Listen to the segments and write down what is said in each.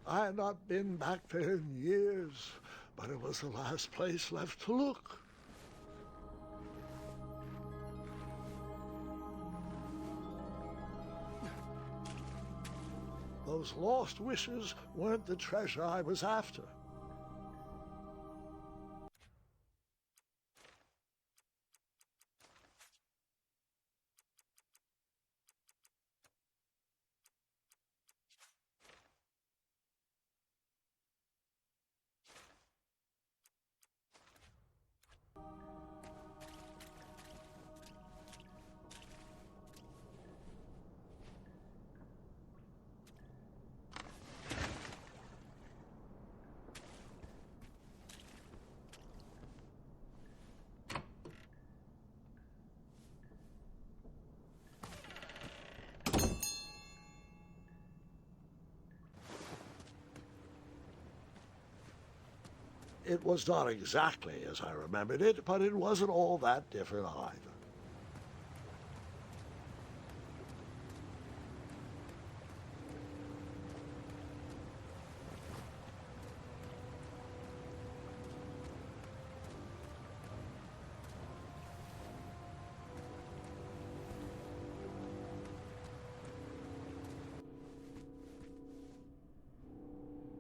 I had not been back there in years, but it was the last place left to look. Those lost wishes weren't the treasure I was after. It was not exactly as I remembered it, but it wasn't all that different either.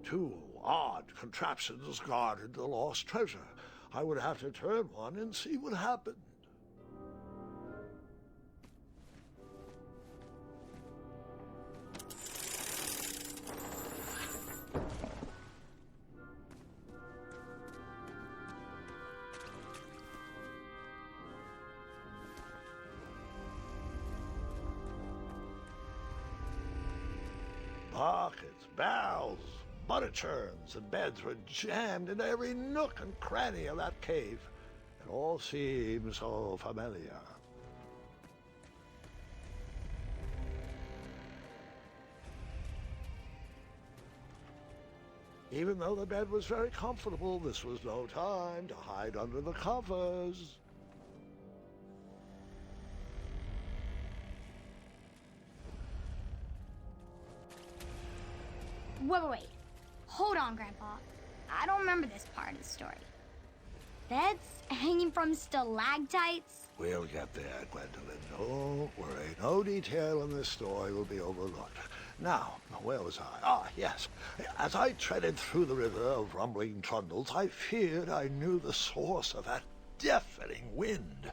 Two odd contraptions guarded the lost treasure. I would have to turn one and see what happened. Buckets, barrels, butter churns, and beds were jammed into every nook and cranny of that cave. It all seemed so familiar. Even though the bed was very comfortable, this was no time to hide under the covers. Wait. Hold on, Grandpa. I don't remember this part of the story. Beds hanging from stalactites? We'll get there, Gwendolyn. Don't worry. No detail in this story will be overlooked. Now, where was I? Ah, yes. As I treaded through the river of rumbling trundles, I feared I knew the source of that deafening wind.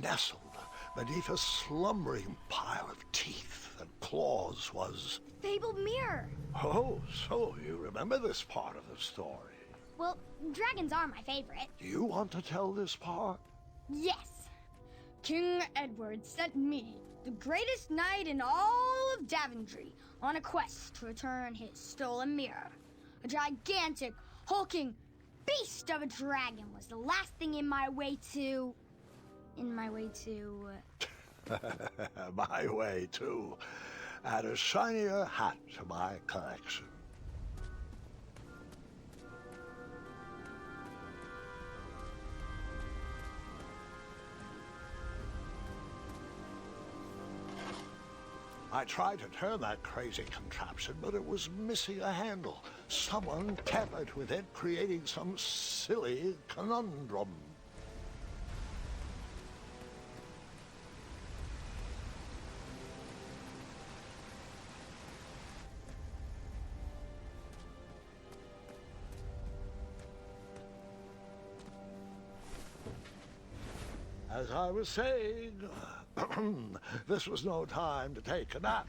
Nestled beneath a slumbering pile of teeth and claws was... Fabled mirror. Oh, so you remember this part of the story. Well, dragons are my favorite. Do you want to tell this part? Yes. King Edward sent me, the greatest knight in all of Daventry, on a quest to return his stolen mirror. A gigantic, hulking beast of a dragon was the last thing in my way to... My way, too. Add a shinier hat to my collection. I tried to turn that crazy contraption, but it was missing a handle. Someone tampered with it, creating some silly conundrum. As I was saying, this was no time to take a nap.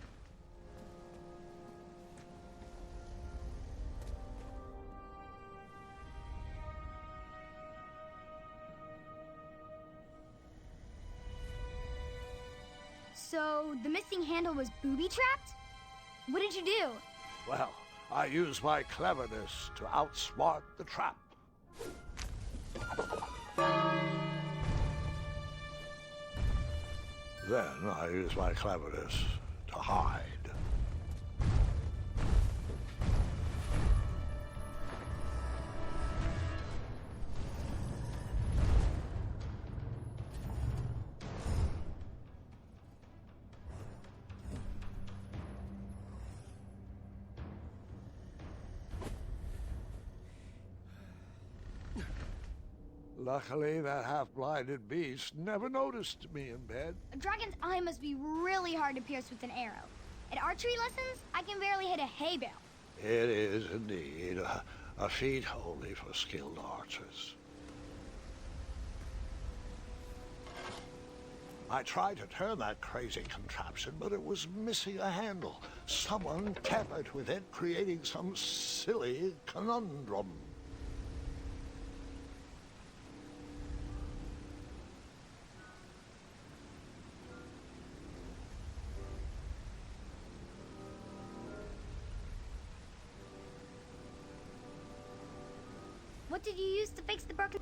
So, the missing handle was booby-trapped? What did you do? Well, I used my cleverness to outsmart the trap. Then I used my cleverness to hide. Luckily, that half-blinded beast never noticed me in bed. A dragon's eye must be really hard to pierce with an arrow. At archery lessons, I can barely hit a hay bale. It is indeed a feat only for skilled archers. I tried to turn that crazy contraption, but it was missing a handle. Someone tampered with it, creating some silly conundrum. What did you use to fix the broken...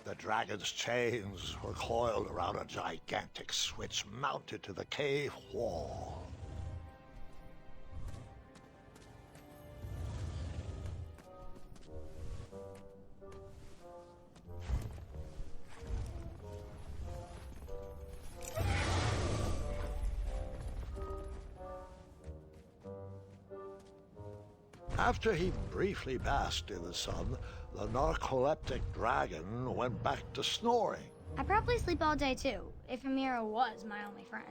The dragon's chains were coiled around a gigantic switch mounted to the cave wall. After he briefly basked in the sun, the narcoleptic dragon went back to snoring. I probably sleep all day too, if Amira was my only friend.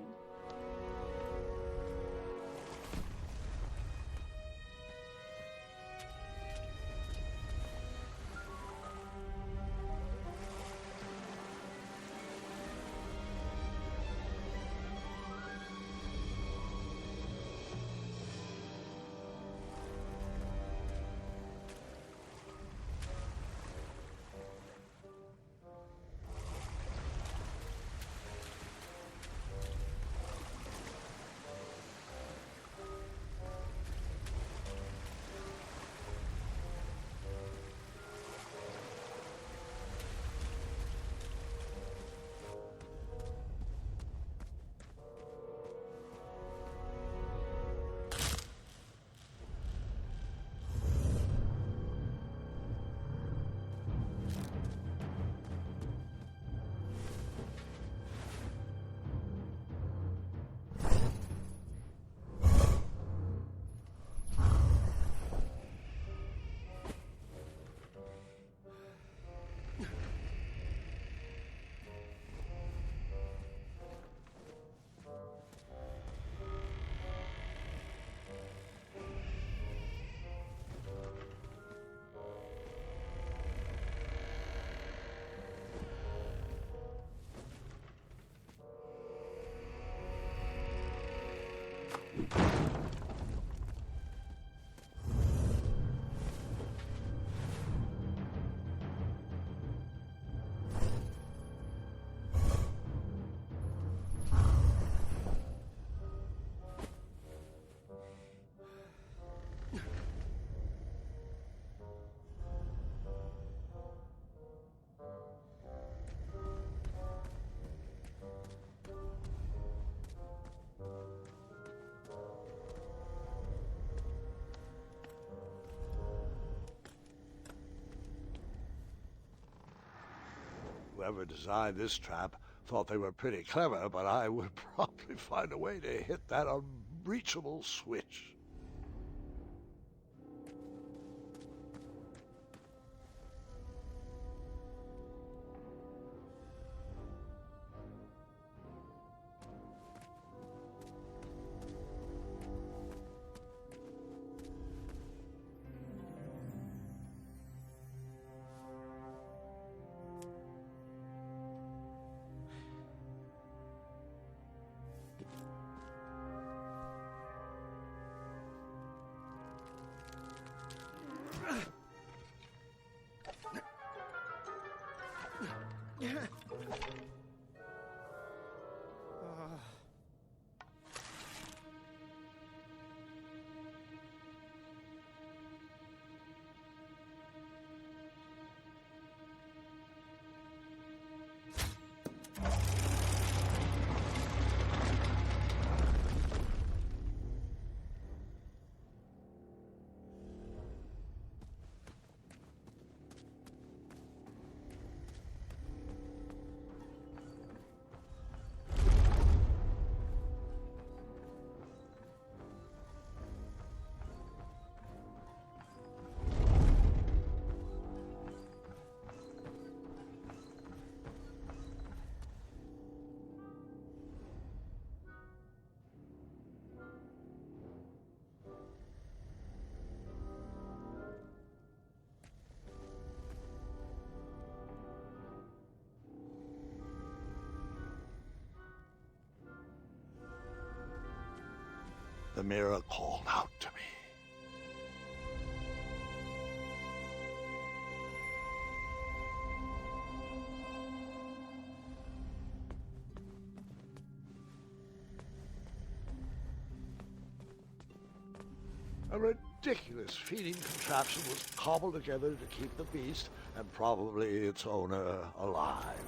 Whoever designed this trap thought they were pretty clever, but I would probably find a way to hit that unbreachable switch. The mirror called out to me. A ridiculous feeding contraption was cobbled together to keep the beast and probably its owner alive.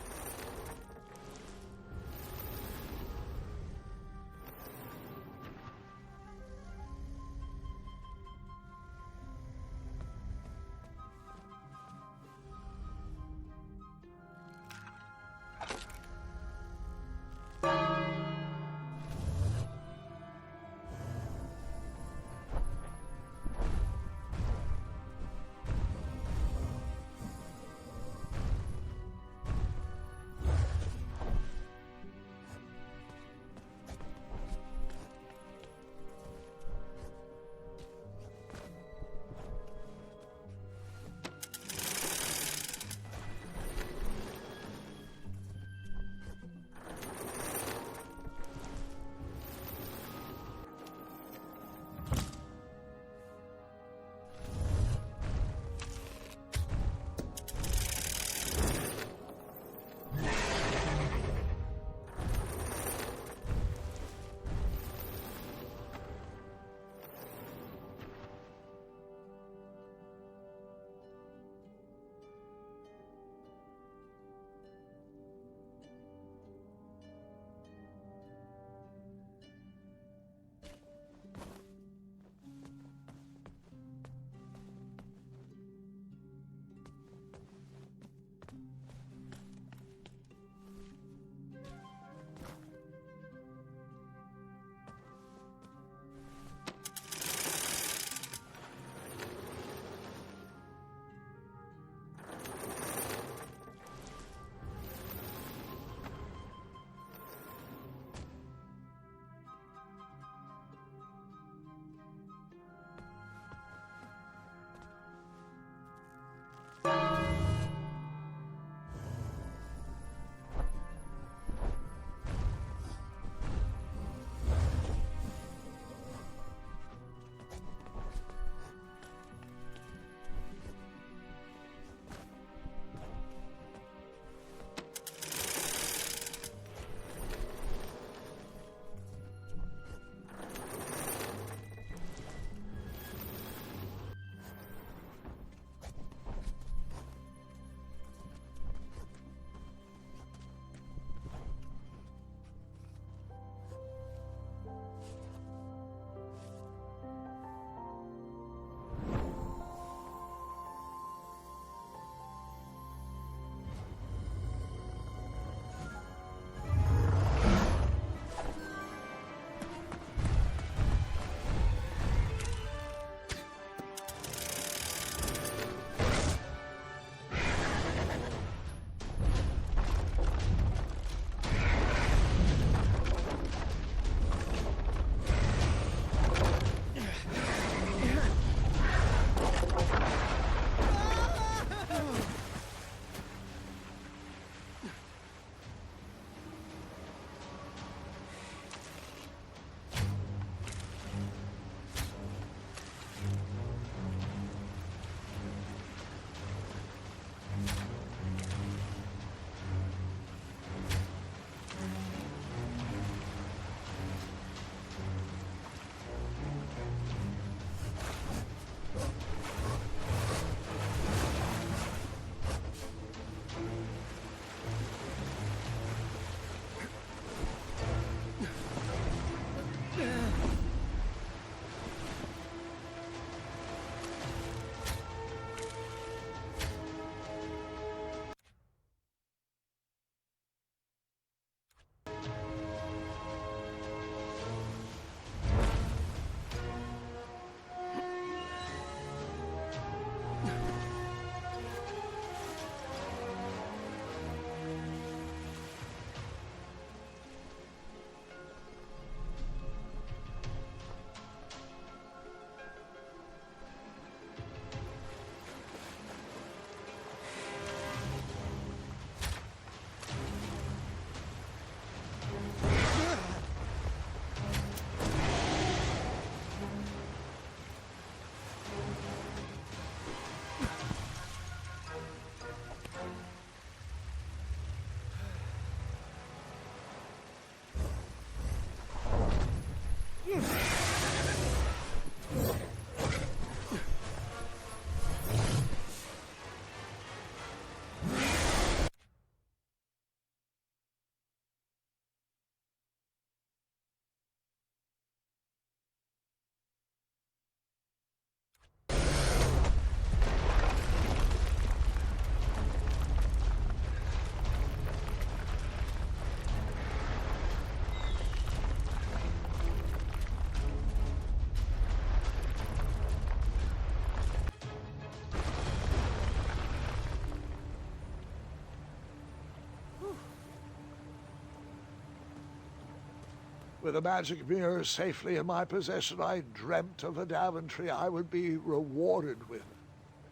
With the magic mirror safely in my possession, I dreamt of a Daventry I would be rewarded with,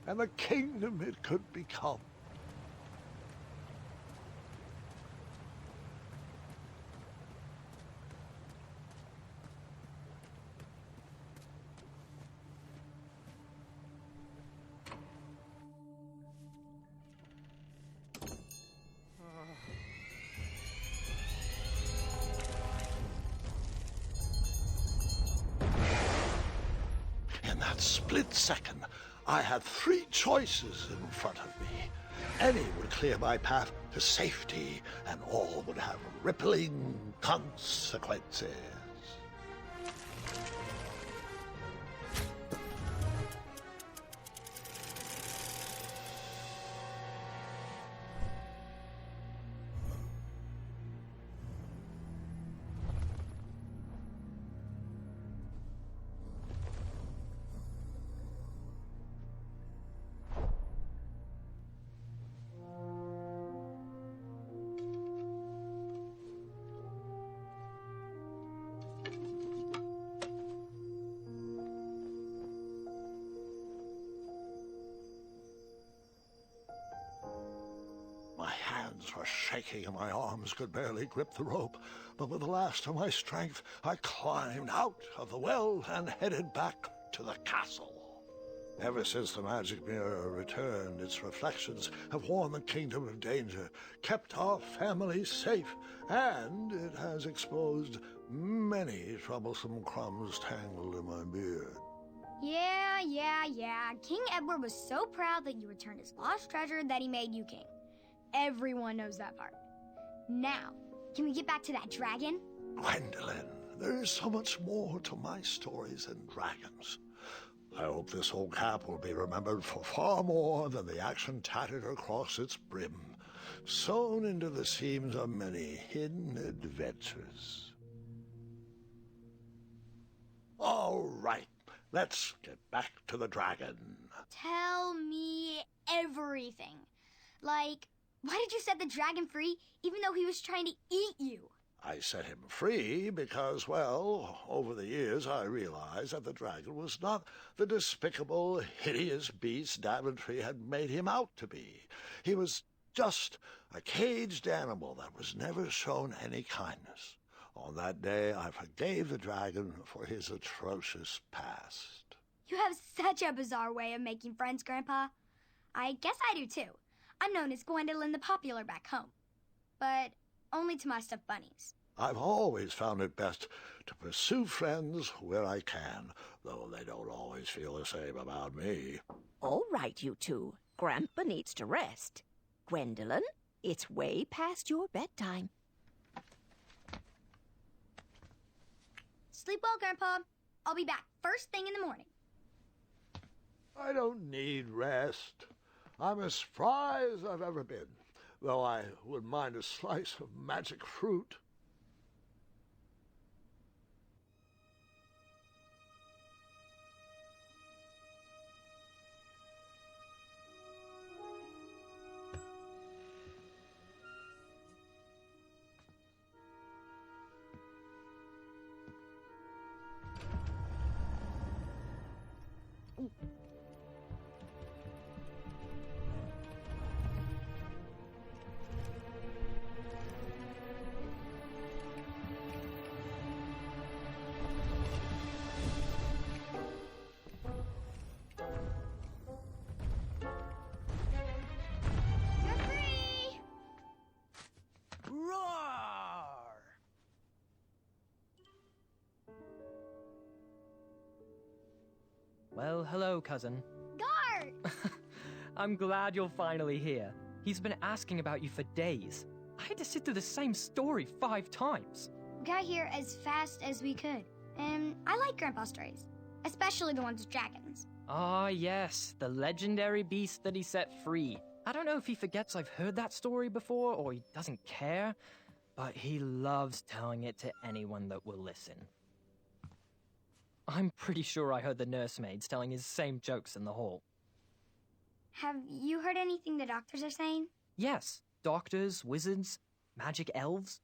and the kingdom it could become. In that split second, I had three choices in front of me. Any would clear my path to safety, and all would have rippling consequences. My hands were shaking and my arms could barely grip the rope, but with the last of my strength, I climbed out of the well and headed back to the castle. Ever since the magic mirror returned, its reflections have warned the kingdom of danger, kept our family safe, and it has exposed many troublesome crumbs tangled in my beard. Yeah. King Edward was so proud that you returned his lost treasure that he made you king. Everyone knows that part. Now, can we get back to that dragon? Gwendolyn, there is so much more to my stories than dragons. I hope this old cap will be remembered for far more than the action tattered across its brim, sewn into the seams of many hidden adventures. All right, let's get back to the dragon. Tell me everything. Like, why did you set the dragon free even though he was trying to eat you? I set him free because, well, over the years I realized that the dragon was not the despicable, hideous beast Daventry had made him out to be. He was just a caged animal that was never shown any kindness. On that day, I forgave the dragon for his atrocious past. You have such a bizarre way of making friends, Grandpa. I guess I do too. I'm known as Gwendolyn the Popular back home. But only to my stuffed bunnies. I've always found it best to pursue friends where I can, though they don't always feel the same about me. All right, you two. Grandpa needs to rest. Gwendolyn, it's way past your bedtime. Sleep well, Grandpa. I'll be back first thing in the morning. I don't need rest. I'm as spry as I've ever been, though I wouldn't mind a slice of magic fruit. You're free! Roar! Well, hello, cousin. Gart! I'm glad you're finally here. He's been asking about you for days. I had to sit through the same story 5 times. We got here as fast as we could. And I like Grandpa's stories, especially the ones with dragons. Ah, yes, the legendary beast that he set free. I don't know if he forgets I've heard that story before or he doesn't care, but he loves telling it to anyone that will listen. I'm pretty sure I heard the nursemaids telling his same jokes in the hall. Have you heard anything the doctors are saying? Yes, doctors, wizards, magic elves.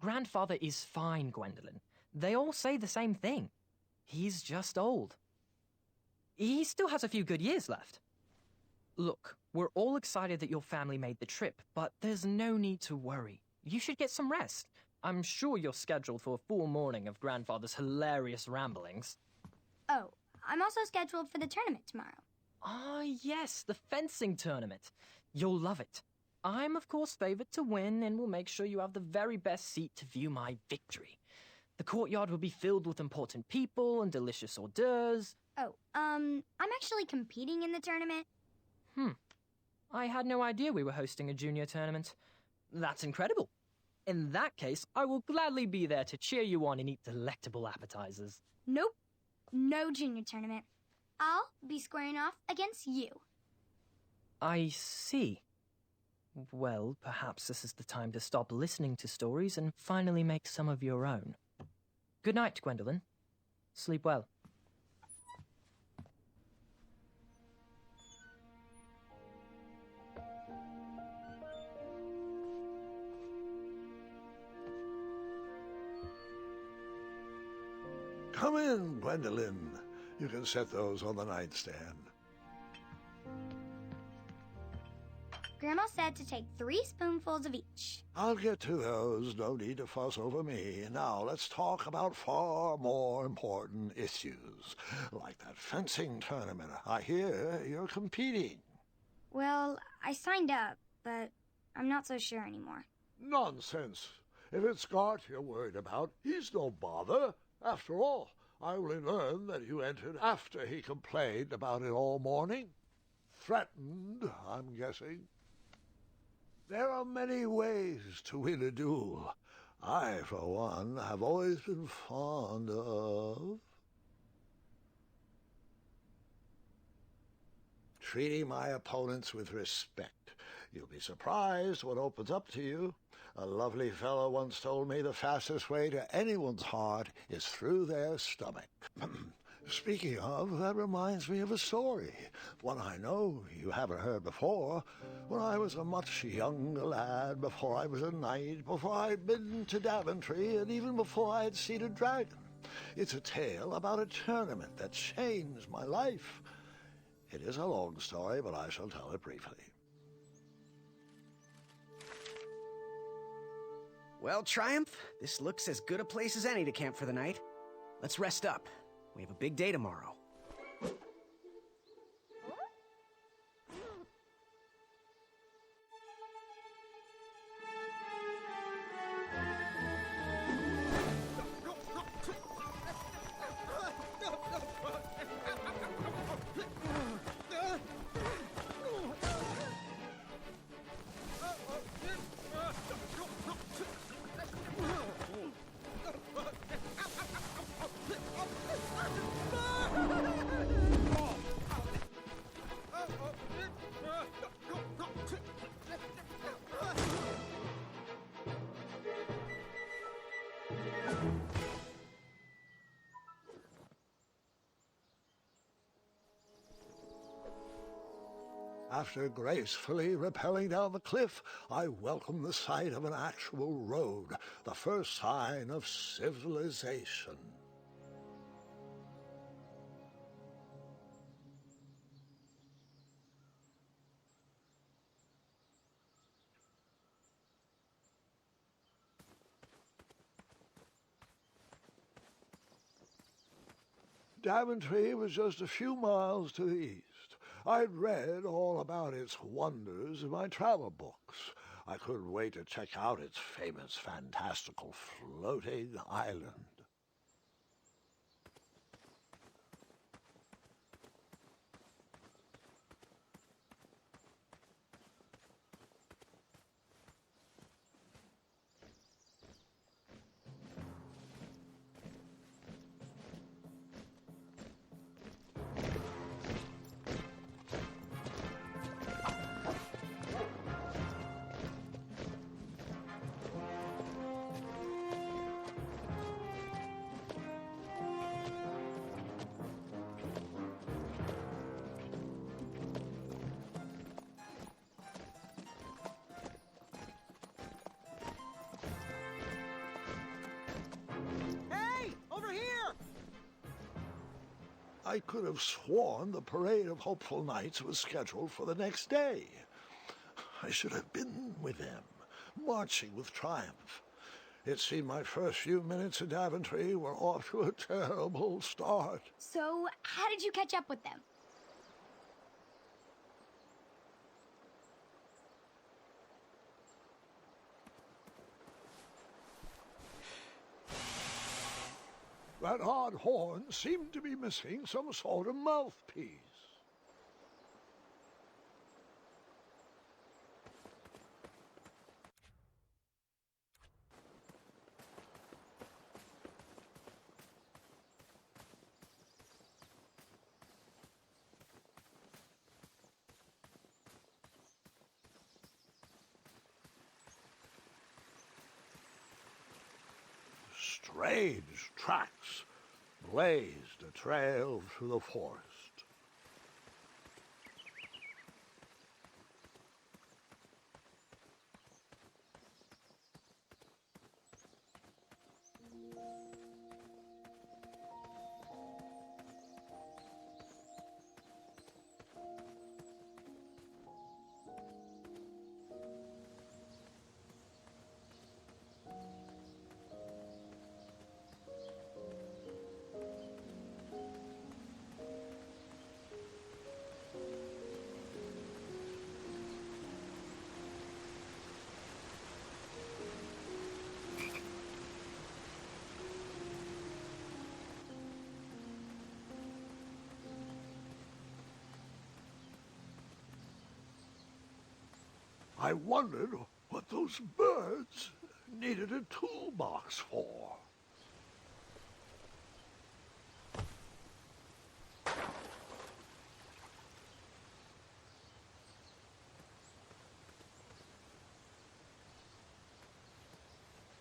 Grandfather is fine, Gwendolyn. They all say the same thing. He's just old. He still has a few good years left. Look, we're all excited that your family made the trip, but there's no need to worry. You should get some rest. I'm sure you're scheduled for a full morning of Grandfather's hilarious ramblings. Oh, I'm also scheduled for the tournament tomorrow. Ah, yes, the fencing tournament. You'll love it. I'm, of course, favored to win and will make sure you have the very best seat to view my victory. The courtyard will be filled with important people and delicious hors d'oeuvres. Oh, I'm actually competing in the tournament. I had no idea we were hosting a junior tournament. That's incredible. In that case, I will gladly be there to cheer you on and eat delectable appetizers. Nope, no junior tournament. I'll be squaring off against you. I see. Well, perhaps this is the time to stop listening to stories and finally make some of your own. Good night, Gwendolyn. Sleep well. Come in, Gwendolyn. You can set those on the nightstand. Grandma said to take 3 spoonfuls of each. I'll get to those. No need to fuss over me. Now let's talk about far more important issues, like that fencing tournament. I hear you're competing. Well, I signed up, but I'm not so sure anymore. Nonsense. If it's Scott you're worried about, he's no bother. After all, I only learned that you entered after he complained about it all morning. Threatened, I'm guessing. There are many ways to win a duel. I, for one, have always been fond of treating my opponents with respect. You'll be surprised what opens up to you. A lovely fellow once told me the fastest way to anyone's heart is through their stomach. Speaking of, that reminds me of a story, one I know you haven't heard before. When I was a much younger lad, before I was a knight, before I'd been to Daventry, and even before I had seen a dragon. It's a tale about a tournament that changed my life. It is a long story, but I shall tell it briefly. Well, Triumph, this looks as good a place as any to camp for the night. Let's rest up. We have a big day tomorrow. After gracefully rappelling down the cliff, I welcomed the sight of an actual road, the first sign of civilization. Daventry was just a few miles to the east. I'd read all about its wonders in my travel books. I couldn't wait to check out its famous, fantastical floating island. I could have sworn the parade of hopeful knights was scheduled for the next day. I should have been with them, marching with triumph. It seemed my first few minutes in Daventry were off to a terrible start. So, how did you catch up with them? That odd horn seemed to be missing some sort of mouthpiece. Strange tracks blazed a trail through the forest. I wondered what those birds needed a toolbox for.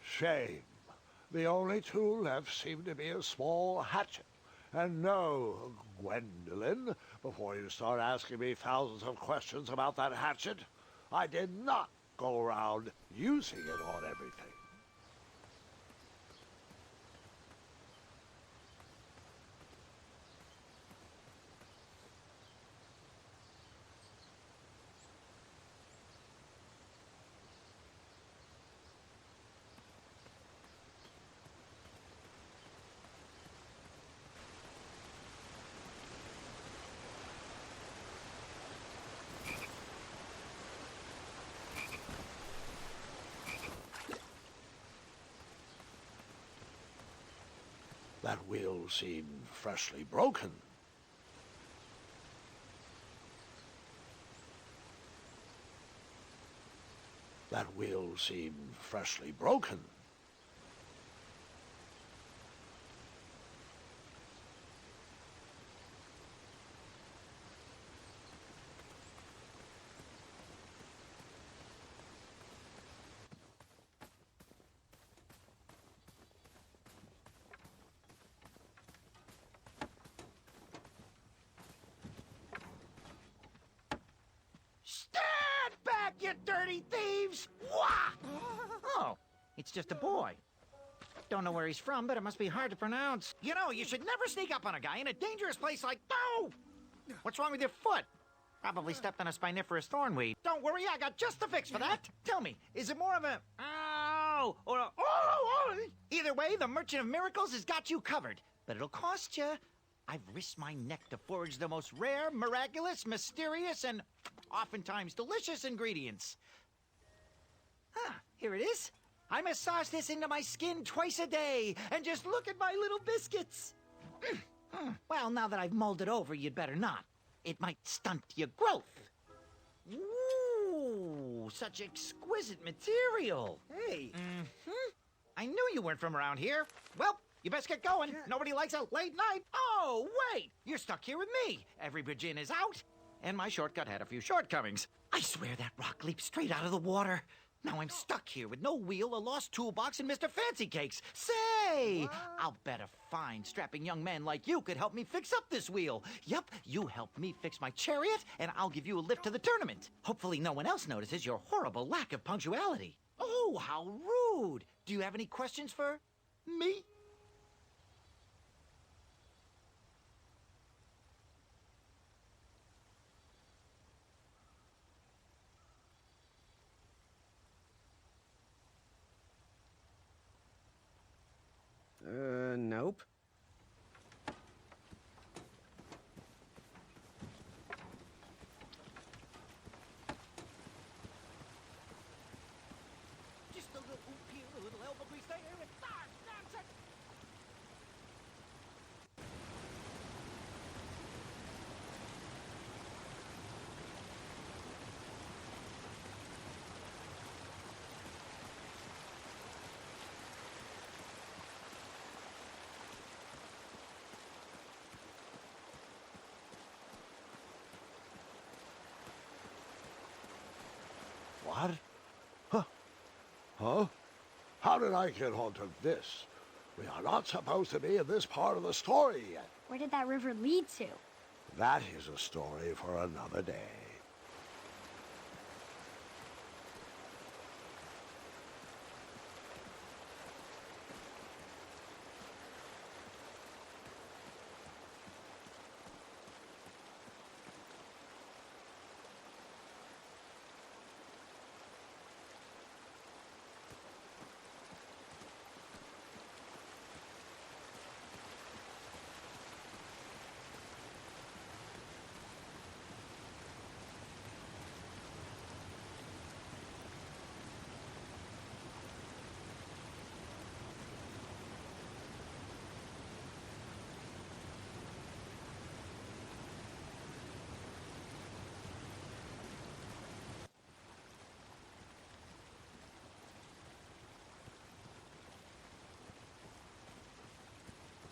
Shame. The only tool left seemed to be a small hatchet. And no, Gwendolyn, before you start asking me thousands of questions about that hatchet, I did not go around using it on everything. That wheel seemed freshly broken. That wheel seemed freshly broken. Stand back, you dirty thieves! Wah! Oh, it's just a boy. Don't know where he's from, but it must be hard to pronounce. You know, you should never sneak up on a guy in a dangerous place like... No! What's wrong with your foot? Probably stepped on a spiniferous thornweed. Don't worry, I got just the fix for that. Tell me, is it more of a... Ow! Or a... Oh! Either way, the Merchant of Miracles has got you covered. But it'll cost you. I've risked my neck to forage the most rare, miraculous, mysterious, and oftentimes delicious ingredients. Ah, here it is. I massage this into my skin twice a day, and just look at my little biscuits. Well, now that I've mulled it over, you'd better not. It might stunt your growth. Ooh, such exquisite material. Hey. I knew you weren't from around here. Well, you best get going. Nobody likes a late night. Oh, wait! You're stuck here with me. Every bridge in is out, and my shortcut had a few shortcomings. I swear that rock leaped straight out of the water. Now I'm stuck here with no wheel, a lost toolbox, and Mr. Fancy Cakes. Say, I'll bet a fine, strapping young man like you could help me fix up this wheel. Yup, you help me fix my chariot, and I'll give you a lift to the tournament. Hopefully no one else notices your horrible lack of punctuality. Oh, how rude. Do you have any questions for me? Huh? How did I get onto this? We are not supposed to be in this part of the story yet. Where did that river lead to? That is a story for another day.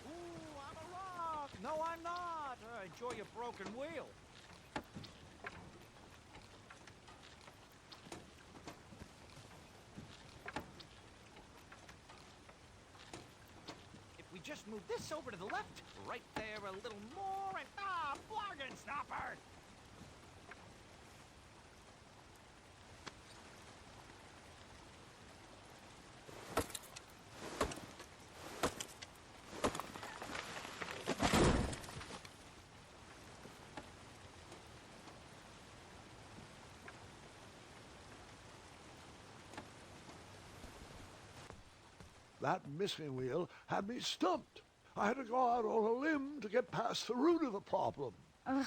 Ooh, I'm a rock! No, I'm not! Enjoy your broken wheel. If we just move this over to the left, right there a little more, and bargain stopper! That missing wheel had me stumped. I had to go out on a limb to get past the root of the problem. Ugh.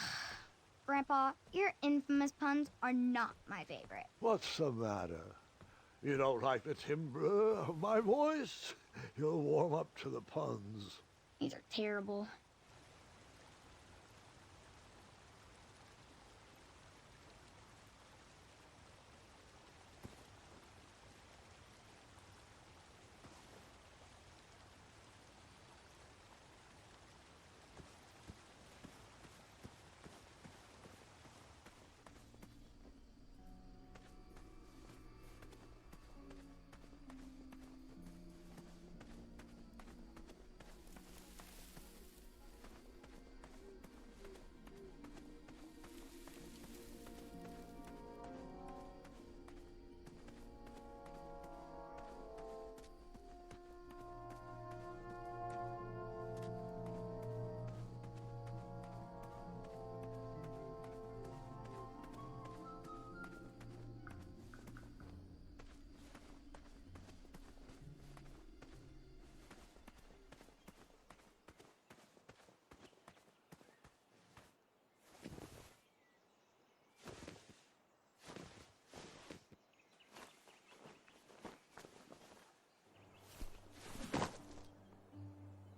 Grandpa, your infamous puns are not my favorite. What's the matter? You don't like the timbre of my voice? You'll warm up to the puns. These are terrible.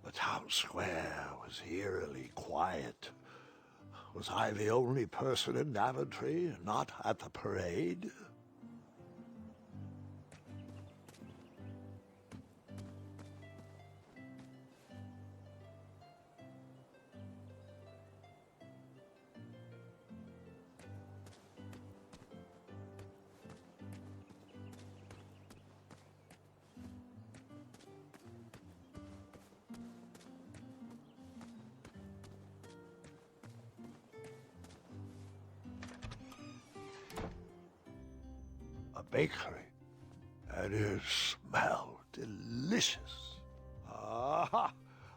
The town square was eerily quiet. Was I the only person in Daventry not at the parade? A bakery, and it smelled delicious. Ah,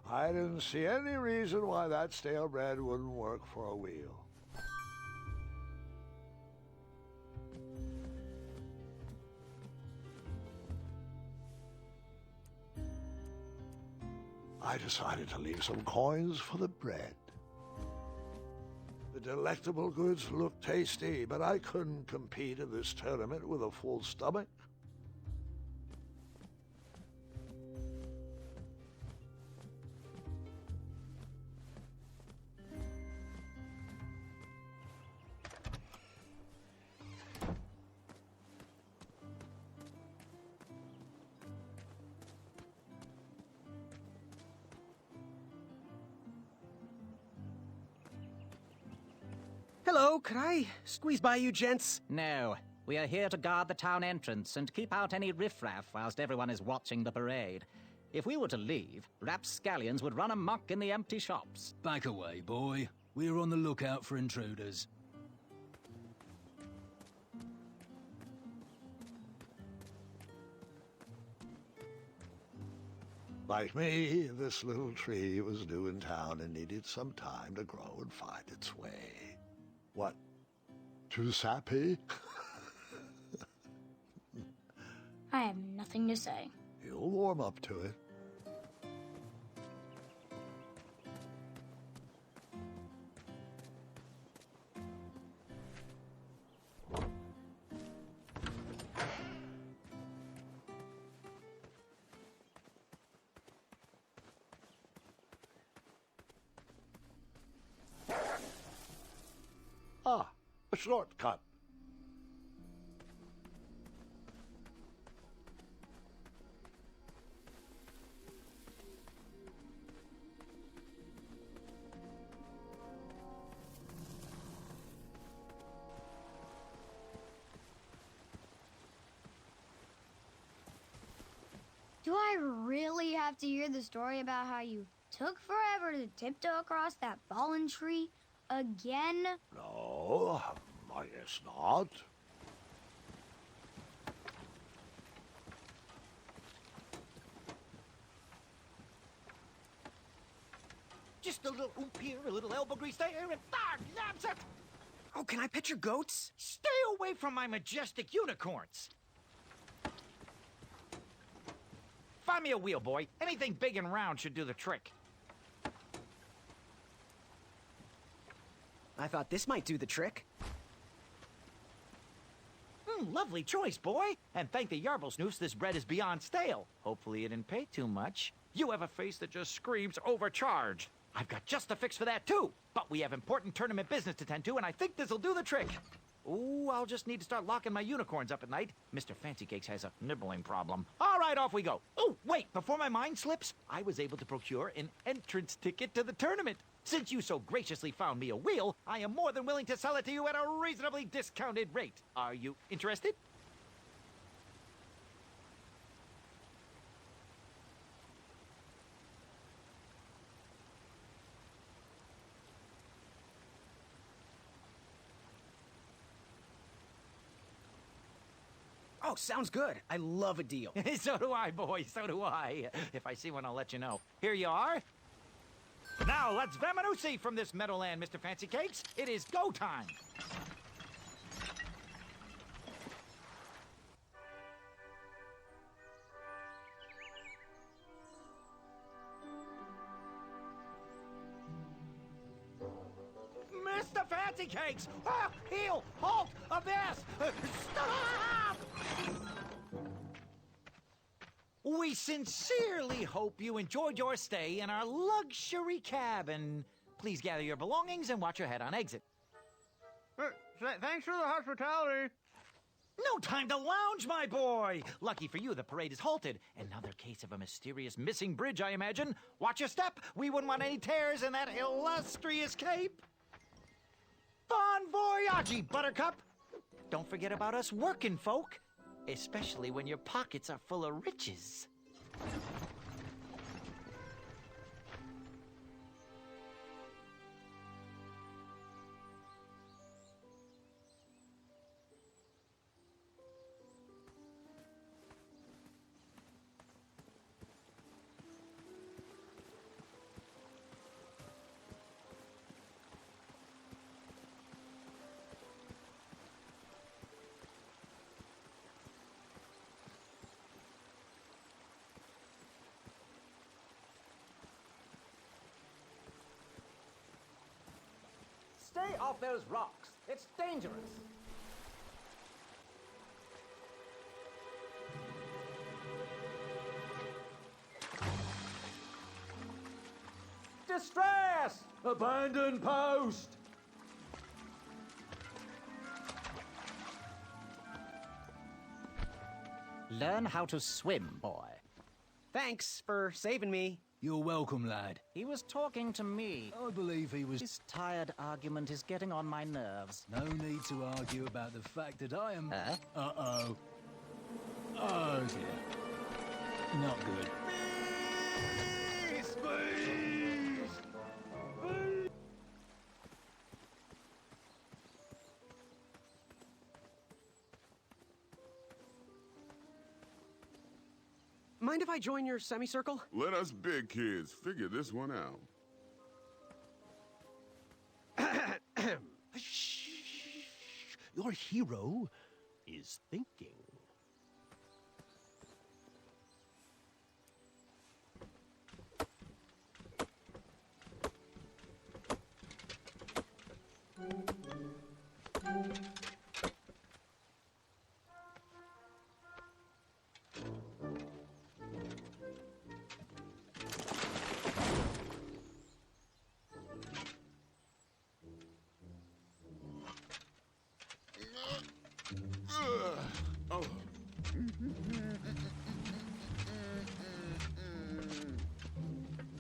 I didn't see any reason why that stale bread wouldn't work for a wheel. I decided to leave some coins for the bread. The delectable goods looked tasty, but I couldn't compete in this tournament with a full stomach. Hello, could I squeeze by you, gents? No, We are here to guard the town entrance and keep out any riffraff whilst everyone is watching the parade. If we were to leave, rapscallions would run amok in the empty shops. Back away, boy. We're on the lookout for intruders. Like me, this little tree was new in town and needed some time to grow and find its way. What? Too sappy? I have nothing to say. You'll warm up to it. Ah, a shortcut. Do I really have to hear the story about how you took forever to tiptoe across that fallen tree again? No, I guess not. Just a little oop here, a little elbow grease there, and that's it! Oh, can I pet your goats? Stay away from my majestic unicorns! Find me a wheel, boy. Anything big and round should do the trick. I thought this might do the trick. Lovely choice, boy. And thank the Yarblesnoofs, this bread is beyond stale. Hopefully it didn't pay too much. You have a face that just screams overcharged. I've got just a fix for that, too. But we have important tournament business to tend to, and I think this'll do the trick. Ooh, I'll just need to start locking my unicorns up at night. Mr. Fancy Cakes has a nibbling problem. All right, off we go. Oh, wait, before my mind slips, I was able to procure an entrance ticket to the tournament. Since you so graciously found me a wheel, I am more than willing to sell it to you at a reasonably discounted rate. Are you interested? Oh, sounds good. I love a deal. So do I, boy, so do I. If I see one, I'll let you know. Here you are. Now, let's Vamanusi from this Meadowland, Mr. Fancy Cakes. It is go time. Mr. Fancy Cakes! Ah, heel! Halt! Abyss! Stop! We sincerely hope you enjoyed your stay in our luxury cabin. Please gather your belongings and watch your head on exit. Thanks for the hospitality. No time to lounge, my boy! Lucky for you, the parade is halted. Another case of a mysterious missing bridge, I imagine. Watch your step. We wouldn't want any tears in that illustrious cape. Bon voyage, Buttercup! Don't forget about us working folk, especially when your pockets are full of riches. Stay off those rocks. It's dangerous. Distress! Abandon post! Learn how to swim, boy. Thanks for saving me. You're welcome, lad. He was talking to me. I believe he was... This tired argument is getting on my nerves. No need to argue about the fact that I am... Huh? Uh-oh. Oh, dear. Not good. Mind if I join your semicircle? Let us big kids figure this one out. Shh. Your hero is thinking. Oh.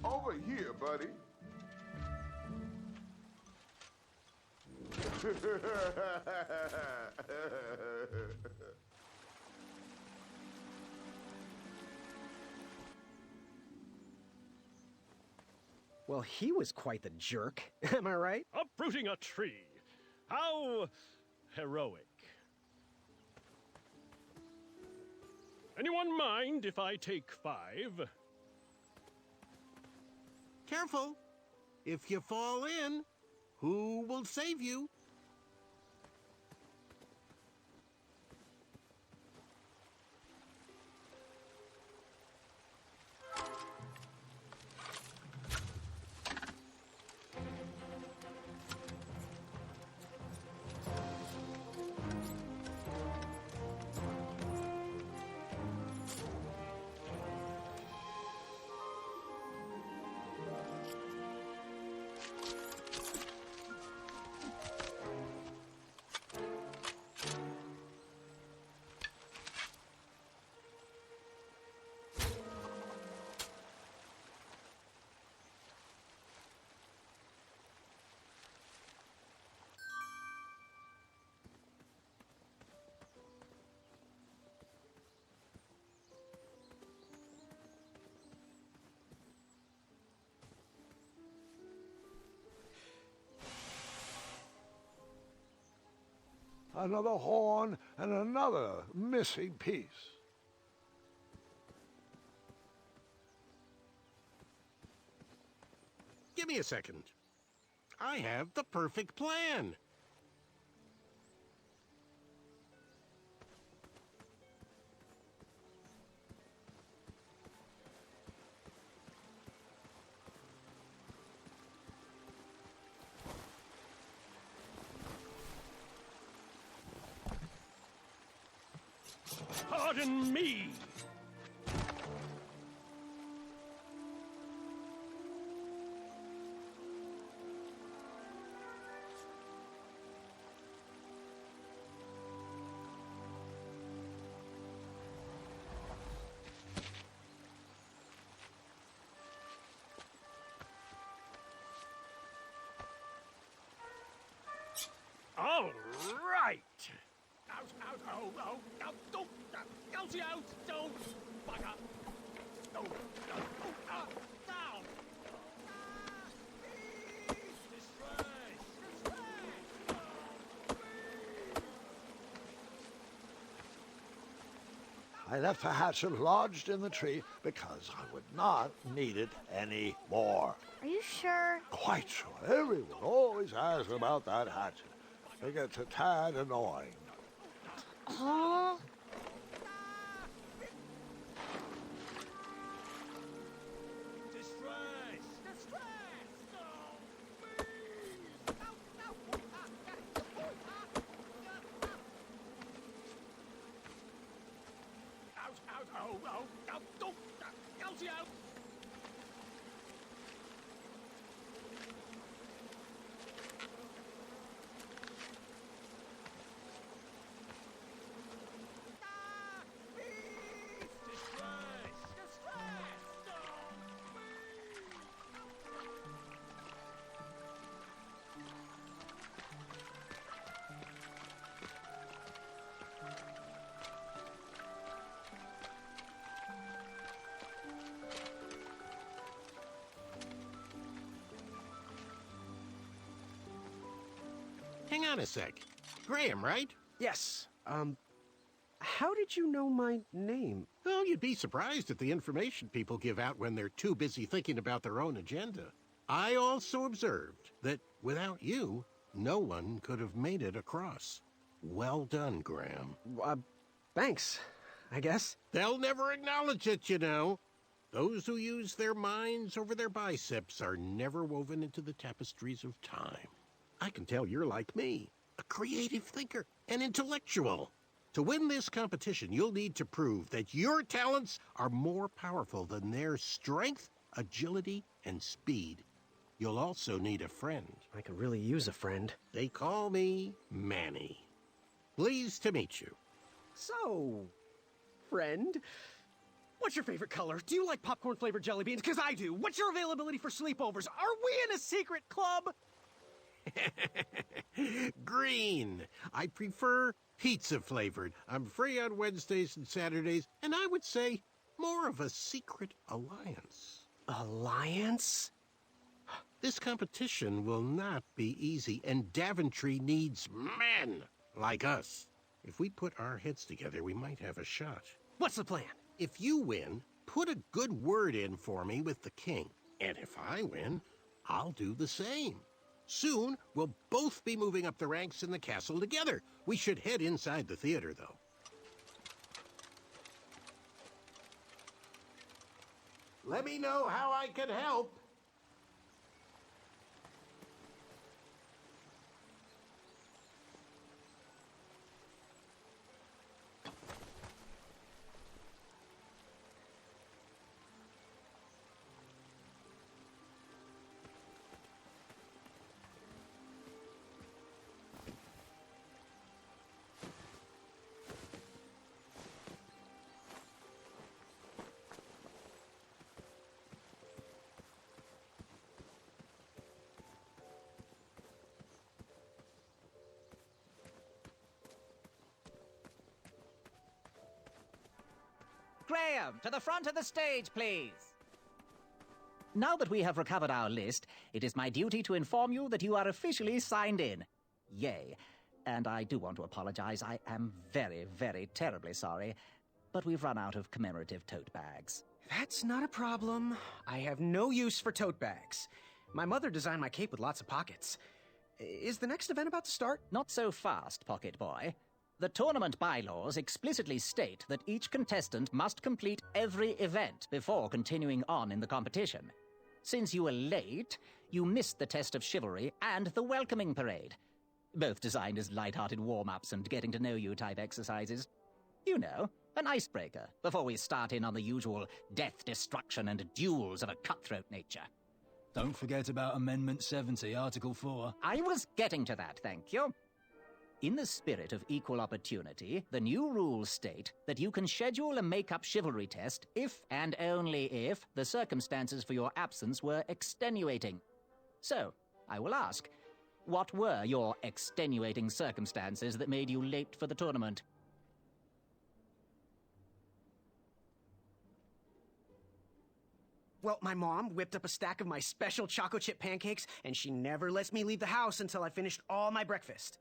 Over here, buddy. Well, he was quite the jerk. Am I right? Uprooting a tree. How heroic. Anyone mind if I take 5? Careful. If you fall in, who will save you? Another horn and another missing piece. Give me a second. I have the perfect plan. Pardon me. All right. Out, out, oh, oh, out, don't, out, out, don't, bugger. No, no, out, down. I left the hatchet lodged in the tree because I would not need it any more. Are you sure? Quite sure. Everyone always asks about that hatchet. It gets a tad annoying. Oh. Hang on a sec. Graham, right? Yes. How did you know my name? Oh, you'd be surprised at the information people give out when they're too busy thinking about their own agenda. I also observed that without you, no one could have made it across. Well done, Graham. Thanks, I guess. They'll never acknowledge it, you know. Those who use their minds over their biceps are never woven into the tapestries of time. I can tell you're like me, a creative thinker, an intellectual. To win this competition, you'll need to prove that your talents are more powerful than their strength, agility, and speed. You'll also need a friend. I could really use a friend. They call me Manny. Pleased to meet you. So, friend, what's your favorite color? Do you like popcorn-flavored jelly beans? Because I do. What's your availability for sleepovers? Are we in a secret club? Green. I prefer pizza-flavored. I'm free on Wednesdays and Saturdays, and I would say more of a secret alliance. Alliance? This competition will not be easy, and Daventry needs men like us. If we put our heads together, we might have a shot. What's the plan? If you win, put a good word in for me with the king. And if I win, I'll do the same. Soon, we'll both be moving up the ranks in the castle together. We should head inside the theater, though. Let me know how I can help. Graham, to the front of the stage, please. Now that we have recovered our list, it is my duty to inform you that you are officially signed in. Yay. And I do want to apologize. I am very, very terribly sorry, but we've run out of commemorative tote bags. That's not a problem. I have no use for tote bags. My mother designed my cape with lots of pockets. Is the next event about to start? Not so fast, Pocket Boy. The tournament bylaws explicitly state that each contestant must complete every event before continuing on in the competition. Since you were late, you missed the test of chivalry and the welcoming parade. Both designed as light-hearted warm-ups and getting-to-know-you type exercises. You know, an icebreaker before we start in on the usual death, destruction, and duels of a cutthroat nature. Don't forget about Amendment 70, Article 4. I was getting to that, thank you. In the spirit of equal opportunity, the new rules state that you can schedule a make-up chivalry test if and only if the circumstances for your absence were extenuating. So, I will ask, what were your extenuating circumstances that made you late for the tournament? Well, my mom whipped up a stack of my special chocolate chip pancakes, and she never lets me leave the house until I finished all my breakfast.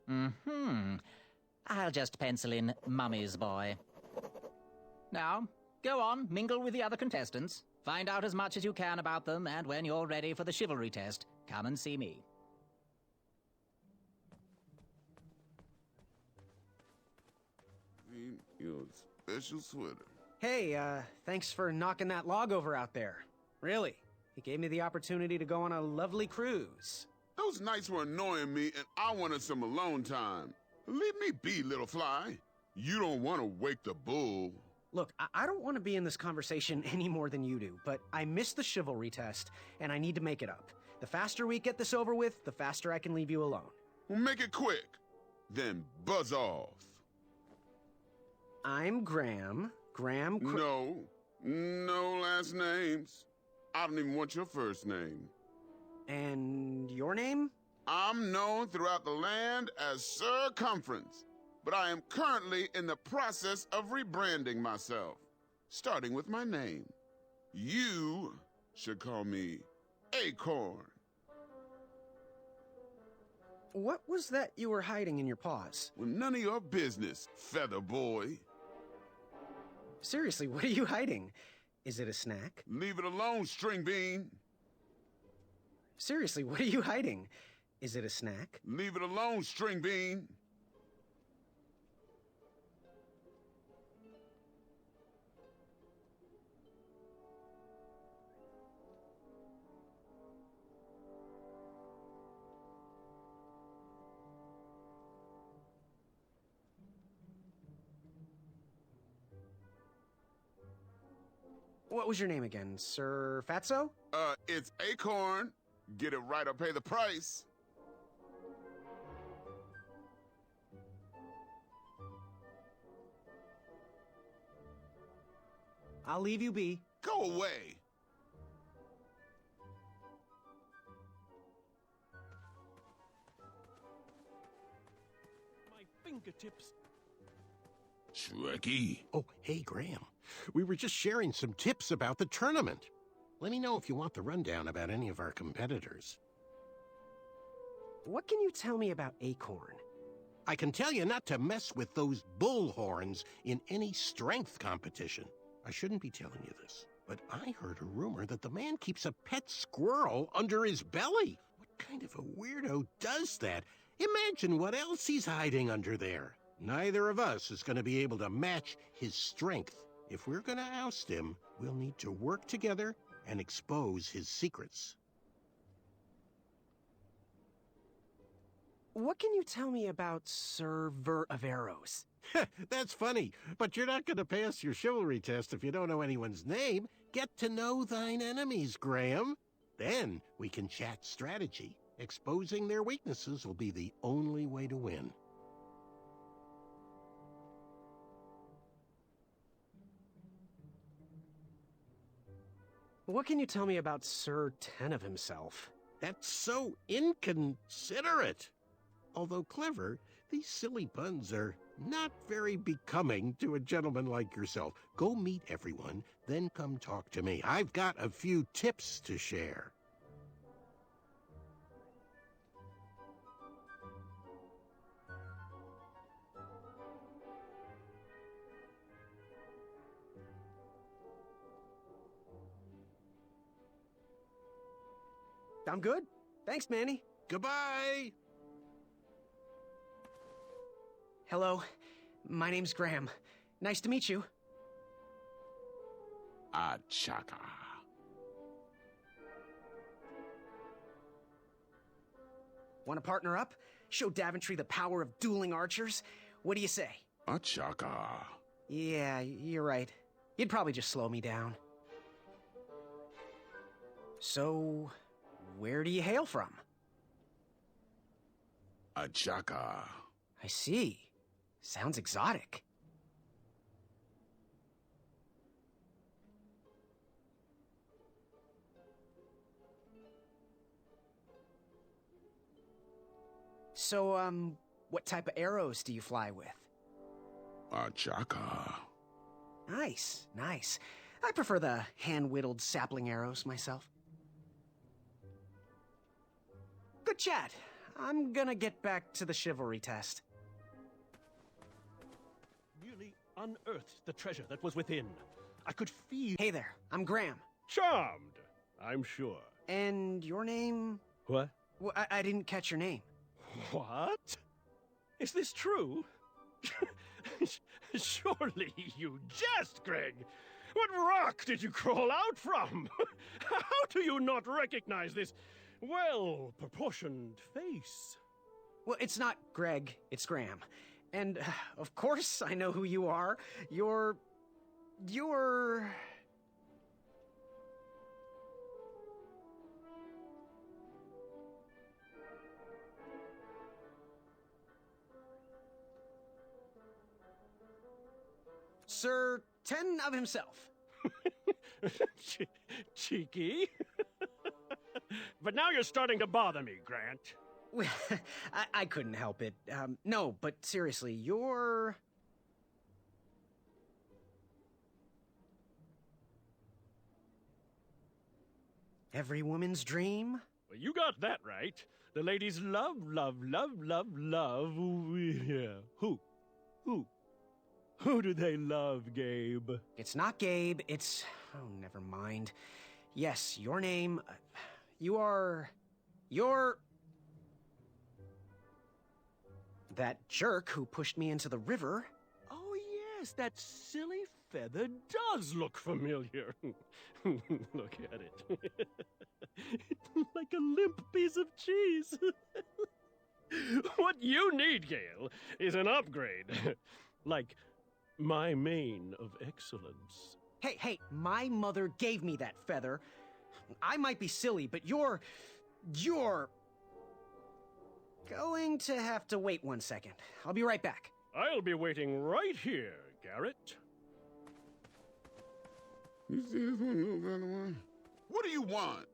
I'll just pencil in Mummy's boy. Now, go on, mingle with the other contestants. Find out as much as you can about them, and when you're ready for the chivalry test, come and see me. Your special sweater. Hey, thanks for knocking that log over out there. Really, it gave me the opportunity to go on a lovely cruise. Those nights were annoying me, and I wanted some alone time. Leave me be, little fly. You don't want to wake the bull. Look, I don't want to be in this conversation any more than you do, but I missed the chivalry test, and I need to make it up. The faster we get this over with, the faster I can leave you alone. Well, make it quick. Then buzz off. I'm Graham. No last names. I don't even want your first name. And your name? I'm known throughout the land as Circumference, but I am currently in the process of rebranding myself, starting with my name. You should call me Acorn. What was that you were hiding in your paws? Well, none of your business, feather boy. Seriously, what are you hiding? Is it a snack? Leave it alone, string bean. Seriously, what are you hiding? Is it a snack? Leave it alone, string bean. What was your name again, Sir Fatso? It's Acorn. Get it right or pay the price. I'll leave you be. Go away. My fingertips. Trekkie. Oh, hey, Graham. We were just sharing some tips about the tournament. Let me know if you want the rundown about any of our competitors. What can you tell me about Acorn? I can tell you not to mess with those bullhorns in any strength competition. I shouldn't be telling you this, but I heard a rumor that the man keeps a pet squirrel under his belly. What kind of a weirdo does that? Imagine what else he's hiding under there. Neither of us is going to be able to match his strength. If we're going to oust him, we'll need to work together and expose his secrets. What can you tell me about Sir Ver of Arrows? That's funny, but you're not going to pass your chivalry test if you don't know anyone's name. Get to know thine enemies, Graham. Then we can chat strategy. Exposing their weaknesses will be the only way to win. What can you tell me about Sir Ten of himself? That's so inconsiderate. Although clever, these silly puns are not very becoming to a gentleman like yourself. Go meet everyone, then come talk to me. I've got a few tips to share. I'm good. Thanks, Manny. Goodbye! Hello. My name's Graham. Nice to meet you. Achaka. Want to partner up? Show Daventry the power of dueling archers? What do you say? Achaka. Yeah, you're right. You'd probably just slow me down. So, where do you hail from? Achaka. I see. Sounds exotic. So, what type of arrows do you fly with? Achaka. Nice, nice. I prefer the hand-whittled sapling arrows myself. Good chat. I'm gonna get back to the chivalry test. Nearly unearthed the treasure that was within. I could feel... Hey there, I'm Graham. Charmed, I'm sure. And your name? What? Well, I didn't catch your name. What? Is this true? Surely you jest, Greg. What rock did you crawl out from? How do you not recognize this well-proportioned face? Well, it's not Greg, it's Graham. And, of course, I know who you are. You're... Sir Ten of himself. Cheeky. But now you're starting to bother me, Grant. Well, I couldn't help it. No, but seriously, you're... every woman's dream? Well, you got that right. The ladies love, love, love, love, love. Yeah. Who? Who do they love, Gabe? It's not Gabe, it's... Oh, never mind. Yes, your name... You're... That jerk who pushed me into the river. Oh, yes, that silly feather does look familiar. Look at it. It's like a limp piece of cheese. What you need, Gale, is an upgrade. Like my mane of excellence. Hey, my mother gave me that feather. I might be silly, but you're going to have to wait 1 second. I'll be right back. I'll be waiting right here, Garrett. You see this one, little better one? What do you want?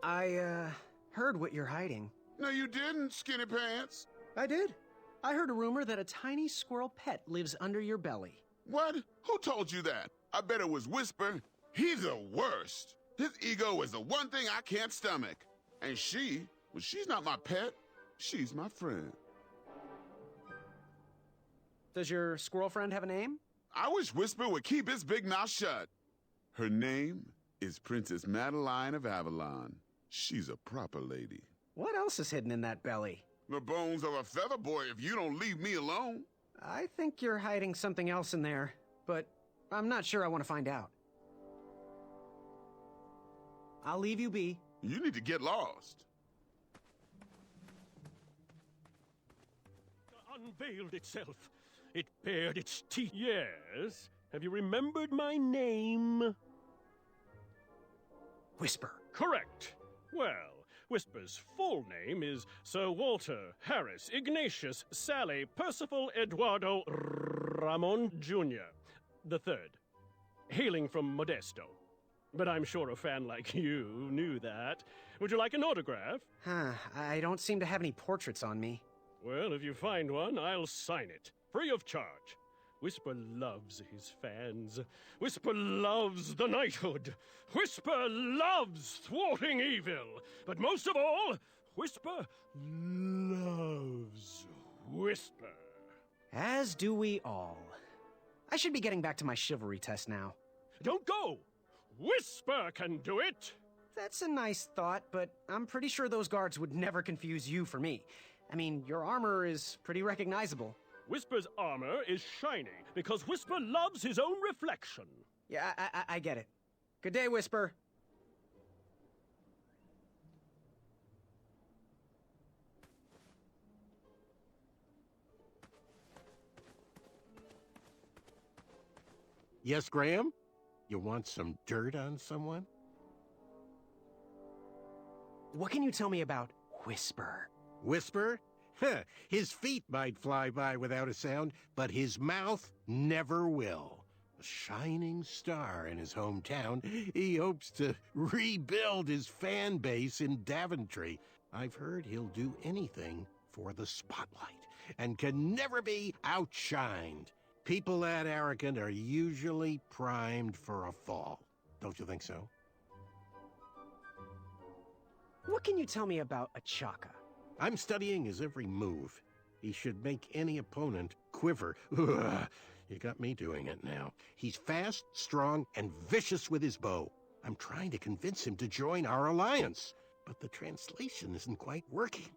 I, heard what you're hiding. No, you didn't, skinny pants. I did. I heard a rumor that a tiny squirrel pet lives under your belly. What? Who told you that? I bet it was Whisper. He's the worst. His ego is the one thing I can't stomach. And she's not my pet. She's my friend. Does your squirrel friend have a name? I wish Whisper would keep his big mouth shut. Her name is Princess Madeline of Avalon. She's a proper lady. What else is hidden in that belly? The bones of a feather boy if you don't leave me alone. I think you're hiding something else in there, but I'm not sure I want to find out. I'll leave you be. You need to get lost. Unveiled itself. It bared its teeth. Yes. Have you remembered my name? Whisper. Correct. Well, Whisper's full name is Sir Walter Harris Ignatius Sally Percival Eduardo Ramon Jr. the Third, hailing from Modesto. But I'm sure a fan like you knew that. Would you like an autograph? I don't seem to have any portraits on me. Well, if you find one, I'll sign it, free of charge. Whisper loves his fans. Whisper loves the knighthood. Whisper loves thwarting evil. But most of all, Whisper loves Whisper. As do we all. I should be getting back to my chivalry test now. Don't go! Whisper can do it! That's a nice thought, but I'm pretty sure those guards would never confuse you for me. I mean, your armor is pretty recognizable. Whisper's armor is shiny because Whisper loves his own reflection. Yeah, I get it. Good day, Whisper. Yes, Graham? You want some dirt on someone? What can you tell me about Whisper? Whisper? Huh, his feet might fly by without a sound, but his mouth never will. A shining star in his hometown, he hopes to rebuild his fan base in Daventry. I've heard he'll do anything for the spotlight and can never be outshined. People that arrogant are usually primed for a fall. Don't you think so? What can you tell me about Achaka? I'm studying his every move. He should make any opponent quiver. Ugh, you got me doing it now. He's fast, strong, and vicious with his bow. I'm trying to convince him to join our alliance, but the translation isn't quite working.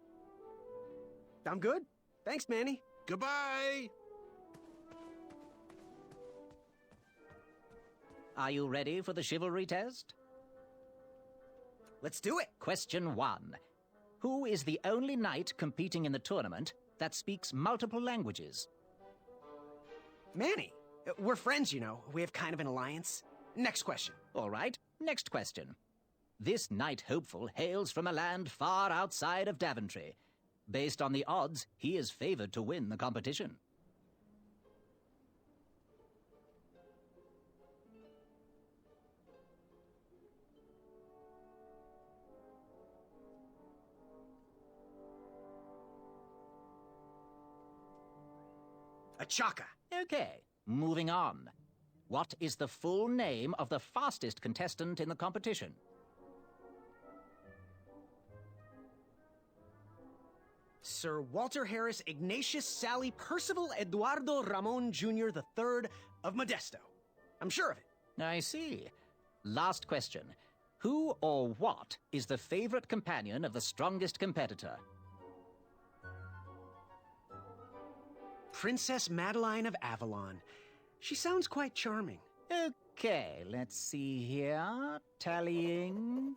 I'm good. Thanks, Manny. Goodbye! Are you ready for the chivalry test? Let's do it! Question 1. Who is the only knight competing in the tournament that speaks multiple languages? Manny. We're friends, you know. We have kind of an alliance. Next question. All right, next question. This knight hopeful hails from a land far outside of Daventry. Based on the odds, he is favored to win the competition. Achaka. Okay, moving on. What is the full name of the fastest contestant in the competition? Sir Walter Harris Ignatius Sally Percival Eduardo Ramon Jr. III of Modesto. I'm sure of it. I see. Last question. Who or what is the favorite companion of the strongest competitor? Princess Madeline of Avalon. She sounds quite charming. Okay, let's see here. Tallying.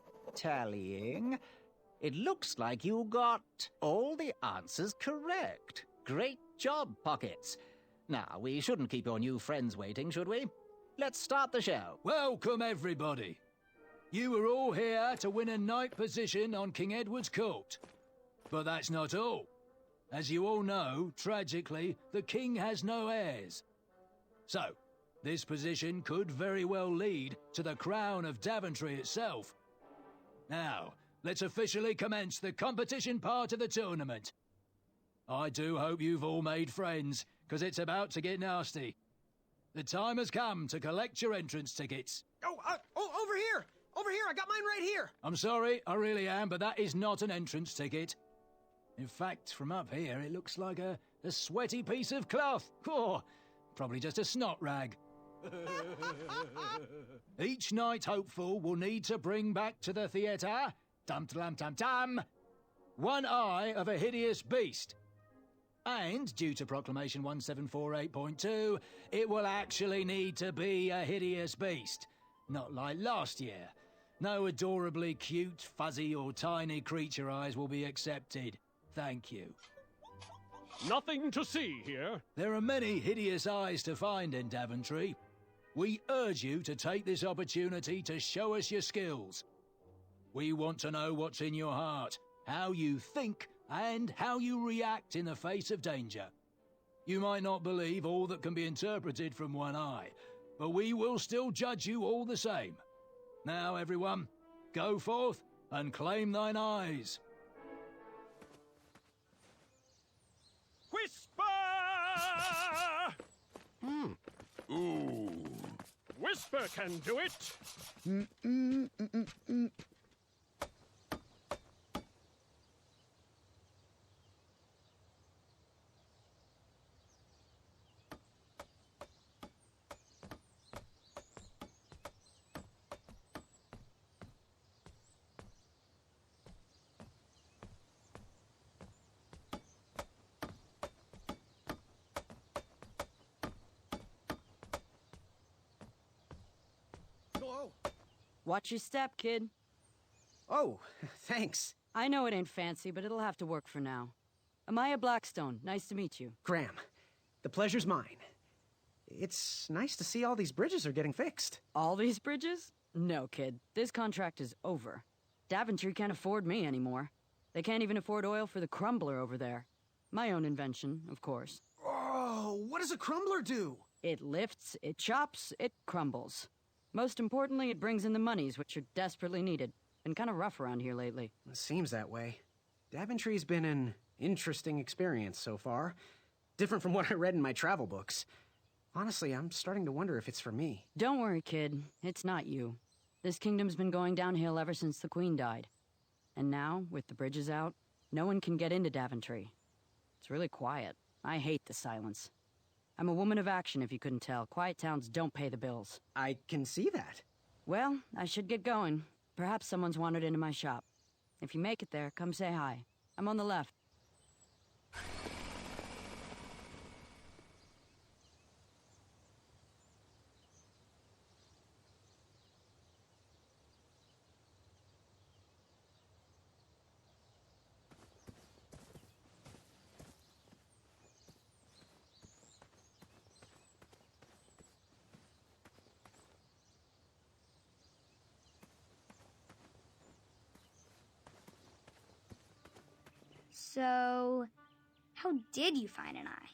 It looks like you got all the answers correct. Great job, Pockets. Now, we shouldn't keep your new friends waiting, should we? Let's start the show. Welcome, everybody. You are all here to win a knight position on King Edward's court. But that's not all. As you all know, tragically, the king has no heirs. So, this position could very well lead to the crown of Daventry itself. Now, let's officially commence the competition part of the tournament. I do hope you've all made friends, because it's about to get nasty. The time has come to collect your entrance tickets. Oh, over here! Over here, I got mine right here! I'm sorry, I really am, but that is not an entrance ticket. In fact, from up here, it looks like a sweaty piece of cloth. Oh, probably just a snot rag. Each knight hopeful will need to bring back to the theatre, dum-dum-dum-dum, one eye of a hideous beast. And, due to Proclamation 1748.2, it will actually need to be a hideous beast. Not like last year. No adorably cute, fuzzy or tiny creature eyes will be accepted. Thank you. Nothing to see here. There are many hideous eyes to find in Daventry. We urge you to take this opportunity to show us your skills. We want to know what's in your heart, how you think, and how you react in the face of danger. You might not believe all that can be interpreted from one eye, but we will still judge you all the same. Now, everyone, go forth and claim thine eyes. Whisper! Ooh. Whisper can do it. Watch your step, kid. Oh, thanks. I know it ain't fancy, but it'll have to work for now. Amaya Blackstone, nice to meet you. Graham, the pleasure's mine. It's nice to see all these bridges are getting fixed. All these bridges? No, kid. This contract is over. Daventry can't afford me anymore. They can't even afford oil for the crumbler over there. My own invention, of course. Oh, what does a crumbler do? It lifts, it chops, it crumbles. Most importantly, it brings in the monies, which are desperately needed. Been kind of rough around here lately. It seems that way. Daventry's been an interesting experience so far. Different from what I read in my travel books. Honestly, I'm starting to wonder if it's for me. Don't worry, kid. It's not you. This kingdom's been going downhill ever since the Queen died. And now, with the bridges out, no one can get into Daventry. It's really quiet. I hate the silence. I'm a woman of action, if you couldn't tell. Quiet towns don't pay the bills. I can see that. Well, I should get going. Perhaps someone's wandered into my shop. If you make it there, come say hi. I'm on the left. So, how did you find an eye?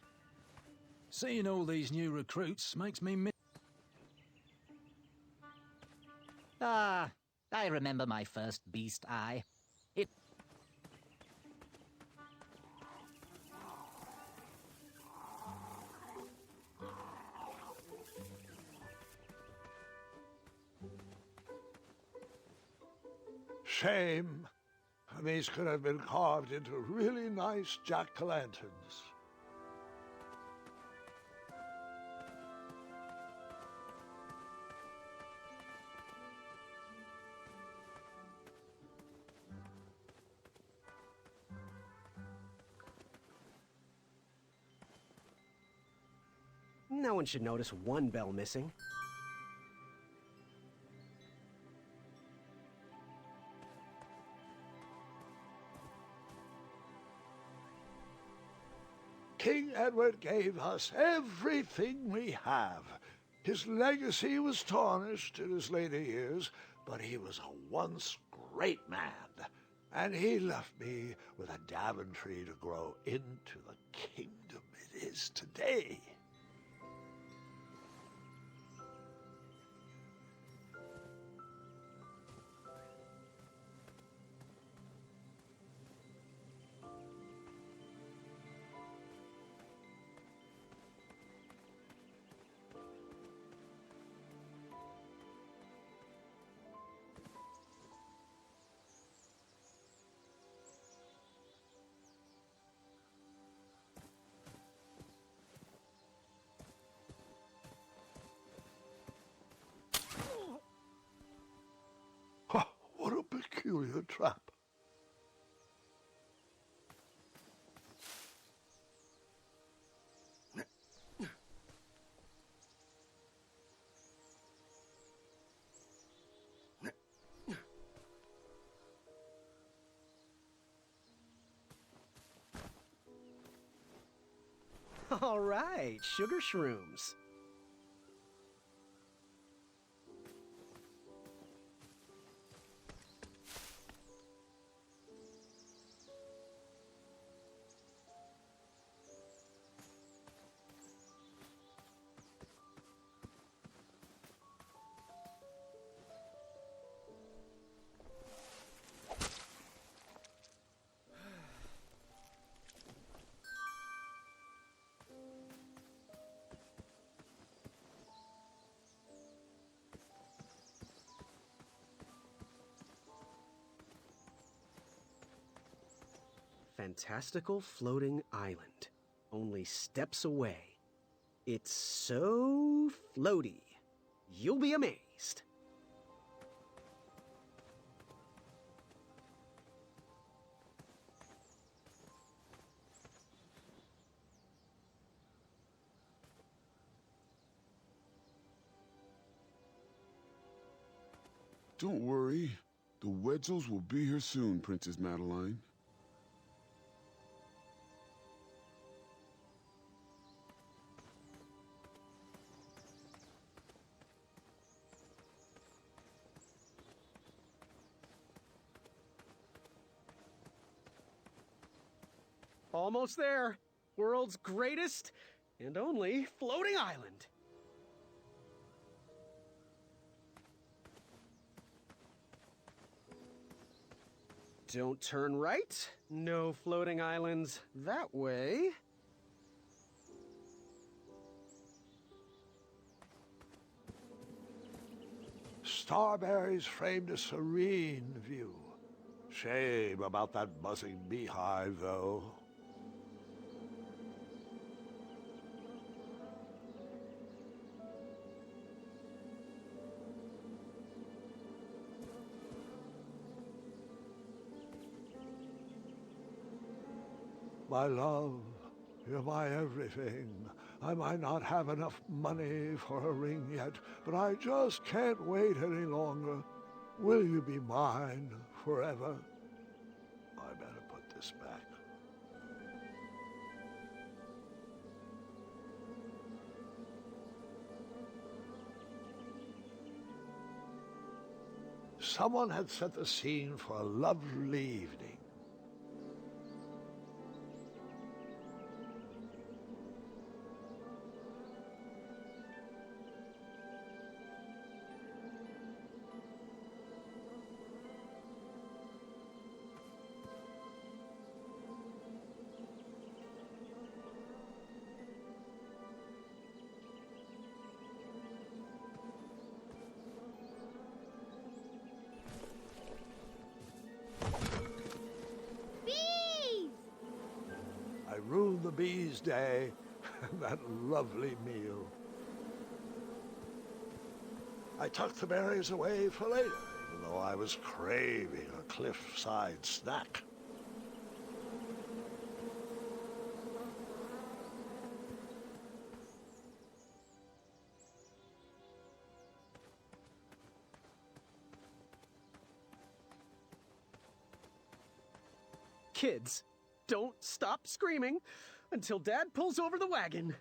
Seeing all these new recruits makes me miss. Ah, I remember my first beast eye. It... Shame. these could have been carved into really nice jack-o'-lanterns. No one should notice one bell missing. King Edward gave us everything we have. His legacy was tarnished in his later years, but he was a once great man, and he left me with a Daventry to grow into the kingdom it is today. What a peculiar trap. All right, sugar shrooms. Fantastical floating island. Only steps away. It's so floaty. You'll be amazed. Don't worry. The Wedsels will be here soon, Princess Madeline. Almost there. World's greatest and only floating island. Don't turn right. No floating islands that way. Starberries framed a serene view. Shame about that buzzing beehive, though. My love, you're my everything. I might not have enough money for a ring yet, but I just can't wait any longer. Will you be mine forever? I better put this back. Someone had set the scene for a lovely evening. ruined the bees' day. That lovely meal. I tucked the berries away for later, even though I was craving a cliffside snack. Kids, don't stop screaming until Dad pulls over the wagon.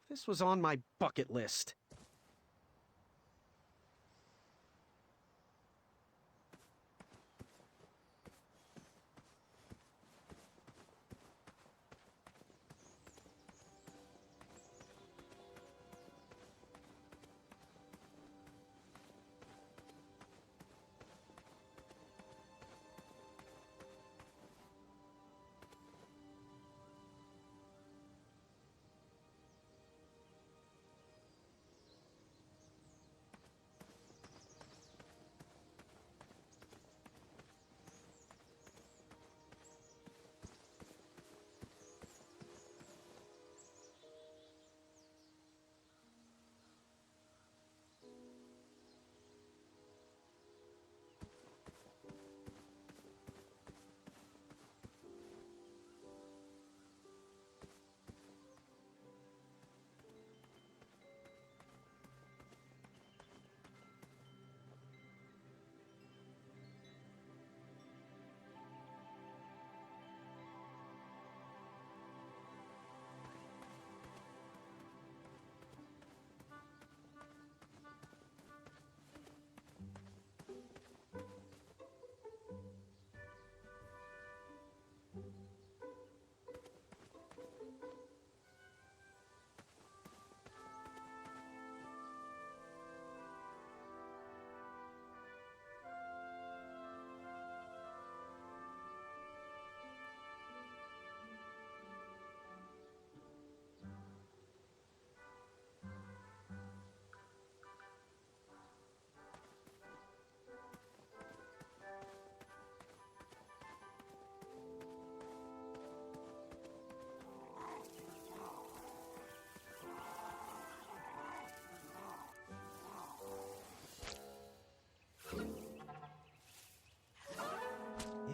This was on my bucket list.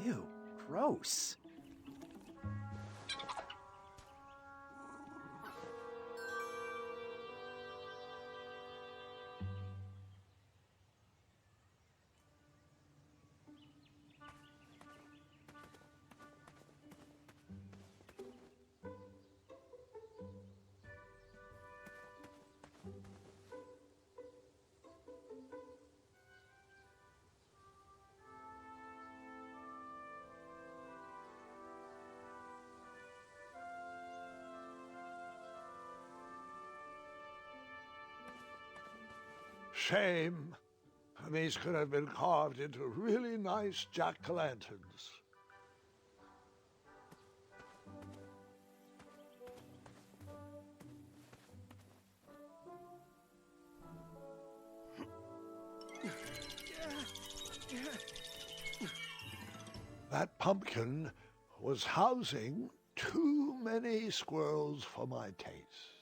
Ew, gross. Shame. These could have been carved into really nice jack-o'-lanterns. That pumpkin was housing too many squirrels for my taste.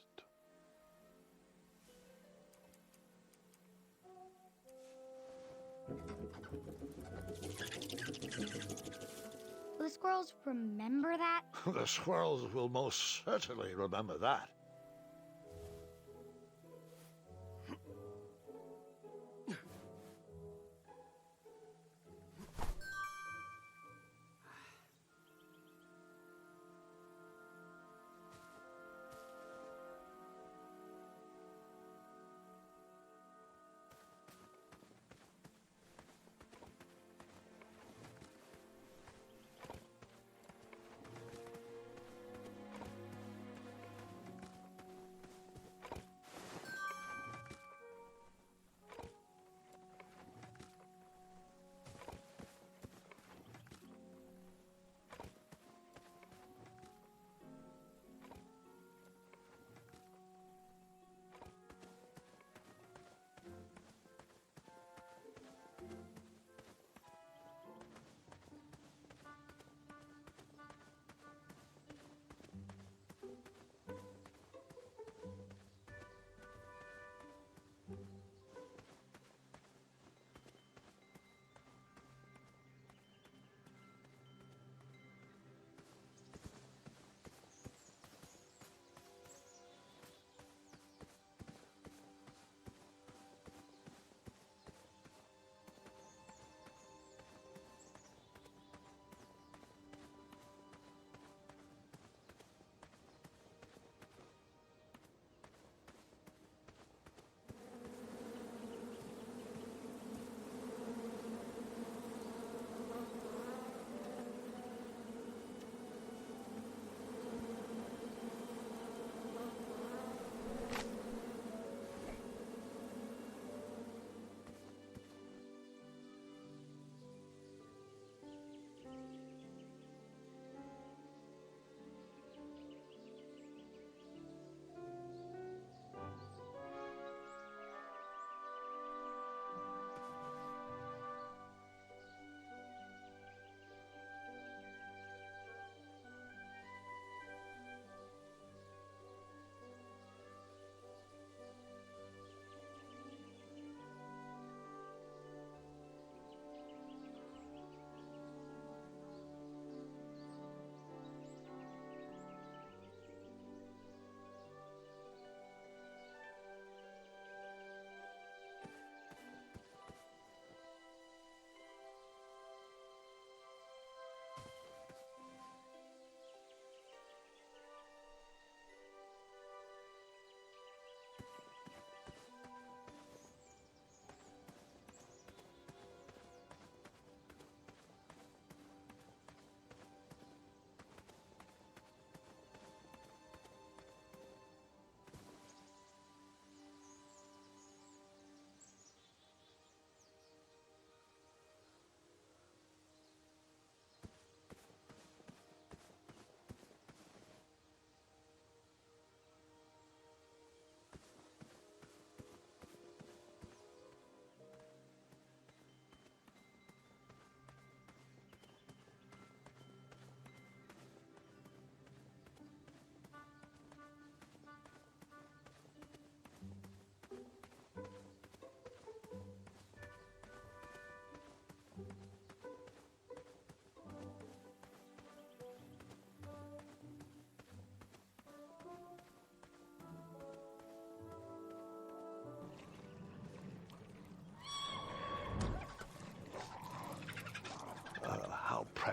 Will the squirrels remember that? The squirrels will most certainly remember that.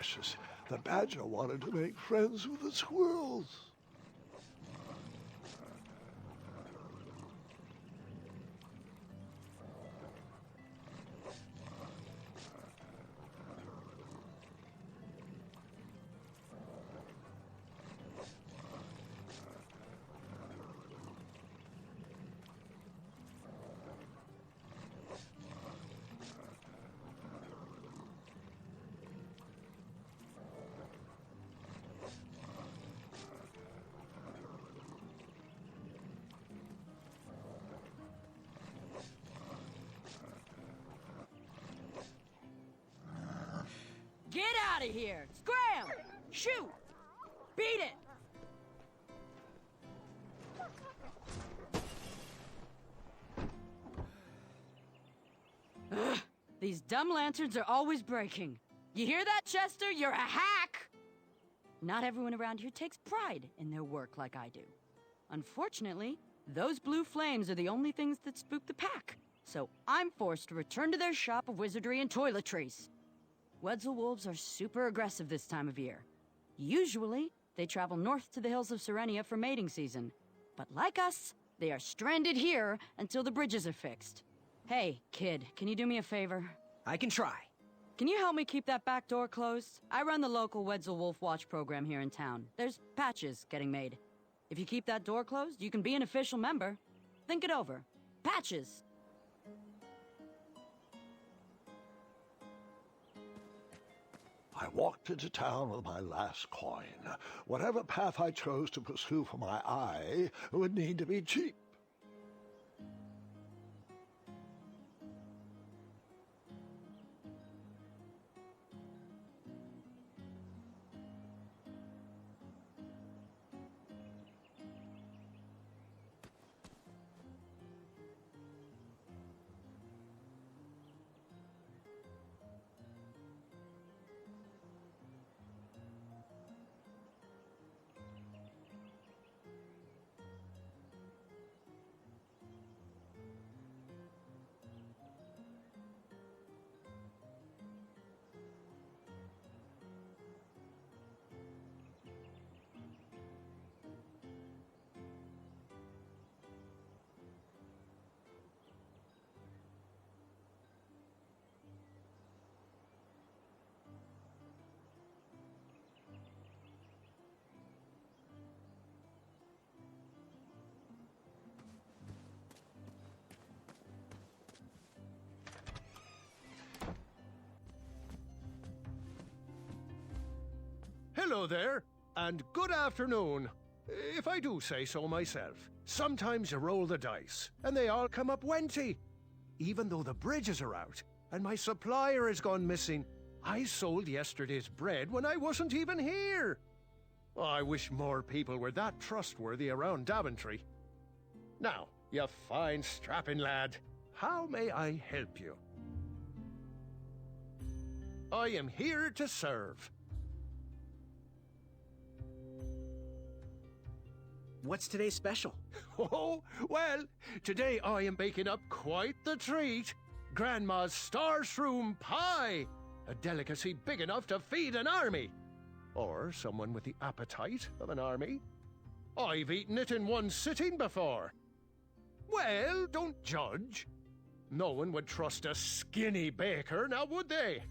precious. The badger wanted to make friends with the squirrels. Get out of here! Scram! Shoot! Beat it! Ugh, these dumb lanterns are always breaking. You hear that, Chester? You're a hack! Not everyone around here takes pride in their work like I do. Unfortunately, those blue flames are the only things that spook the pack. So I'm forced to return to their shop of wizardry and toiletries. Wetzel wolves are super aggressive this time of year. Usually, they travel north to the hills of Serenia for mating season. But like us, they are stranded here until the bridges are fixed. Hey, kid, can you do me a favor? I can try. Can you help me keep that back door closed? I run the local Wetzel Wolf Watch program here in town. There's patches getting made. If you keep that door closed, you can be an official member. Think it over. Patches! I walked into town with my last coin. Whatever path I chose to pursue for my eye would need to be cheap. Hello there, and good afternoon, if I do say so myself. Sometimes you roll the dice, and they all come up wenty. Even though the bridges are out, and my supplier has gone missing, I sold yesterday's bread when I wasn't even here. I wish more people were that trustworthy around Daventry. Now, you fine strapping lad, how may I help you? I am here to serve. What's today's special? Oh, well, today I am baking up quite the treat. Grandma's star shroom pie, a delicacy big enough to feed an army. Or someone with the appetite of an army. I've eaten it in one sitting before. Well, don't judge. No one would trust a skinny baker, now would they?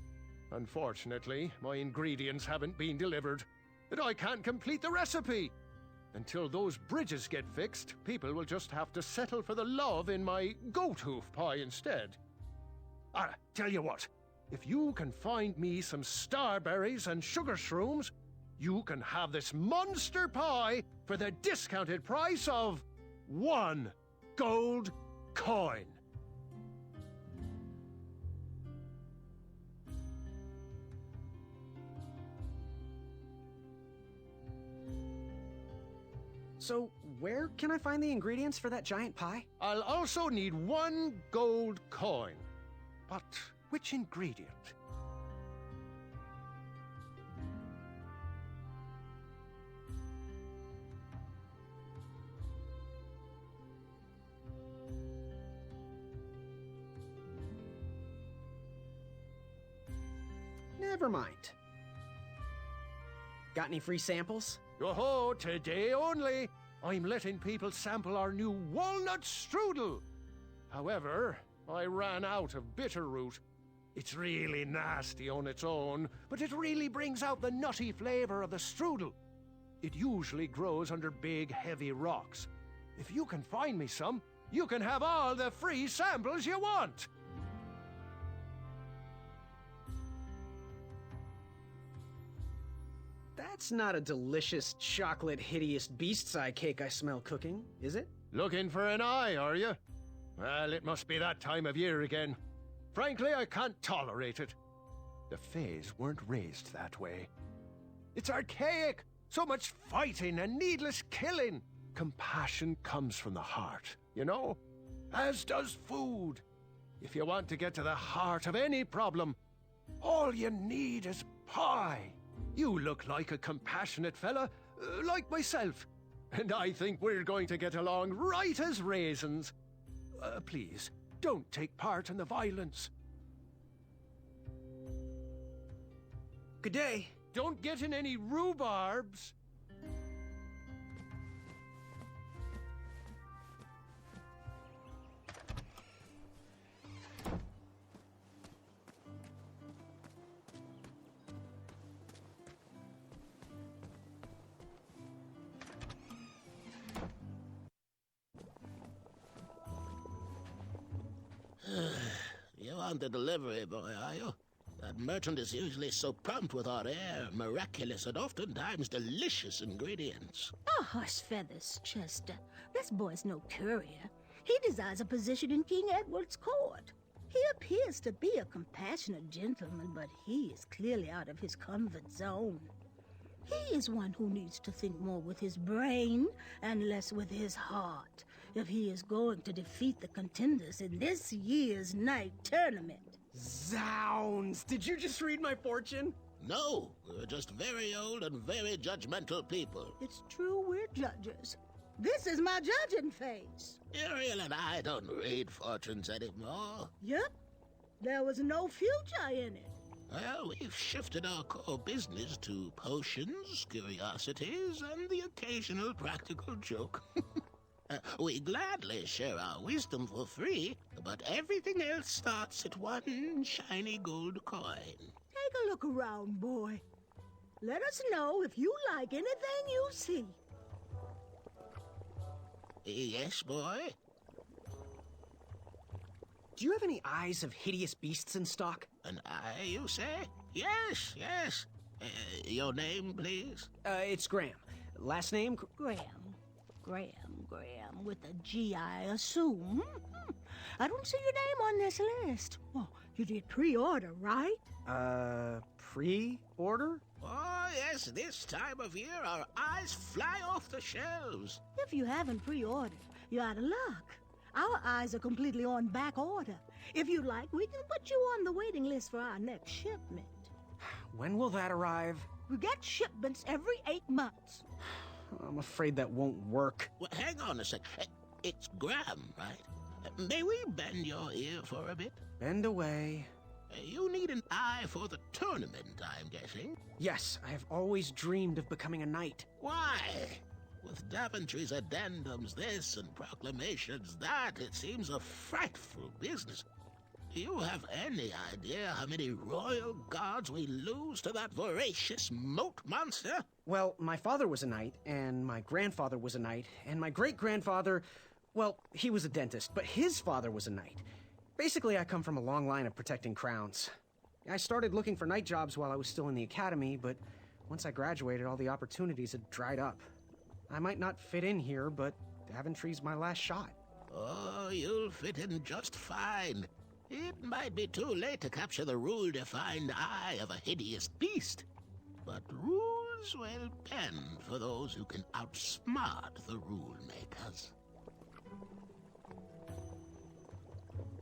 Unfortunately, my ingredients haven't been delivered, and I can't complete the recipe. Until those bridges get fixed, people will just have to settle for the love in my goat hoof pie instead. Tell you what, if you can find me some starberries and sugar shrooms, you can have this monster pie for the discounted price of 1 gold coin. So, where can I find the ingredients for that giant pie? I'll also need 1 gold coin. But which ingredient? Never mind. Got any free samples? Oh, today only. I'm letting people sample our new walnut strudel. However, I ran out of bitterroot. It's really nasty on its own, but it really brings out the nutty flavor of the strudel. It usually grows under big, heavy rocks. If you can find me some, you can have all the free samples you want. That's not a delicious, chocolate, hideous beast's eye cake I smell cooking, is it? Looking for an eye, are you? Well, it must be that time of year again. Frankly, I can't tolerate it. The Fays weren't raised that way. It's archaic. So much fighting and needless killing. Compassion comes from the heart, you know? As does food. If you want to get to the heart of any problem, all you need is pie. You look like a compassionate fella, like myself. And I think we're going to get along right as raisins. Please, don't take part in the violence. Good day. Don't get in any rhubarbs. You want the delivery boy, are you? That merchant is usually so prompt with our rare, miraculous, and oftentimes delicious ingredients. Oh, horse feathers, Chester. This boy's no courier. He desires a position in King Edward's court. He appears to be a compassionate gentleman, but he is clearly out of his comfort zone. He is one who needs to think more with his brain and less with his heart if he is going to defeat the contenders in this year's night tournament. Zounds! Did you just read my fortune? No, we're just very old and very judgmental people. It's true we're judges. This is my judging phase. Ariel and I don't read fortunes anymore. Yep. There was no future in it. Well, we've shifted our core business to potions, curiosities, and the occasional practical joke. We gladly share our wisdom for free, but everything else starts at one shiny gold coin. Take a look around, boy. Let us know if you like anything you see. Yes, boy? Do you have any eyes of hideous beasts in stock? An eye, you say? Yes, yes. Your name, please? It's Graham. Last name? Graham, with a G, I assume. I don't see your name on this list. Oh, you did pre-order, right? Pre-order? Oh, yes, this time of year our eyes fly off the shelves. If you haven't pre-ordered, you're out of luck. Our eyes are completely on back order. If you'd like, we can put you on the waiting list for our next shipment. When will that arrive? We get shipments every 8 months. I'm afraid that won't work. Well, hang on a sec. It's Graham, right? May we bend your ear for a bit? Bend away. You need an eye for the tournament, I'm guessing. Yes, I have always dreamed of becoming a knight. Why? With Daventry's addendums this and proclamations that, it seems a frightful business. Do you have any idea how many royal guards we lose to that voracious moat monster? Well, my father was a knight, and my grandfather was a knight, and my great-grandfather, well, he was a dentist, but his father was a knight. Basically, I come from a long line of protecting crowns. I started looking for knight jobs while I was still in the academy, but once I graduated, all the opportunities had dried up. I might not fit in here, but Daventry's my last shot. Oh, you'll fit in just fine. It might be too late to capture the rule-defined eye of a hideous beast, but rules will bend for those who can outsmart the rule-makers.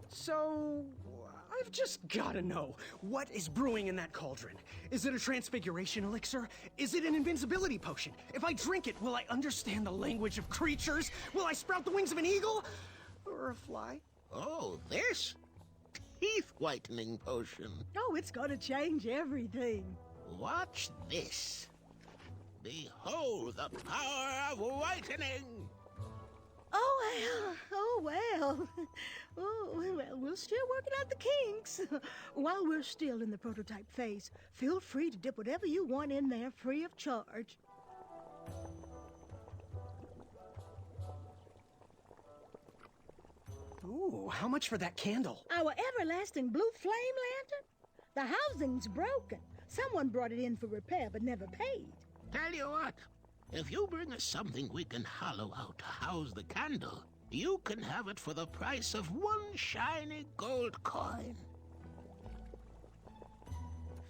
So, I've just gotta know, what is brewing in that cauldron? Is it a transfiguration elixir? Is it an invincibility potion? If I drink it, will I understand the language of creatures? Will I sprout the wings of an eagle? Or a fly? Oh, this? Teeth-whitening potion. Oh, it's gonna change everything. Watch this. Behold the power of whitening! Oh well. Oh, well, we're still working out the kinks. While we're still in the prototype phase, feel free to dip whatever you want in there free of charge. Ooh, how much for that candle? Our everlasting blue flame lantern? The housing's broken. Someone brought it in for repair but never paid. Tell you what, if you bring us something we can hollow out to house the candle, you can have it for the price of one shiny gold coin.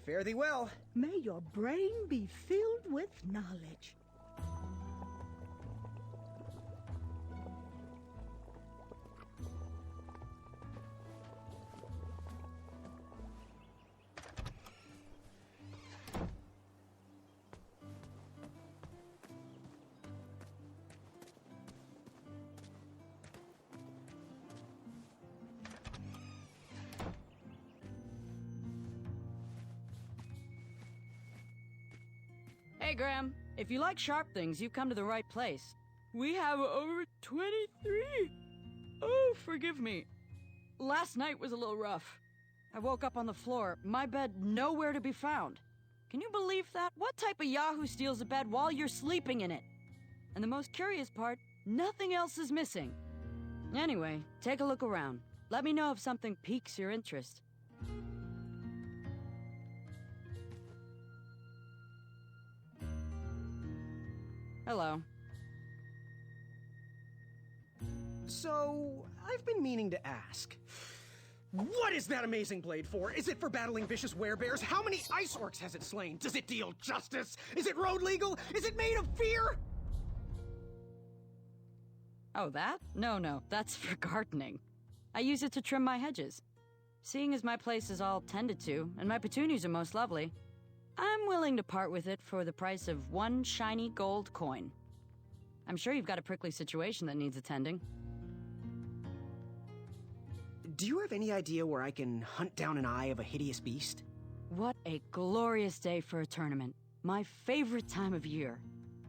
Fare thee well. May your brain be filled with knowledge. Hey, Graham. If you like sharp things, you've come to the right place. We have over 23. Oh, forgive me. Last night was a little rough. I woke up on the floor, my bed nowhere to be found. Can you believe that? What type of yahoo steals a bed while you're sleeping in it? And the most curious part, nothing else is missing. Anyway, take a look around. Let me know if something piques your interest. Hello. So, I've been meaning to ask. What is that amazing blade for? Is it for battling vicious werebears? How many ice orcs has it slain? Does it deal justice? Is it road legal? Is it made of fear? Oh, that? No, that's for gardening. I use it to trim my hedges. Seeing as my place is all tended to, and my petunias are most lovely, I'm willing to part with it for the price of one shiny gold coin. I'm sure you've got a prickly situation that needs attending. Do you have any idea where I can hunt down an eye of a hideous beast? What a glorious day for a tournament. My favorite time of year.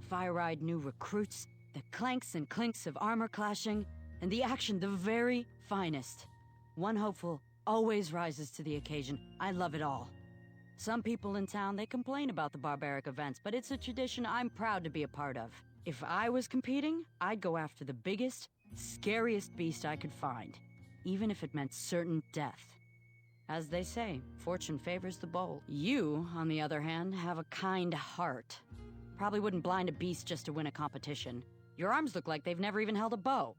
Fire-eyed new recruits, the clanks and clinks of armor clashing, and the action the very finest. One hopeful always rises to the occasion. I love it all. Some people in town, they complain about the barbaric events, but it's a tradition I'm proud to be a part of. If I was competing, I'd go after the biggest, scariest beast I could find, even if it meant certain death. As they say, fortune favors the bold. You, on the other hand, have a kind heart. Probably wouldn't blind a beast just to win a competition. Your arms look like they've never even held a bow.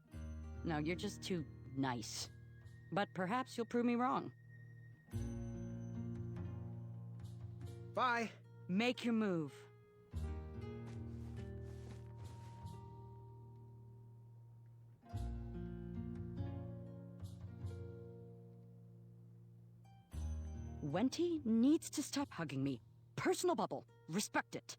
No, you're just too nice. But perhaps you'll prove me wrong. Bye. Make your move. Wenty needs to stop hugging me. Personal bubble. Respect it.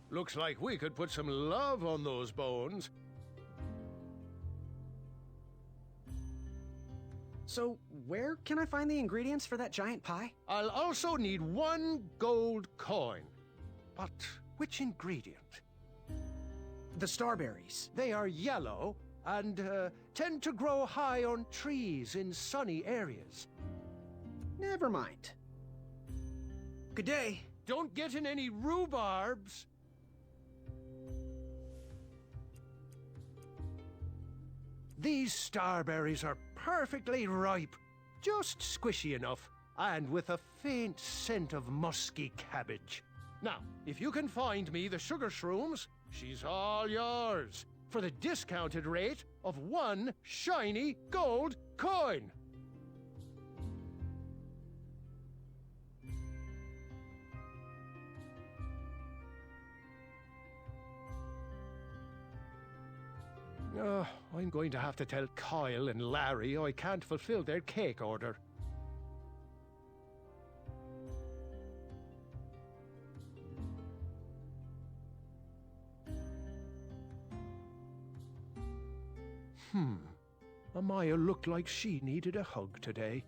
Looks like we could put some love on those bones. So, where can I find the ingredients for that giant pie? I'll also need one gold coin. But which ingredient? The starberries. They are yellow and tend to grow high on trees in sunny areas. Never mind. Good day. Don't get in any rhubarbs. These starberries are perfectly ripe, just squishy enough, and with a faint scent of musky cabbage. Now, if you can find me the sugar shrooms, she's all yours, for the discounted rate of one shiny gold coin. I'm going to have to tell Kyle and Larry I can't fulfill their cake order. Amaya looked like she needed a hug today.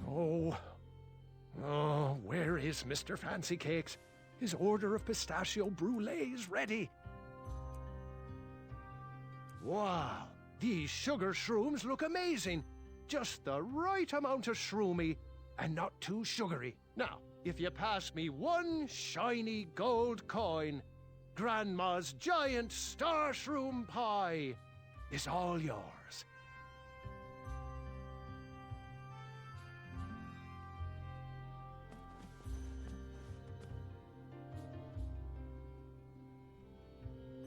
Oh, where is Mr. Fancy Cakes? His order of pistachio brulees ready. Wow, these sugar shrooms look amazing. Just the right amount of shroomy and not too sugary. Now, if you pass me one shiny gold coin, Grandma's giant star shroom pie is all yours.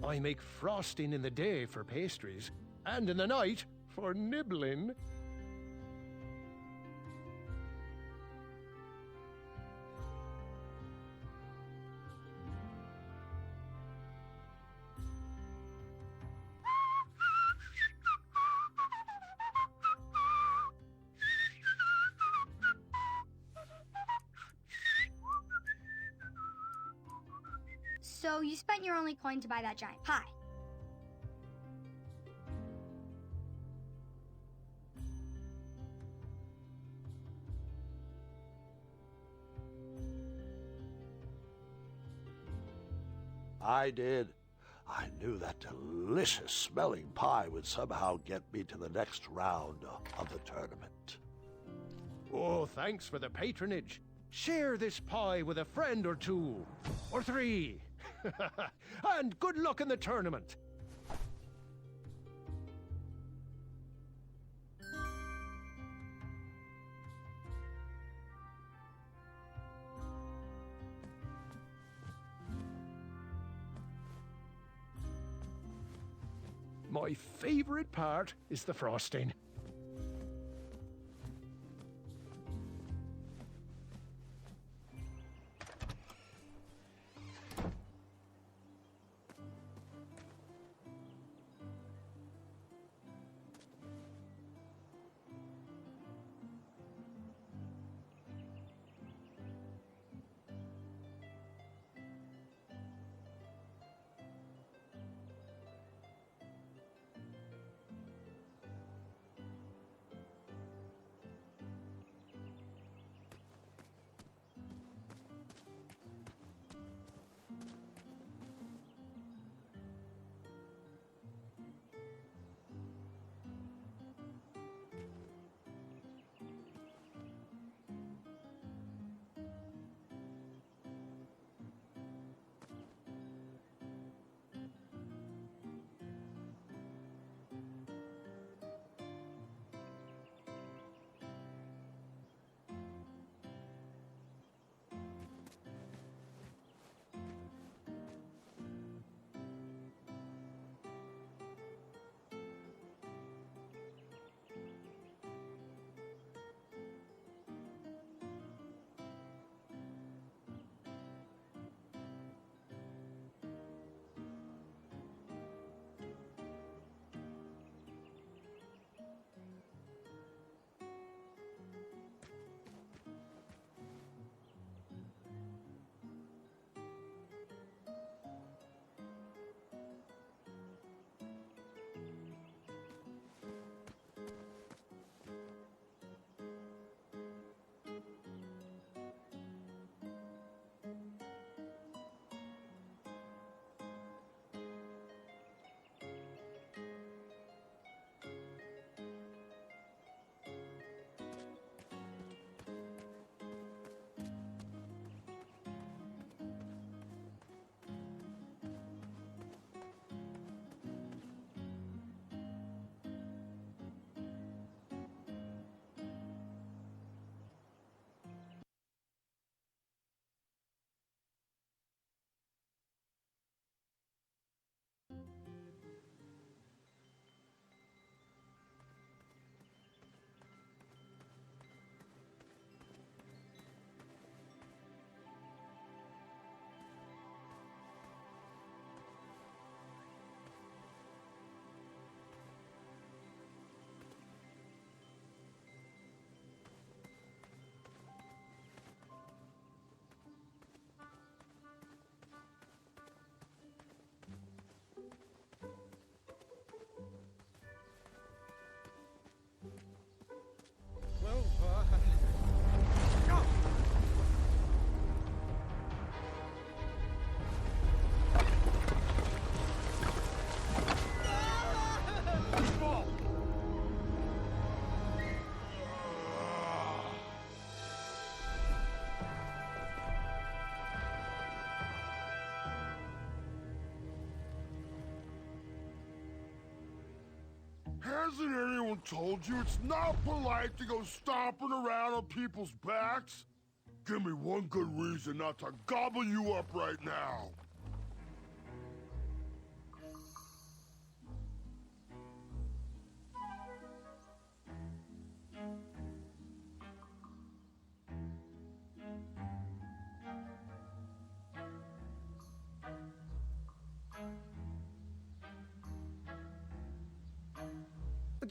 I make frosting in the day for pastries, and in the night for nibbling. So you spent your only coin to buy that giant pie. I did. I knew that delicious smelling pie would somehow get me to the next round of the tournament. Oh, thanks for the patronage. Share this pie with a friend or two, or three. And good luck in the tournament. My favorite part is the frosting. anyone told you it's not polite to go stomping around on people's backs? Give me one good reason not to gobble you up right now.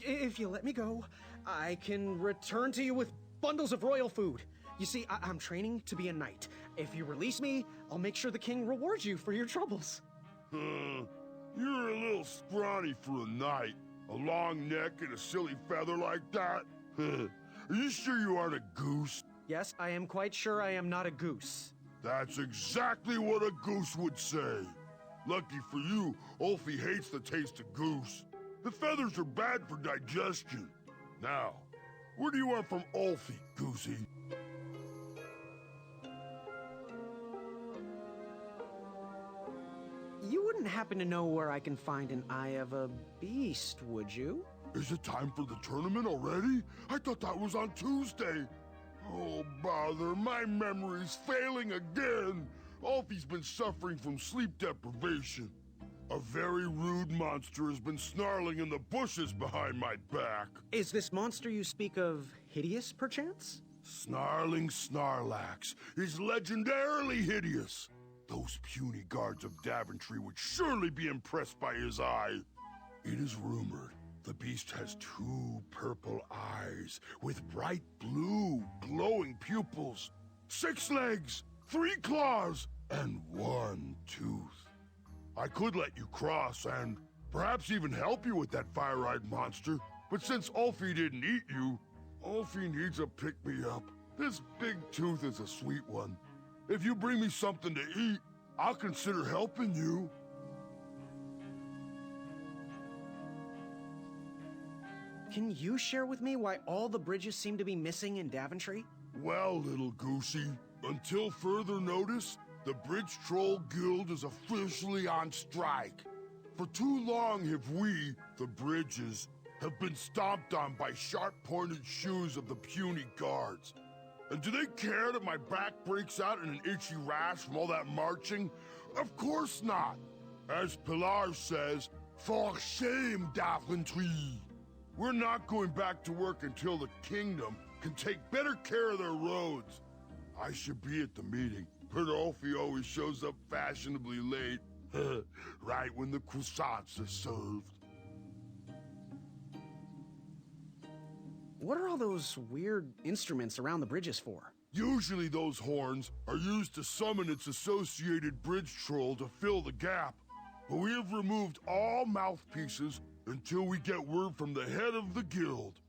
If you let me go, I can return to you with bundles of royal food. You see, I'm training to be a knight. If you release me, I'll make sure the king rewards you for your troubles. You're a little scrawny for a knight. A long neck and a silly feather like that? Are you sure you aren't a goose? Yes, I am quite sure I am not a goose. That's exactly what a goose would say. Lucky for you, Ulfie hates the taste of goose. The feathers are bad for digestion. Now, what do you want from Ulfie, Goosey? You wouldn't happen to know where I can find an Eye of a Beast, would you? Is it time for the tournament already? I thought that was on Tuesday. Oh, bother, my memory's failing again. Ulfie's been suffering from sleep deprivation. A very rude monster has been snarling in the bushes behind my back. Is this monster you speak of hideous, perchance? Snarling Snarlax is legendarily hideous. Those puny guards of Daventry would surely be impressed by his eye. It is rumored the beast has 2 purple eyes with bright blue, glowing pupils, 6 legs, 3 claws, and 1 tooth. I could let you cross and perhaps even help you with that fire-eyed monster, but since Ulfie didn't eat you, Ulfie needs a pick-me-up. This big tooth is a sweet one. If you bring me something to eat, I'll consider helping you. Can you share with me why all the bridges seem to be missing in Daventry? Well, little Goosey, until further notice, the Bridge Troll Guild is officially on strike. For too long have we, the bridges, have been stomped on by sharp-pointed shoes of the puny guards. And do they care that my back breaks out in an itchy rash from all that marching? Of course not. As Pilar says, for shame, Daventry. We're not going back to work until the kingdom can take better care of their roads. I should be at the meeting, but Ulfie always shows up fashionably late, right when the croissants are served. What are all those weird instruments around the bridges for? Usually those horns are used to summon its associated bridge troll to fill the gap. But we have removed all mouthpieces until we get word from the head of the guild.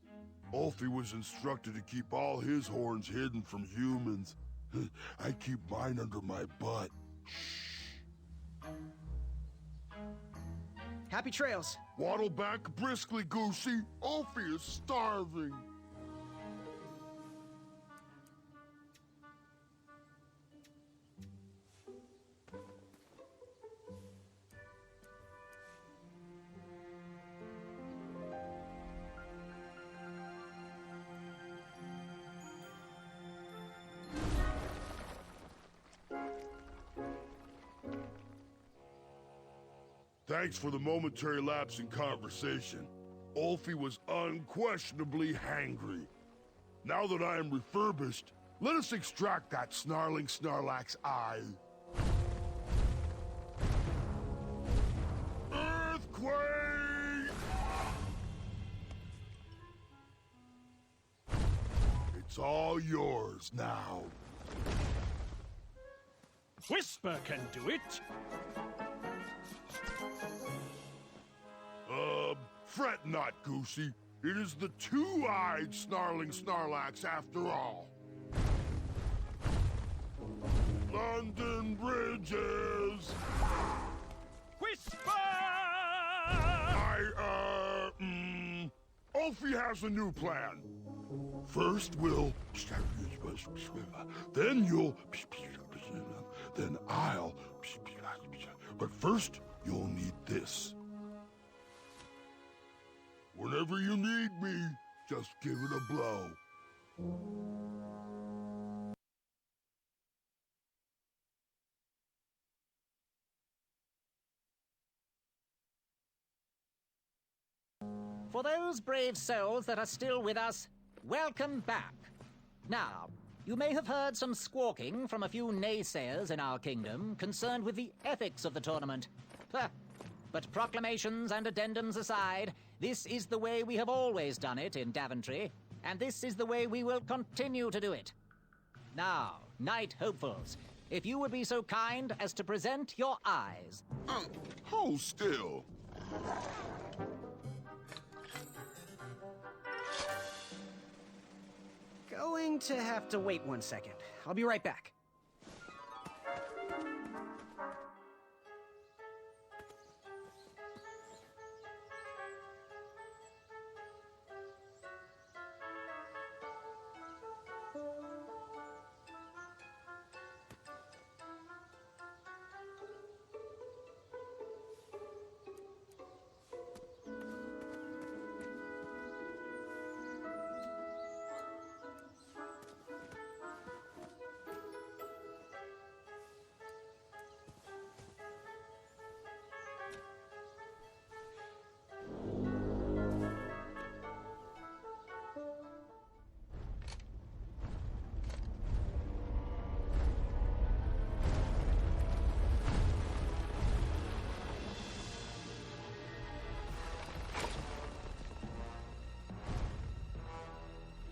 Ulfie was instructed to keep all his horns hidden from humans. I keep mine under my butt. Shh. Happy trails. Waddle back briskly, Goosey. Ulfie is starving. Thanks for the momentary lapse in conversation. Ulfie was unquestionably hangry. Now that I am refurbished, let us extract that snarling Snarlax eye. Earthquake! It's all yours now. Whisper can do it. Fret not, Goosey. It is the 2-eyed snarling Snarlax after all. London Bridges! Whisper! Ulfie has a new plan. First we'll... Then you'll... Then I'll... But first, you'll need this. Whenever whenever you need me, just give it a blow. For those brave souls that are still with us, welcome back. Now, you may have heard some squawking from a few naysayers in our kingdom concerned with the ethics of the tournament. But proclamations and addendums aside, this is the way we have always done it in Daventry, and this is the way we will continue to do it. Now, Knight Hopefuls, if you would be so kind as to present your eyes. Hold still. Going to have to wait 1 second. I'll be right back.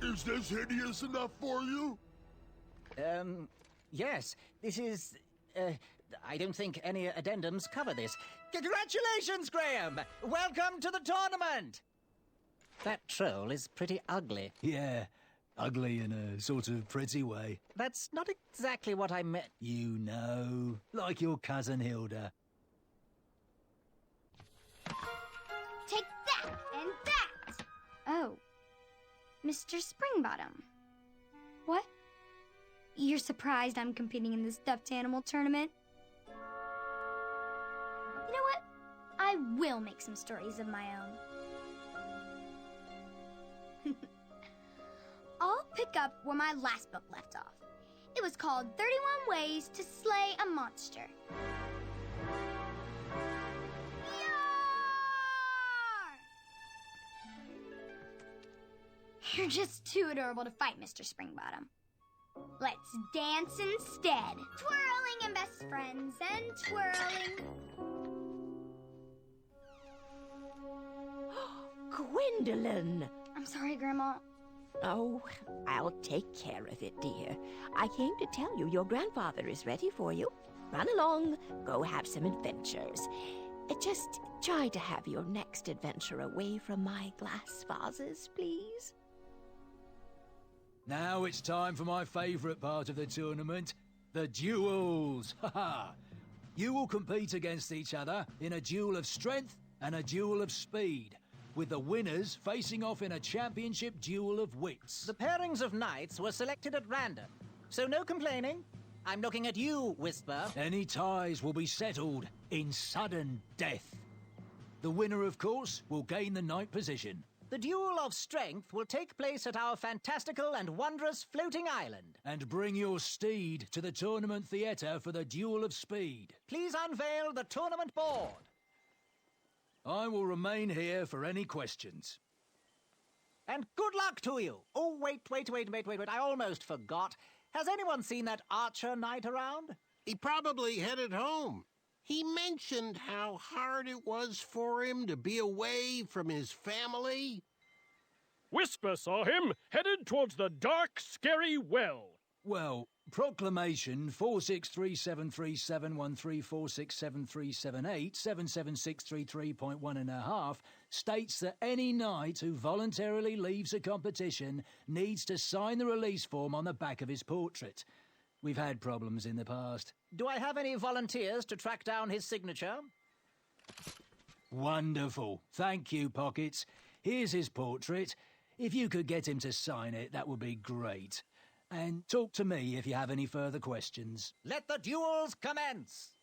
Is this hideous enough for you? Yes. This is, I don't think any addendums cover this. Congratulations, Graham! Welcome to the tournament! That troll is pretty ugly. Yeah, ugly in a sort of pretty way. That's not exactly what I meant. You know, like your cousin Hilda. Take that and that! Oh, Mr. Springbottom. What? You're surprised I'm competing in the stuffed animal tournament? You know what? I will make some stories of my own. I'll pick up where my last book left off. It was called 31 Ways to Slay a Monster. You're just too adorable to fight, Mr. Springbottom. Let's dance instead. Twirling and best friends and twirling. Gwendolyn! I'm sorry, Grandma. Oh, I'll take care of it, dear. I came to tell you your grandfather is ready for you. Run along, go have some adventures. Just try to have your next adventure away from my glass vases, please. Now it's time for my favourite part of the tournament, the duels. Ha! You will compete against each other in a duel of strength and a duel of speed, with the winners facing off in a championship duel of wits. The pairings of knights were selected at random, so no complaining. I'm looking at you, Whisper. Any ties will be settled in sudden death. The winner, of course, will gain the knight position. The duel of strength will take place at our fantastical and wondrous floating island. And bring your steed to the tournament theatre for the duel of speed. Please unveil the tournament board. I will remain here for any questions. And good luck to you. Oh, wait. I almost forgot. Has anyone seen that archer knight around? He probably headed home. He mentioned how hard it was for him to be away from his family. Whisper saw him headed towards the dark, scary well. Well, Proclamation 463737134673787763.1.5 states that any knight who voluntarily leaves a competition needs to sign the release form on the back of his portrait. We've had problems in the past. Do I have any volunteers to track down his signature? Wonderful. Thank you, Pockets. Here's his portrait. If you could get him to sign it, that would be great. And talk to me if you have any further questions. Let the duels commence!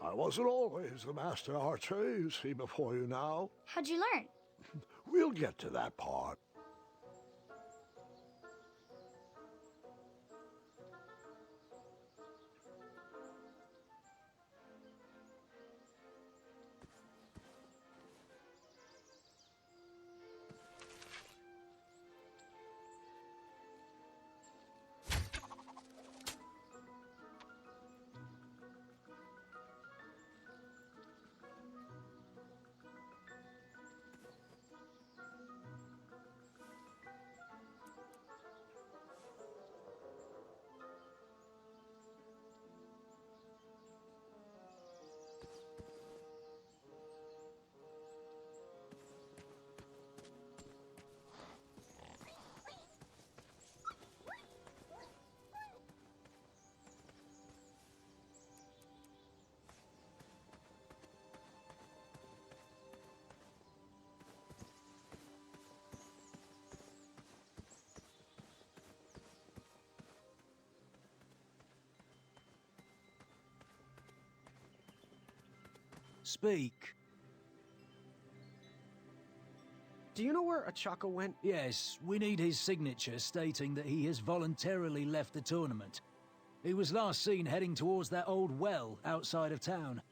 I wasn't always the master archer you see before you now. How'd you learn? We'll get to that part. Speak. Do you know where Achaka went? Yes, we need his signature stating that he has voluntarily left the tournament. He was last seen heading towards that old well outside of town.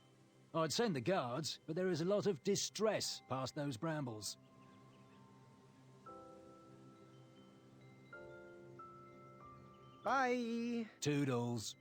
I'd send the guards, but there is a lot of distress past those brambles. Bye. Toodles.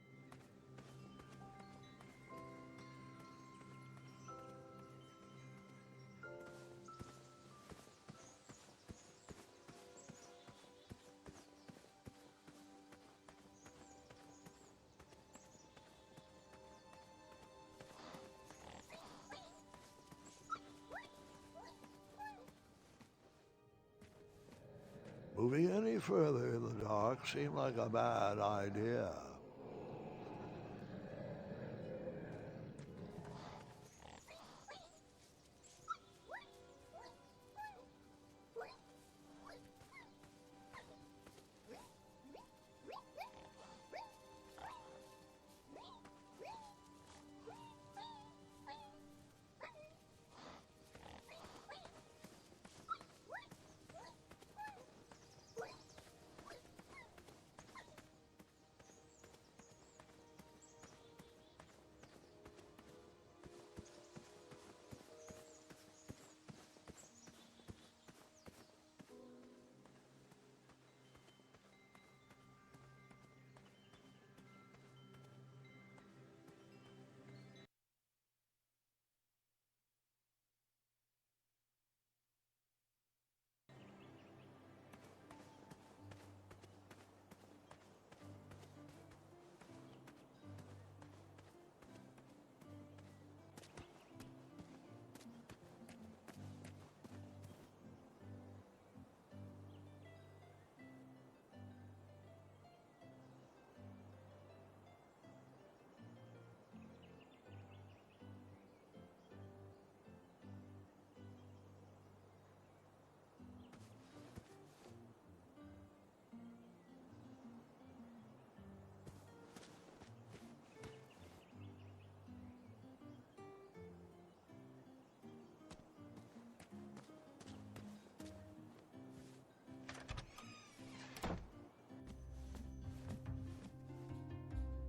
Moving any further in the dark seemed like a bad idea.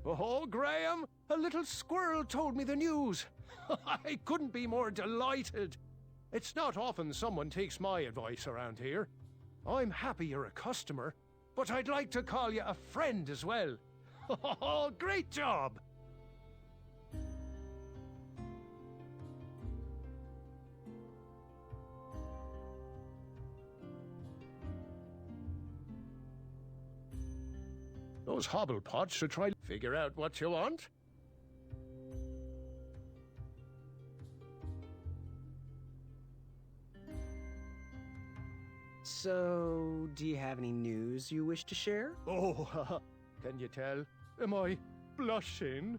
Oh, Graham, a little squirrel told me the news. I couldn't be more delighted. It's not often someone takes my advice around here. I'm happy you're a customer, but I'd like to call you a friend as well. Oh, great job! Those hobblepots should try to figure out what you want. So, do you have any news you wish to share? Oh, can you tell? Am I blushing?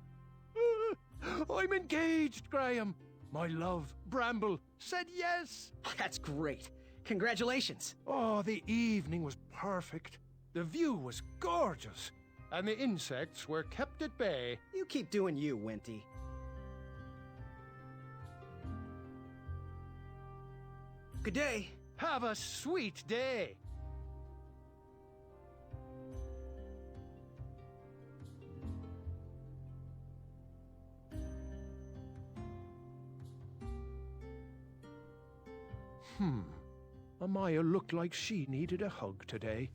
I'm engaged, Graham. My love, Bramble, said yes. That's great. Congratulations. Oh, the evening was perfect. The view was gorgeous, and the insects were kept at bay. You keep doing you, Wenty. Good day. Have a sweet day. Amaya looked like she needed a hug today.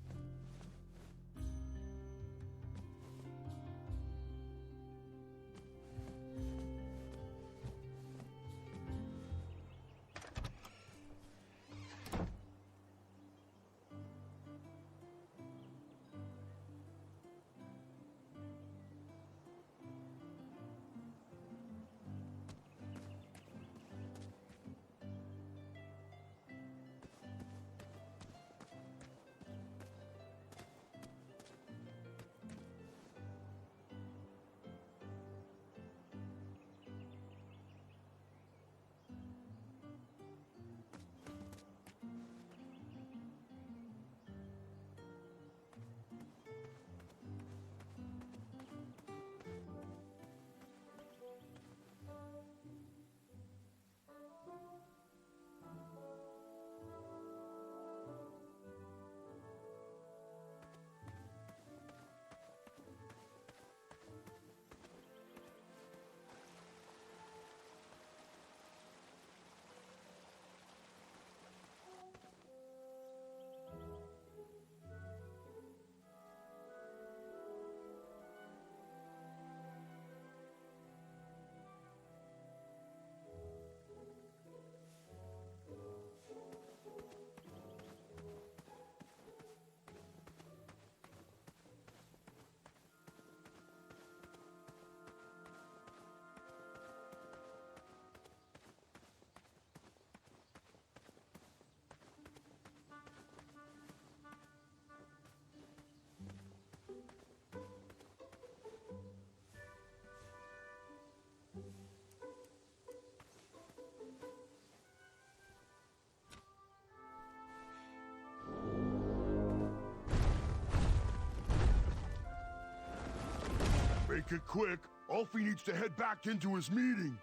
Make it quick. Alfie needs to head back into his meeting.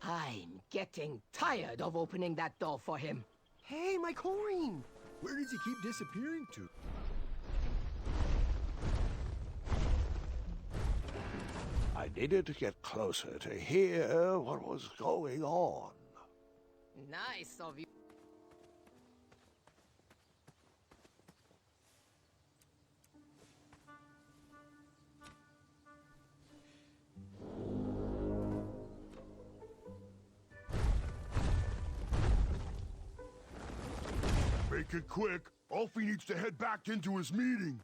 I'm getting tired of opening that door for him. Hey, my coin! Where does he keep disappearing to? I needed to get closer to hear what was going on. Nice of you. Make it quick. Alfie needs to head back into his meeting.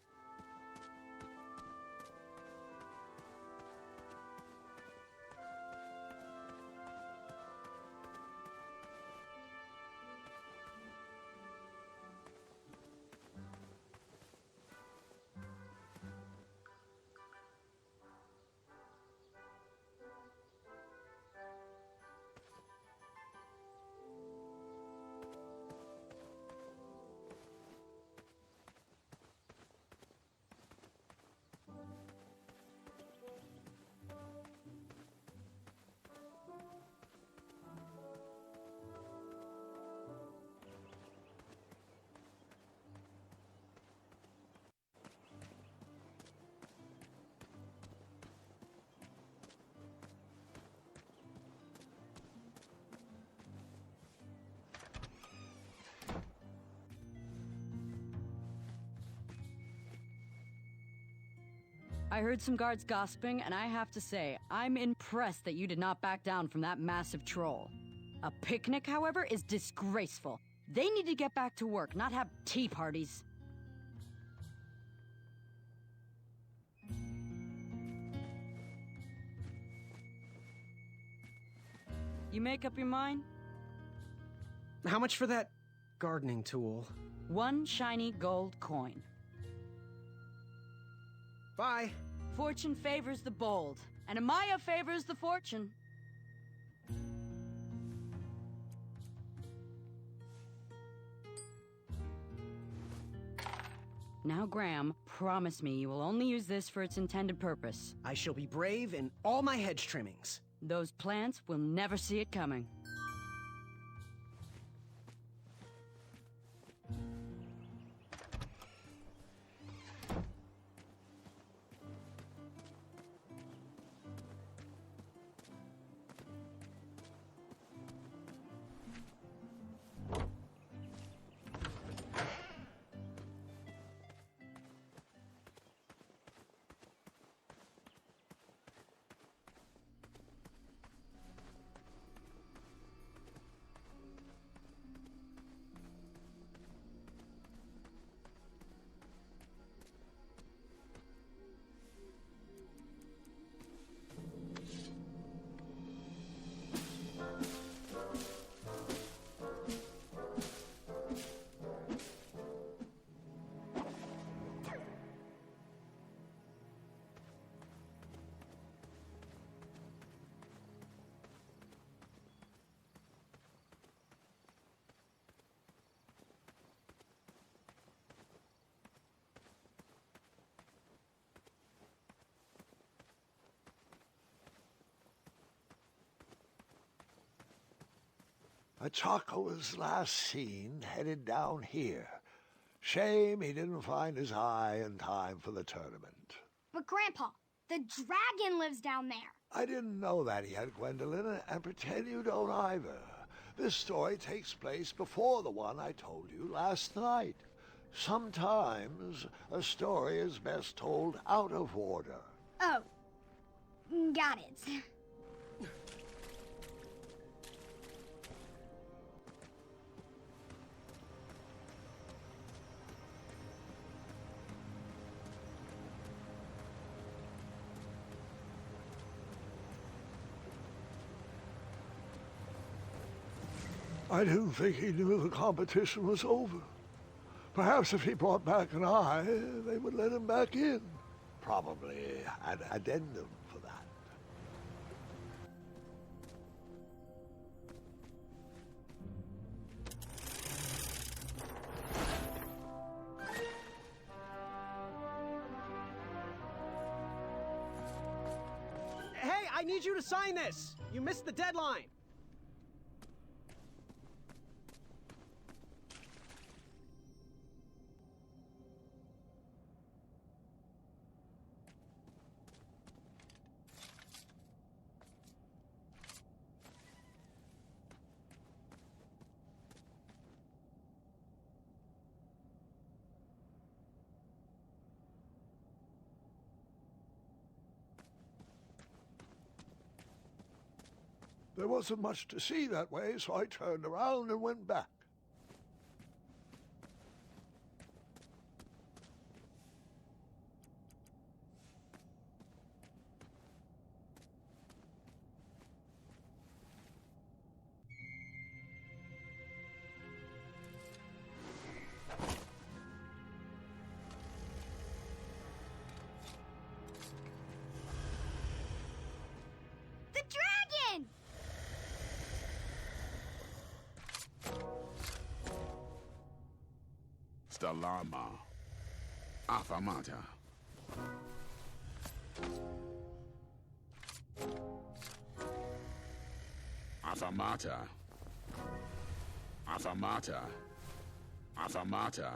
I heard some guards gossiping, and I have to say, I'm impressed that you did not back down from that massive troll. A picnic, however, is disgraceful. They need to get back to work, not have tea parties. You make up your mind? How much for that gardening tool? 1 shiny gold coin. Bye. Fortune favors the bold, and Amaya favors the fortune. Now, Graham, promise me you will only use this for its intended purpose. I shall be brave in all my hedge trimmings. Those plants will never see it coming. Chaco was last seen headed down here. Shame he didn't find his eye in time for the tournament. But Grandpa, the dragon lives down there. I didn't know that yet, Gwendolyn, and pretend you don't either. This story takes place before the one I told you last night. Sometimes a story is best told out of order. Oh, got it. I didn't think he knew the competition was over. Perhaps if he brought back an eye, they would let him back in. Probably an addendum for that. Hey, I need you to sign this! You missed the deadline! There wasn't much to see that way, so I turned around and went back. The dragon! Stalama. Afamata. Afamata. Afamata. Afamata.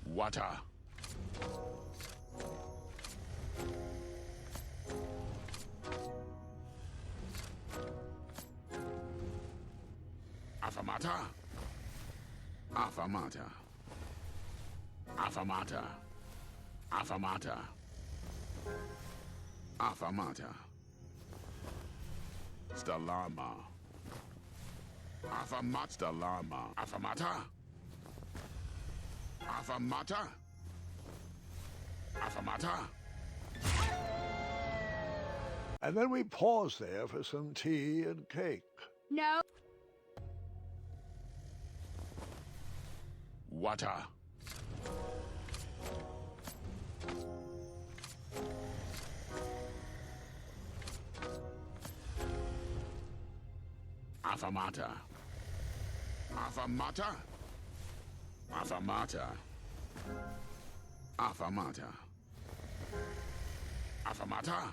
Water. Afamata. Afamata. Afamata. Afamata. Afamata. Stalama. Afamat Stalama. Afamata. Afamata. Afamata. And then we paused there for some tea and cake. No. Water. Affamata. Affamata. Affamata. Affamata. Affamata.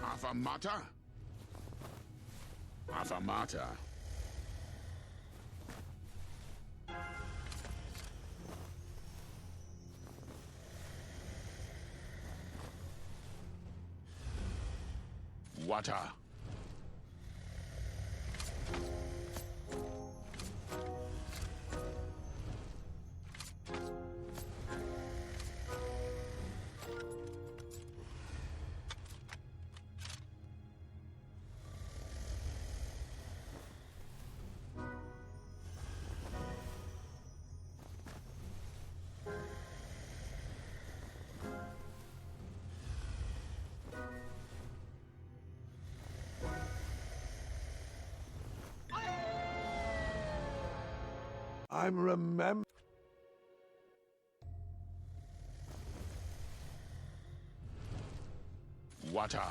Affamata. Affamata. Water. I'm remember. Water.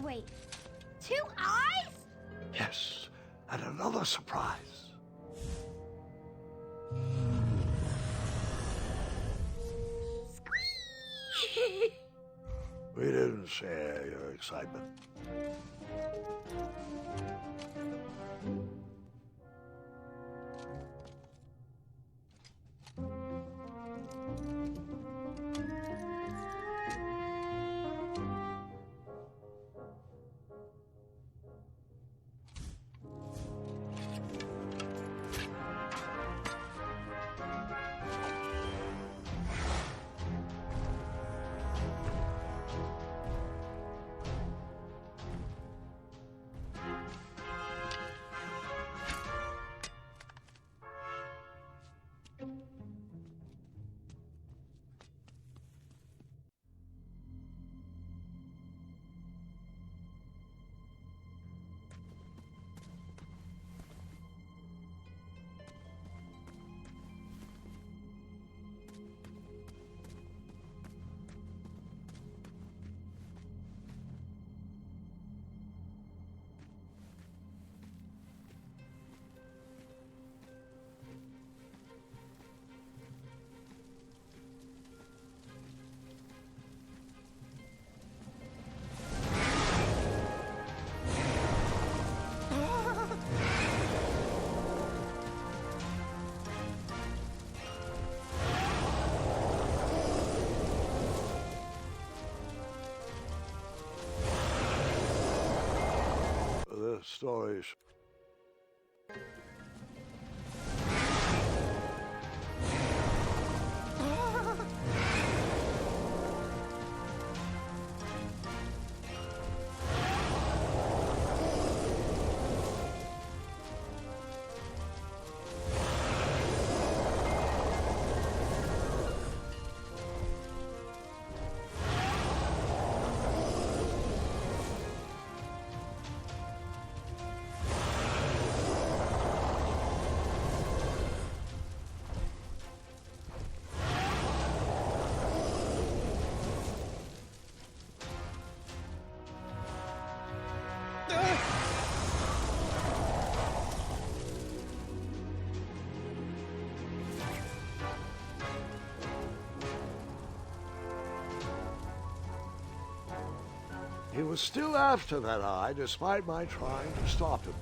Wait, 2 eyes? Yes, and another surprise. We didn't share your excitement. The stories. He was still after that eye, despite my trying to stop him.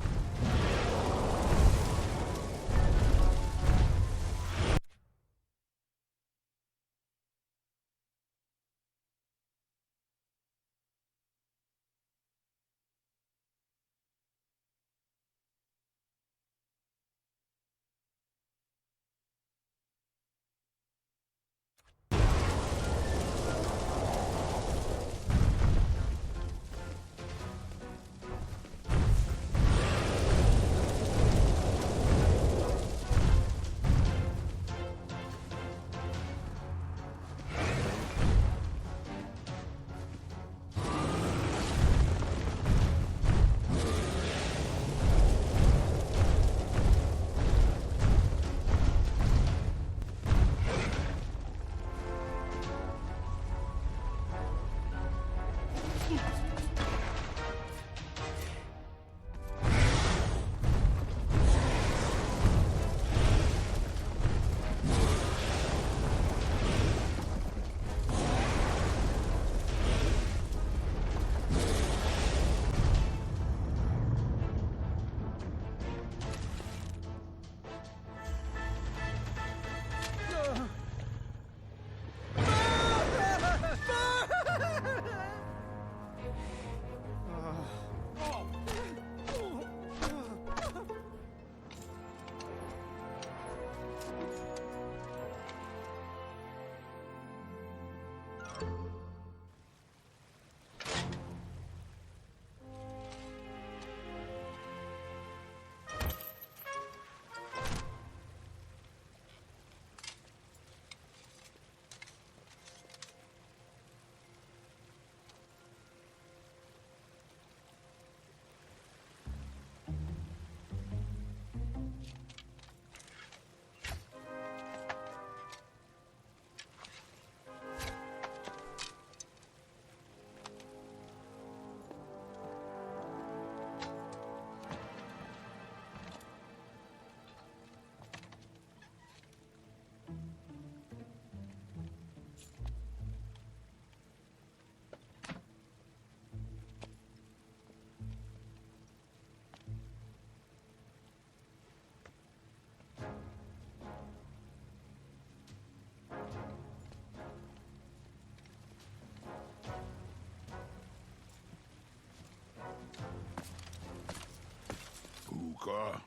Puka.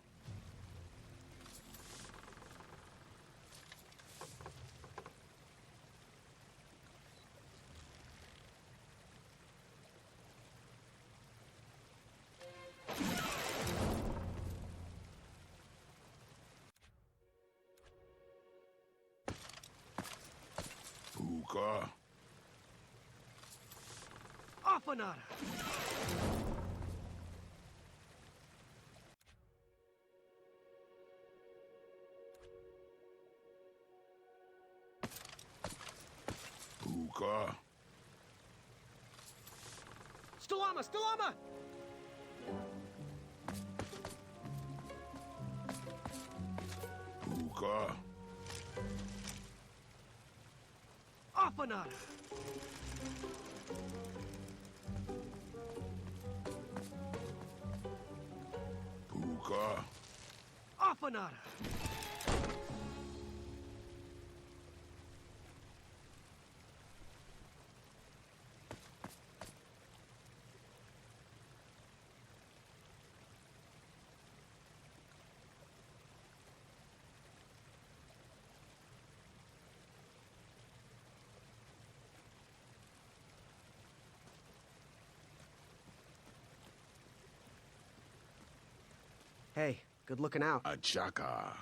Puka. Afanada! Puka. Stalama! Stalama! Puka. Afanada! Puka. Afanada! Hey, good looking out. Achaka.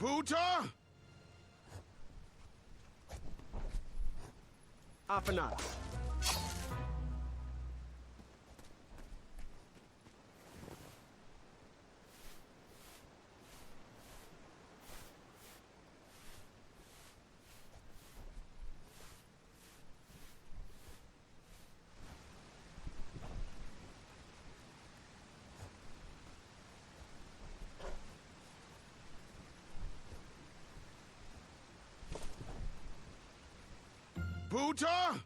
Buta? Afanada. Buta?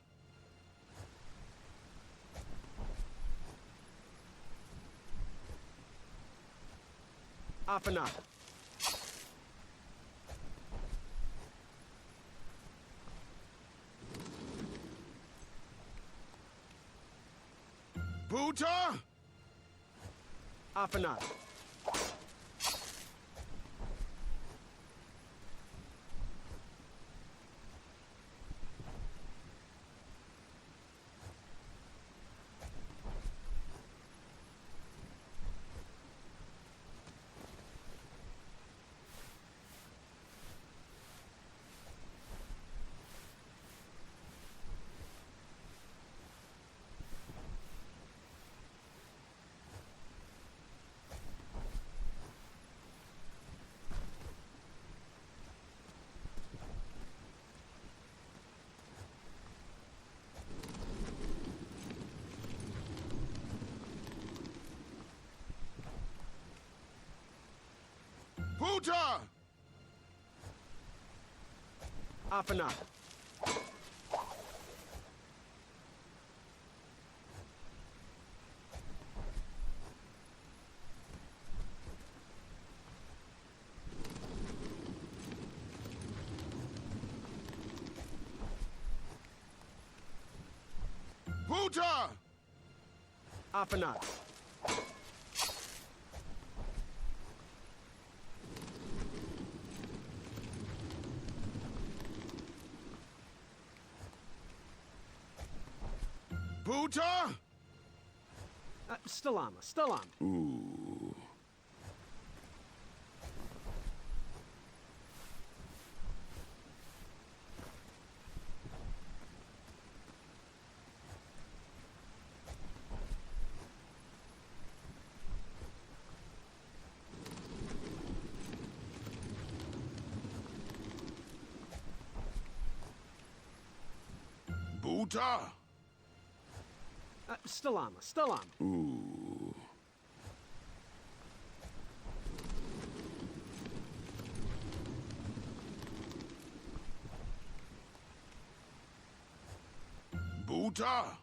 Afanada. Buta? Afanada. Buta! Afanada. Buta! Afanada. Buta? Stalama, Stalama. Ooh. Buta? Stalama, Stalama. Ooh. Buta?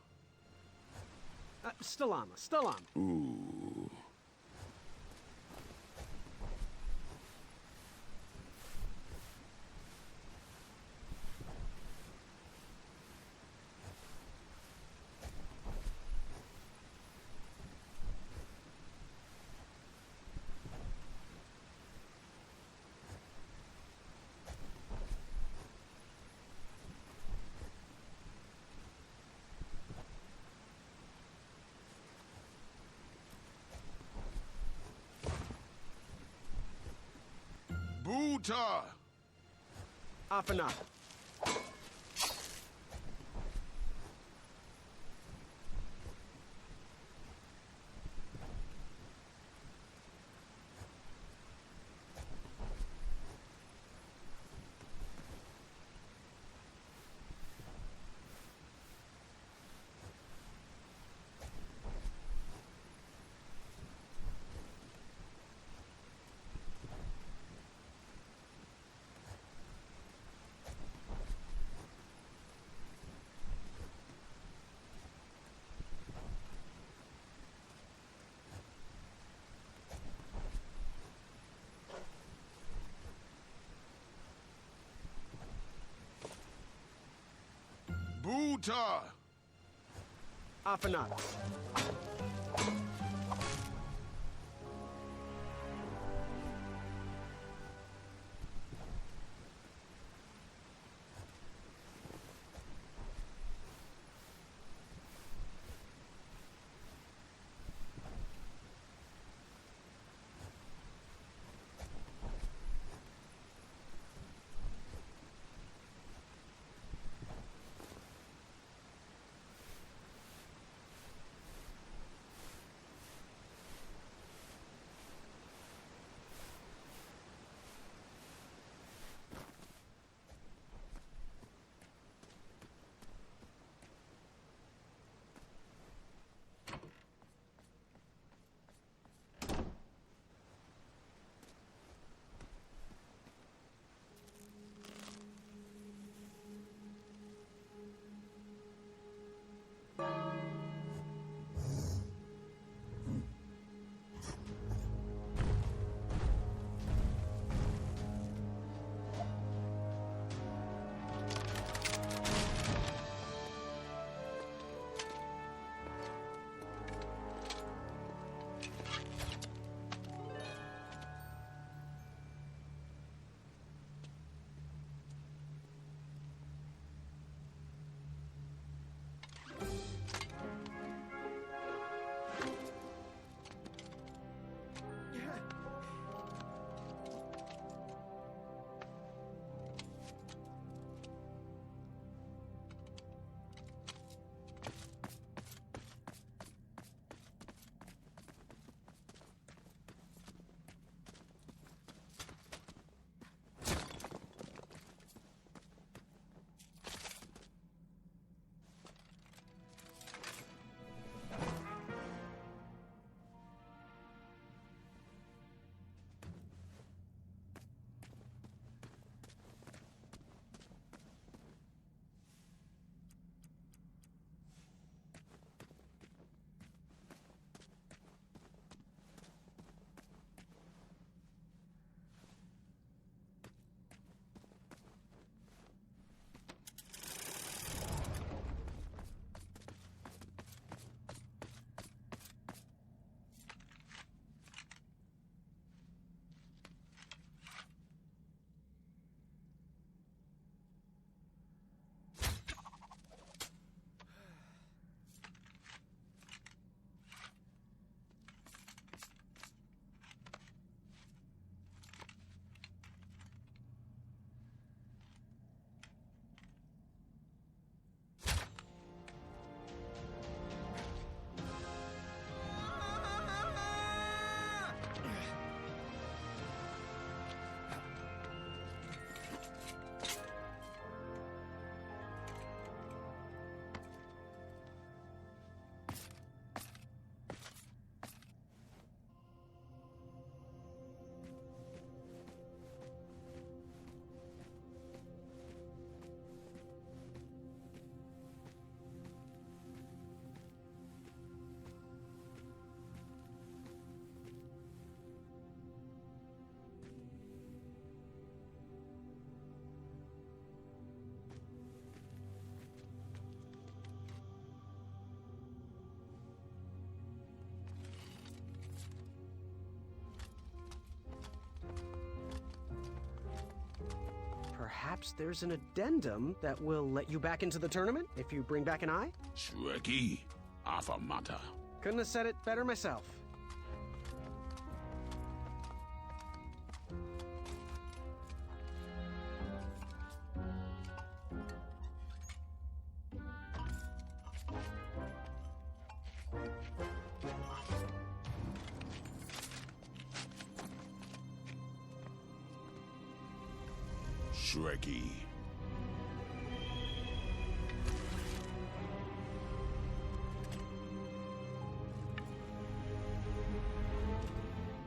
Stalama, Stalama. Ooh. Buta! Afana. Buta! Afana. perhaps there's an addendum that will let you back into the tournament if you bring back an eye? Shrekky, Afamata. Couldn't have said it better myself. Shrekky.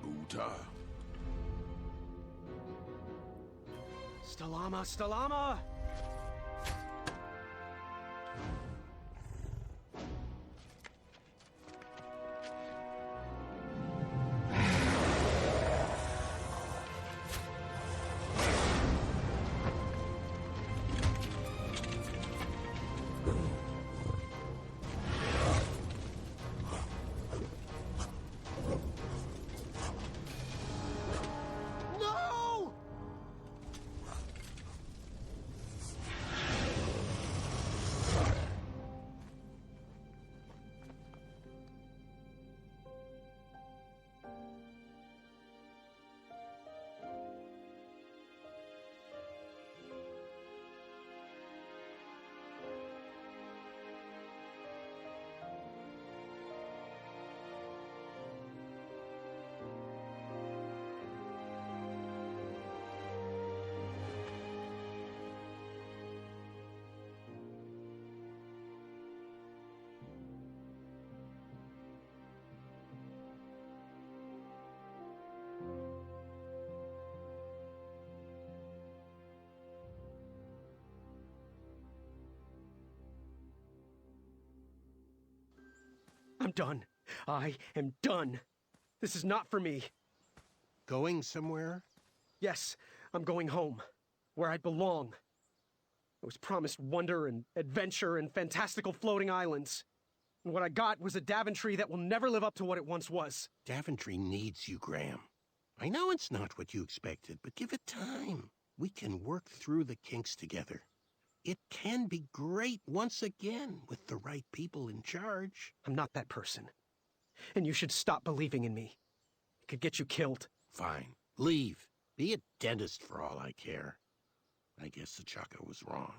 Uta. Stalama, Stalama! No! I'm done. I am done. This is not for me. Going somewhere? Yes, I'm going home, where I belong. I was promised wonder and adventure and fantastical floating islands. And what I got was a Daventry that will never live up to what it once was. Daventry needs you, Graham. I know it's not what you expected, but give it time. We can work through the kinks together. It can be great once again with the right people in charge. I'm not that person. And you should stop believing in me. It could get you killed. Fine. Leave. Be a dentist for all I care. I guess Achaka was wrong.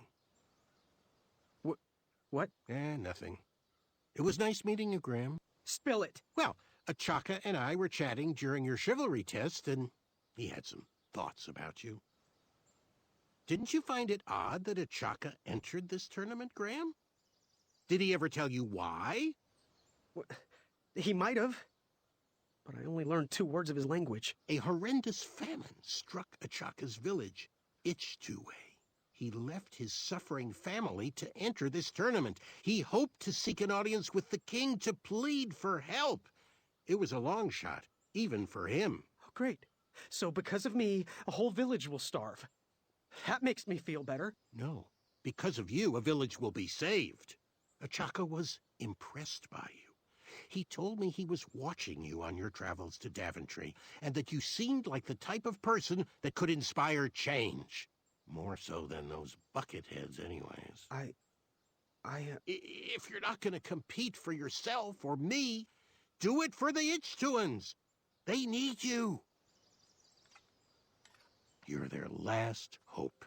What? Nothing. It was nice meeting you, Graham. Spill it. Well, Achaka and I were chatting during your chivalry test, and he had some thoughts about you. Didn't you find it odd that Achaka entered this tournament, Graham? Did he ever tell you why? He might have. But I only learned 2 words of his language. A horrendous famine struck Achaka's village, Ichtue. He left his suffering family to enter this tournament. He hoped to seek an audience with the king to plead for help. It was a long shot, even for him. Oh, great. So because of me, a whole village will starve. That makes me feel better. No. Because of you, a village will be saved. Achaka was impressed by you. He told me he was watching you on your travels to Daventry, and that you seemed like the type of person that could inspire change. More so than those bucketheads, anyways. If you're not going to compete for yourself or me, do it for the Ichtuans. They need you. You're their last hope.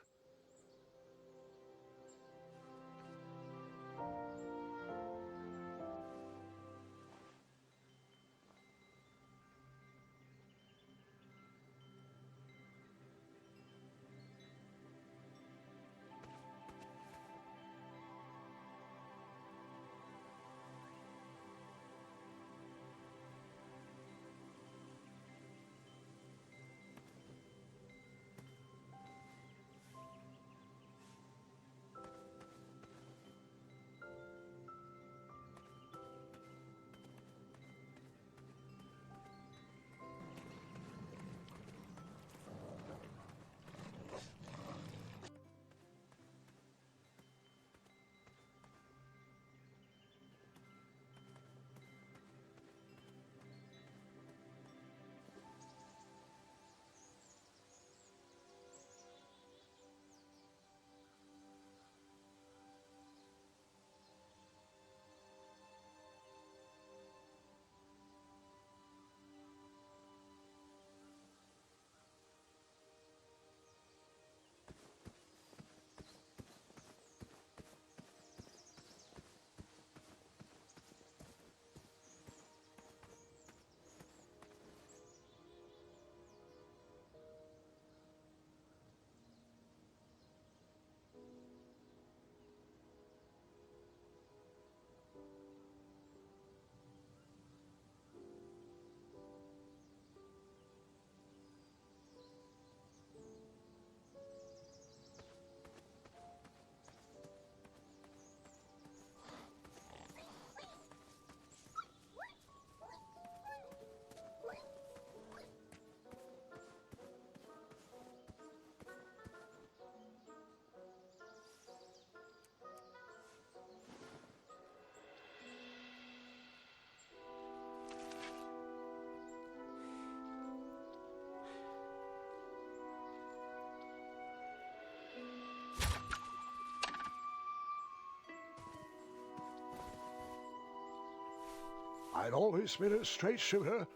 I'd always been a straight shooter,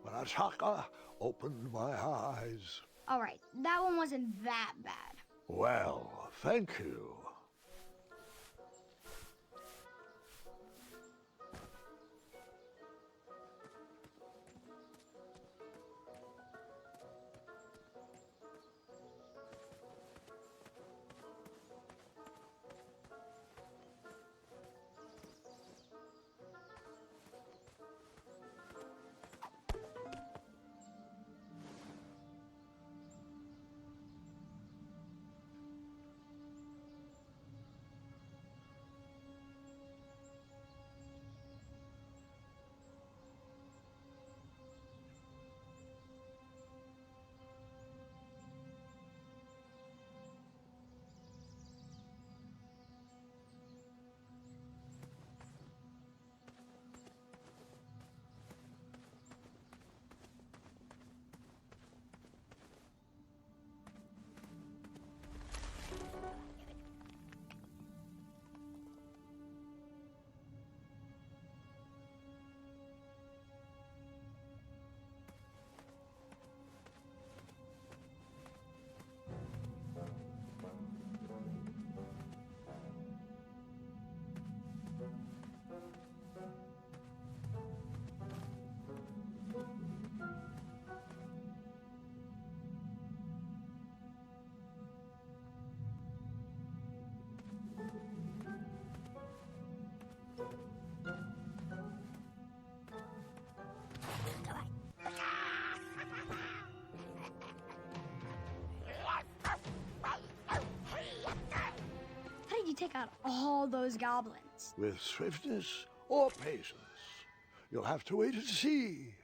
but Ataka opened my eyes. All right, that one wasn't that bad. Well, thank you. How did you take out all those goblins? With swiftness or patience, you'll have to wait and see.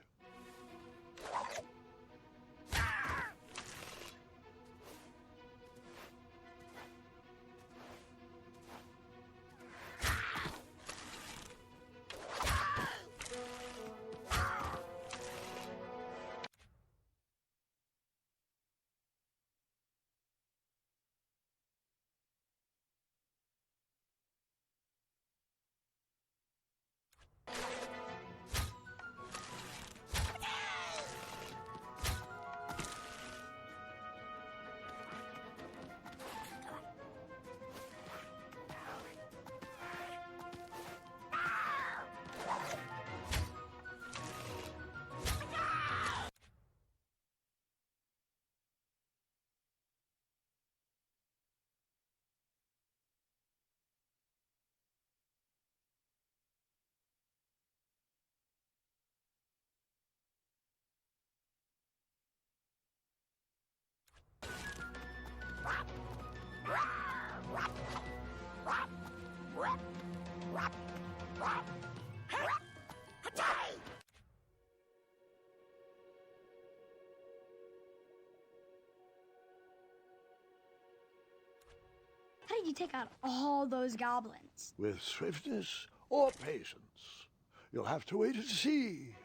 How did you take out all those goblins? With swiftness or patience, you'll have to wait and see.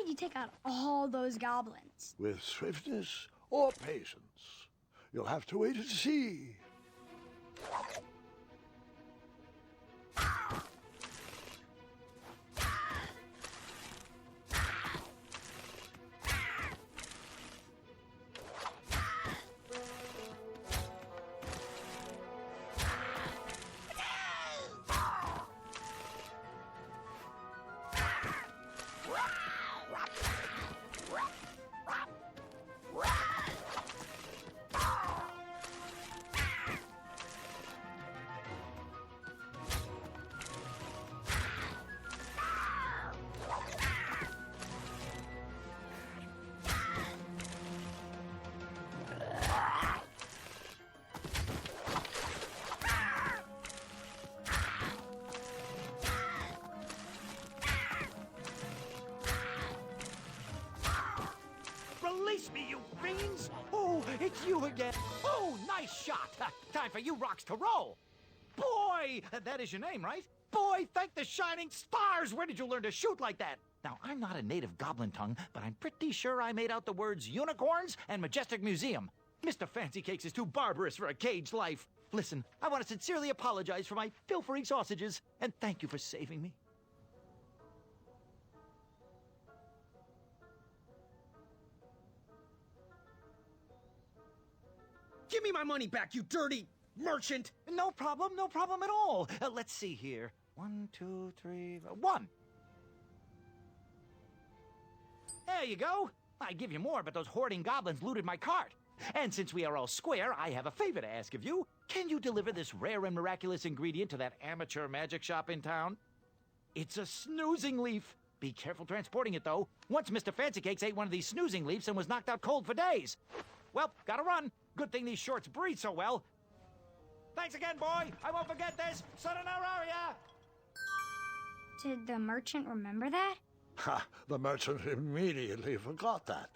you take out all those goblins? With swiftness or patience? You'll have to wait and see. Release me, you fiends! Oh, it's you again. Oh, nice shot. Time for you rocks to roll. Boy, that is your name, right? Boy, thank the shining stars! Where did you learn to shoot like that? Now, I'm not a native goblin tongue, but I'm pretty sure I made out the words unicorns and majestic museum. Mr. Fancy Cakes is too barbarous for a caged life. Listen, I want to sincerely apologize for my pilfering sausages, and thank you for saving me. Give me my money back, you dirty merchant! No problem at all. Let's see here. 1, 2, 3, 1. There you go. I'd give you more, but those hoarding goblins looted my cart. And since we are all square, I have a favor to ask of you. Can you deliver this rare and miraculous ingredient to that amateur magic shop in town? It's a snoozing leaf. Be careful transporting it, though. Once Mr. Fancy Cakes ate one of these snoozing leaves and was knocked out cold for days. Well, gotta run. Good thing these shorts breathe so well. Thanks again, boy. I won't forget this. Sayonara. Did the merchant remember that? Ha! The merchant immediately forgot that.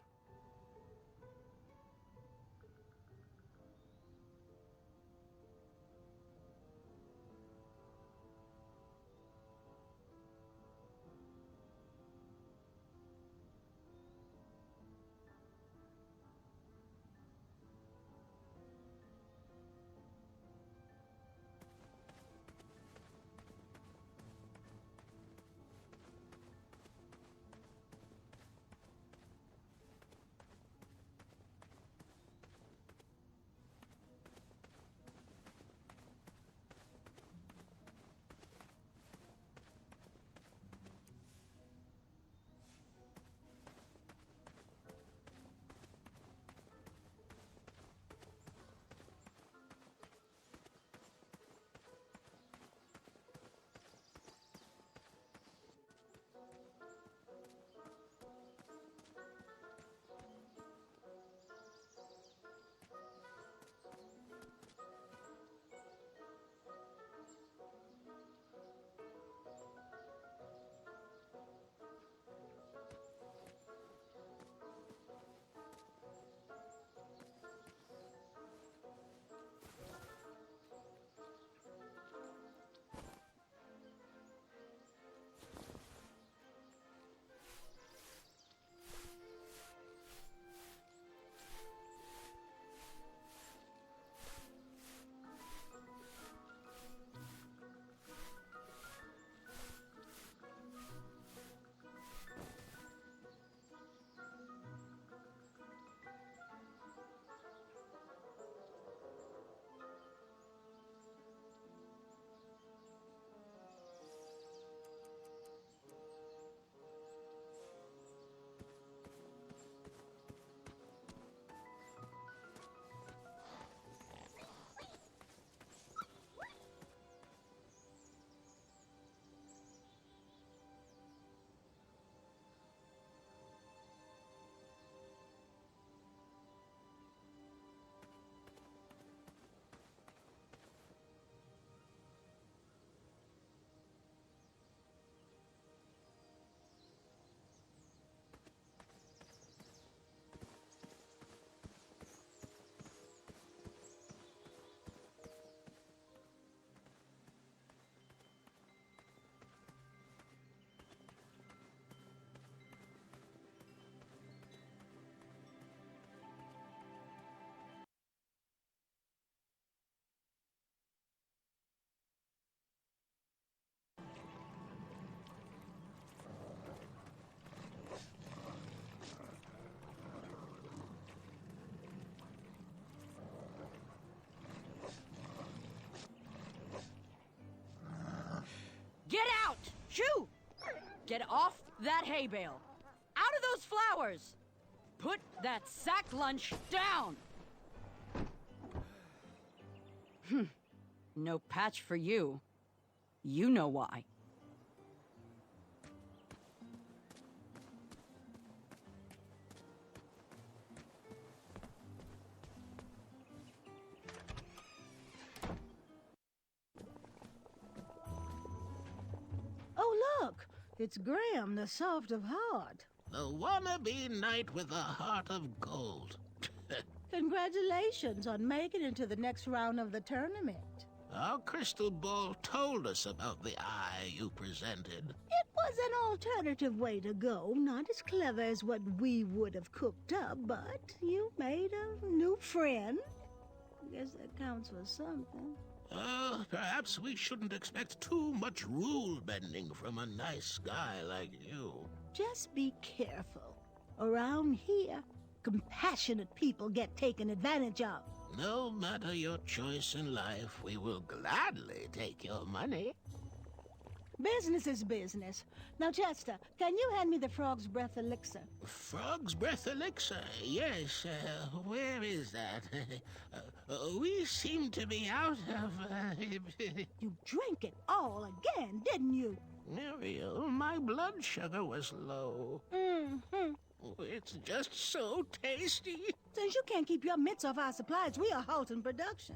Shoo! Get off that hay bale! Out of those flowers! Put that sack lunch down! No patch for you. You know why. Oh, look! It's Graham, the soft of heart. The wannabe knight with a heart of gold. Congratulations on making it to the next round of the tournament. Our crystal ball told us about the eye you presented. It was an alternative way to go, not as clever as what we would have cooked up, but you made a new friend. Guess that counts for something. Perhaps we shouldn't expect too much rule bending from a nice guy like you. Just be careful. Around here, compassionate people get taken advantage of. No matter your choice in life, we will gladly take your money. Business is business. Now, Chester, can you hand me the frog's breath elixir? Frog's breath elixir? Yes, where is that? We seem to be out of... You drank it all again, didn't you? Muriel, my blood sugar was low. Mm-hmm. It's just so tasty. Since you can't keep your mitts off our supplies, we are halting production.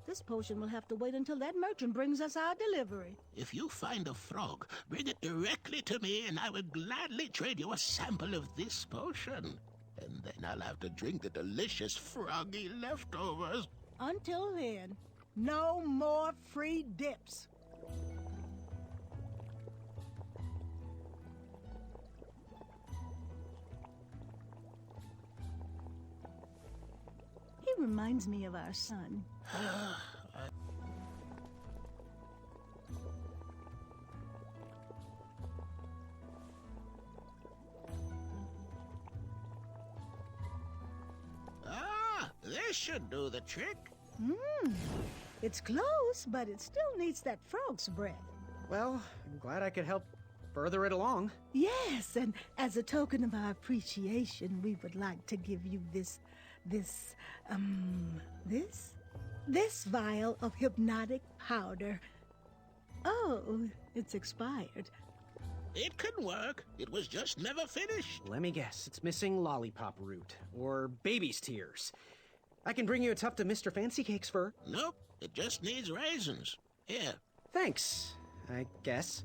This potion will have to wait until that merchant brings us our delivery. If you find a frog, bring it directly to me and I will gladly trade you a sample of this potion. And then I'll have to drink the delicious froggy leftovers. Until then, no more free dips. He reminds me of our son. This should do the trick. It's close, but it still needs that frog's breath. Well, I'm glad I could help further it along. Yes, and as a token of our appreciation, we would like to give you this vial of hypnotic powder. Oh, it's expired. It can work. It was just never finished. Let me guess. It's missing lollipop root or baby's tears. I can bring you a tuft of Mr. Fancy Cake's fur. Nope. It just needs raisins. Here. Thanks, I guess.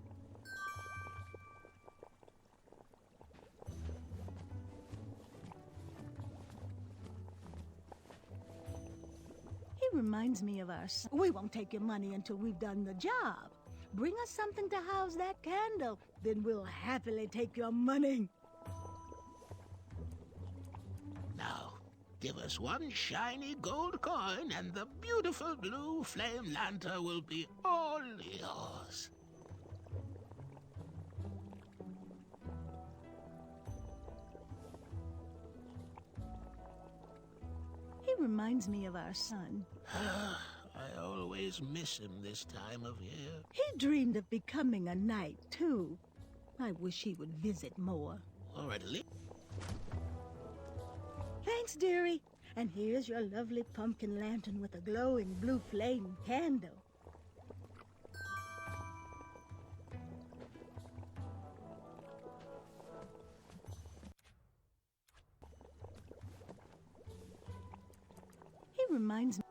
He reminds me of our son. We won't take your money until we've done the job. Bring us something to house that candle, then we'll happily take your money. Now, give us one shiny gold coin and the beautiful blue flame lantern will be all yours. He reminds me of our son. I always miss him this time of year. He dreamed of becoming a knight, too. I wish he would visit more. All right, Lee. Thanks, dearie. And here's your lovely pumpkin lantern with a glowing blue flame candle. He reminds me.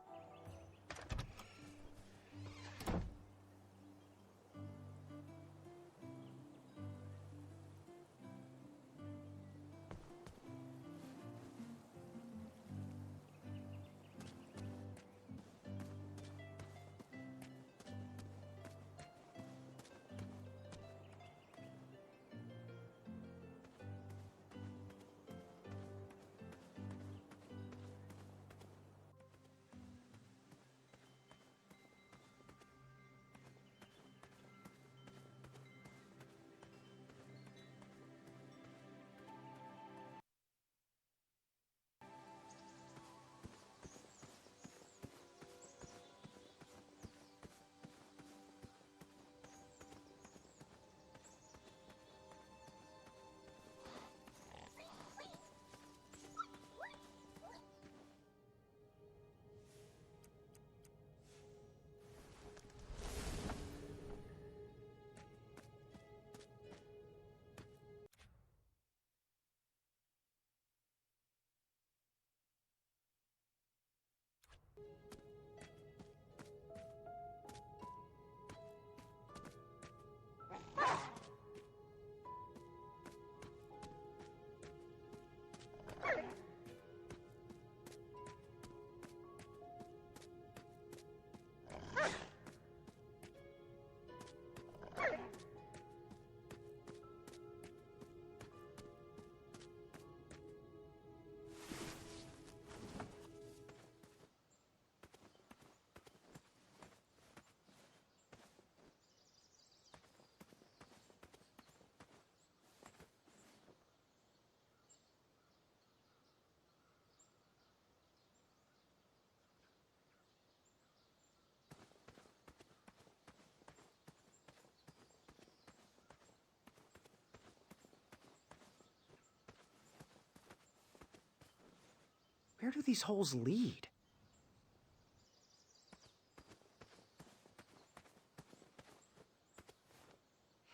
Where do these holes lead?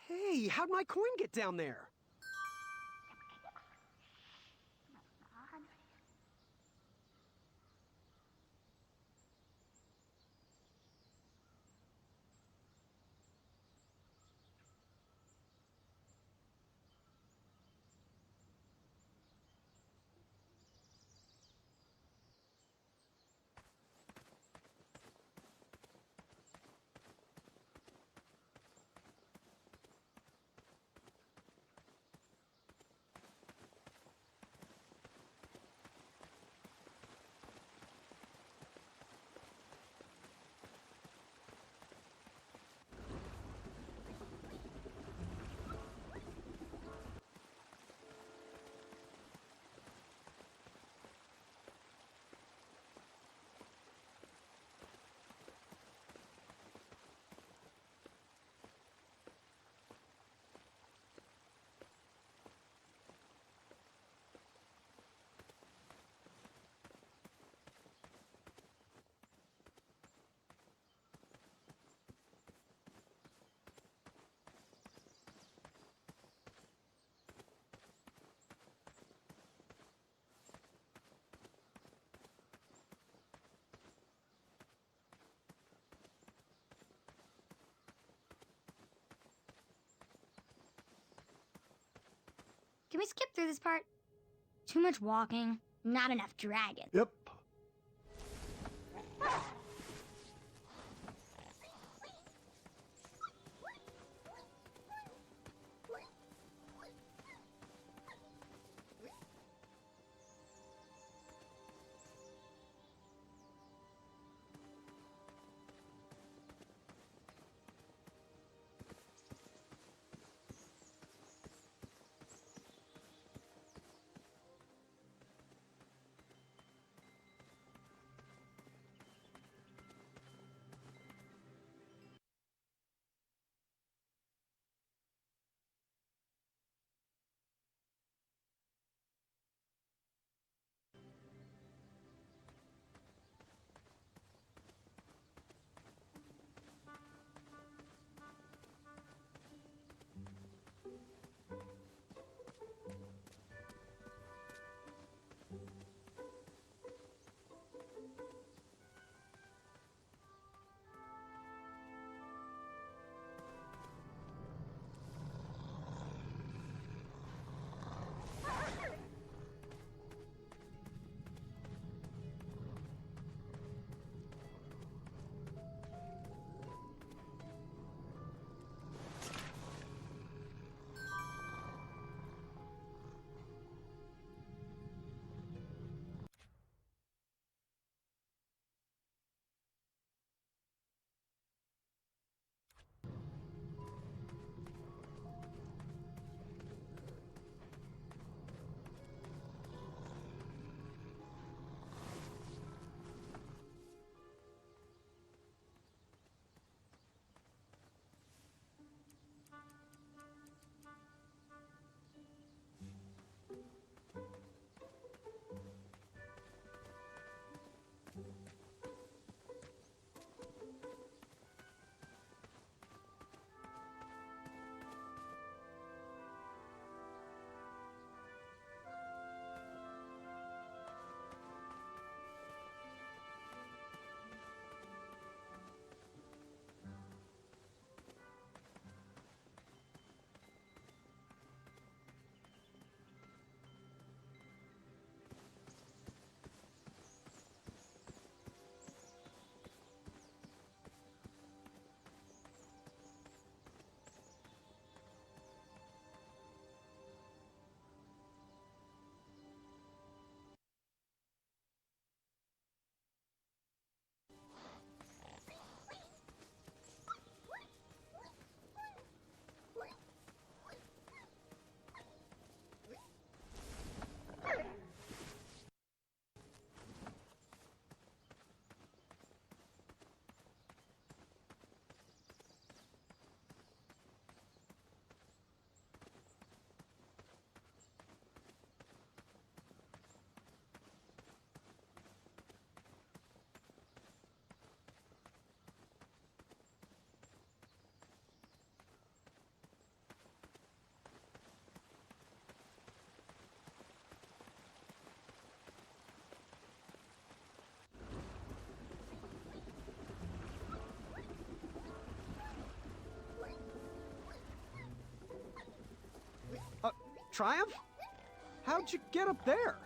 Hey, how'd my coin get down there? Can we skip through this part? Too much walking, not enough dragon. Yep. Triumph? How'd you get up there?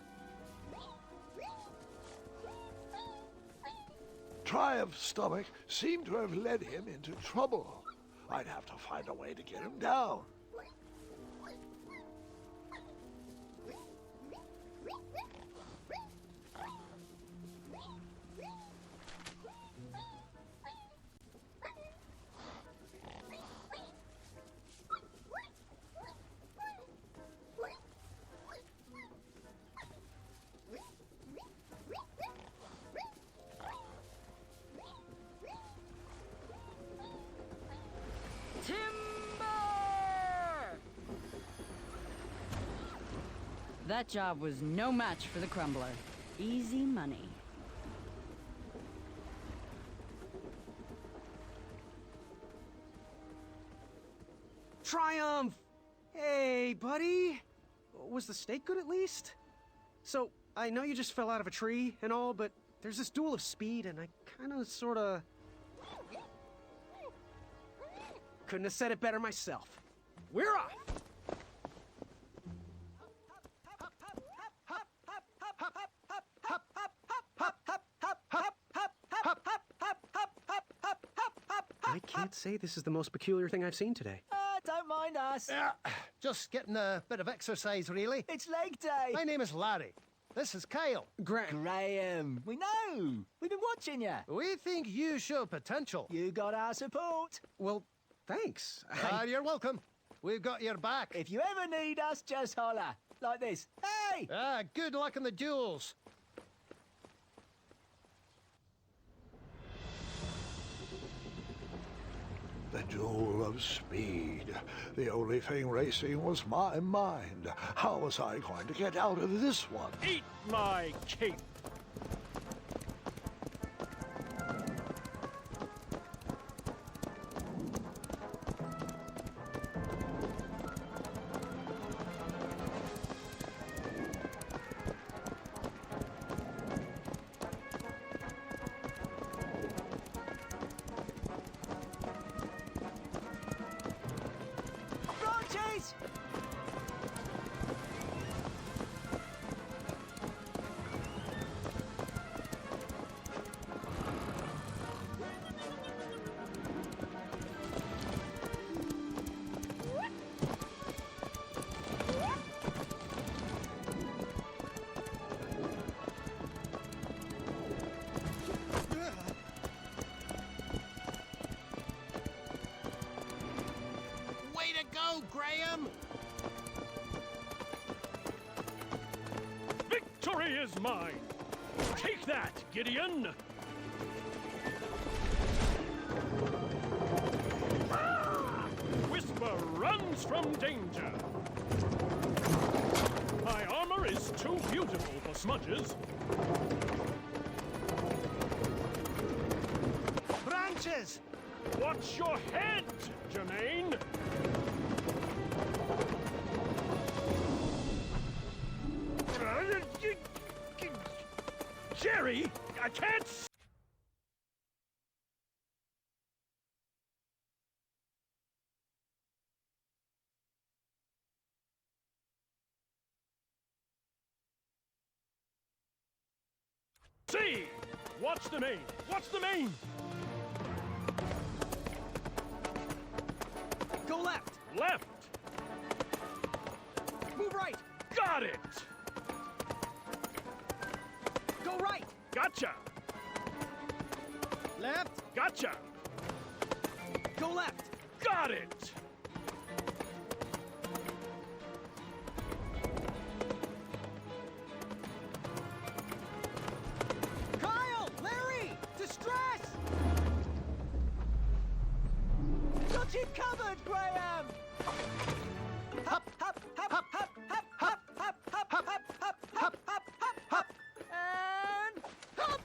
Triumph's stomach seemed to have led him into trouble. I'd have to find a way to get him down. That job was no match for the Crumbler. Easy money. Triumph! Hey, buddy! Was the steak good at least? So, I know you just fell out of a tree and all, but there's this duel of speed, and I kinda sorta... couldn't have said it better myself. We're off! I can't say this is the most peculiar thing I've seen today. Don't mind us. Yeah, just getting a bit of exercise, really. It's leg day. My name is Larry. This is Kyle. Graham. We know. We've been watching you. We think you show potential. You got our support. Well, thanks. You're welcome. We've got your back. If you ever need us, just holler. Like this. Hey! Good luck in the duels. The duel of speed. The only thing racing was my mind. How was I going to get out of this one? Eat my cape. Branches! Way to go, Graham! Victory is mine. Take that, Gideon. Whisper runs from danger. My armor is too beautiful for smudges. Branches! Watch your head, Jermaine. Jerry, I can't. See! Watch the main! Watch the main! Go left! Left! Move right! Got it! Go right! Gotcha! Left! Gotcha! Go left! Got it! Kyle! Larry! Distress! Got you covered, Graham! Hop, hop, hop, hop, hop, hop, hop, hop, hop, hop, hop, hop, hop, hop, hop, and hop!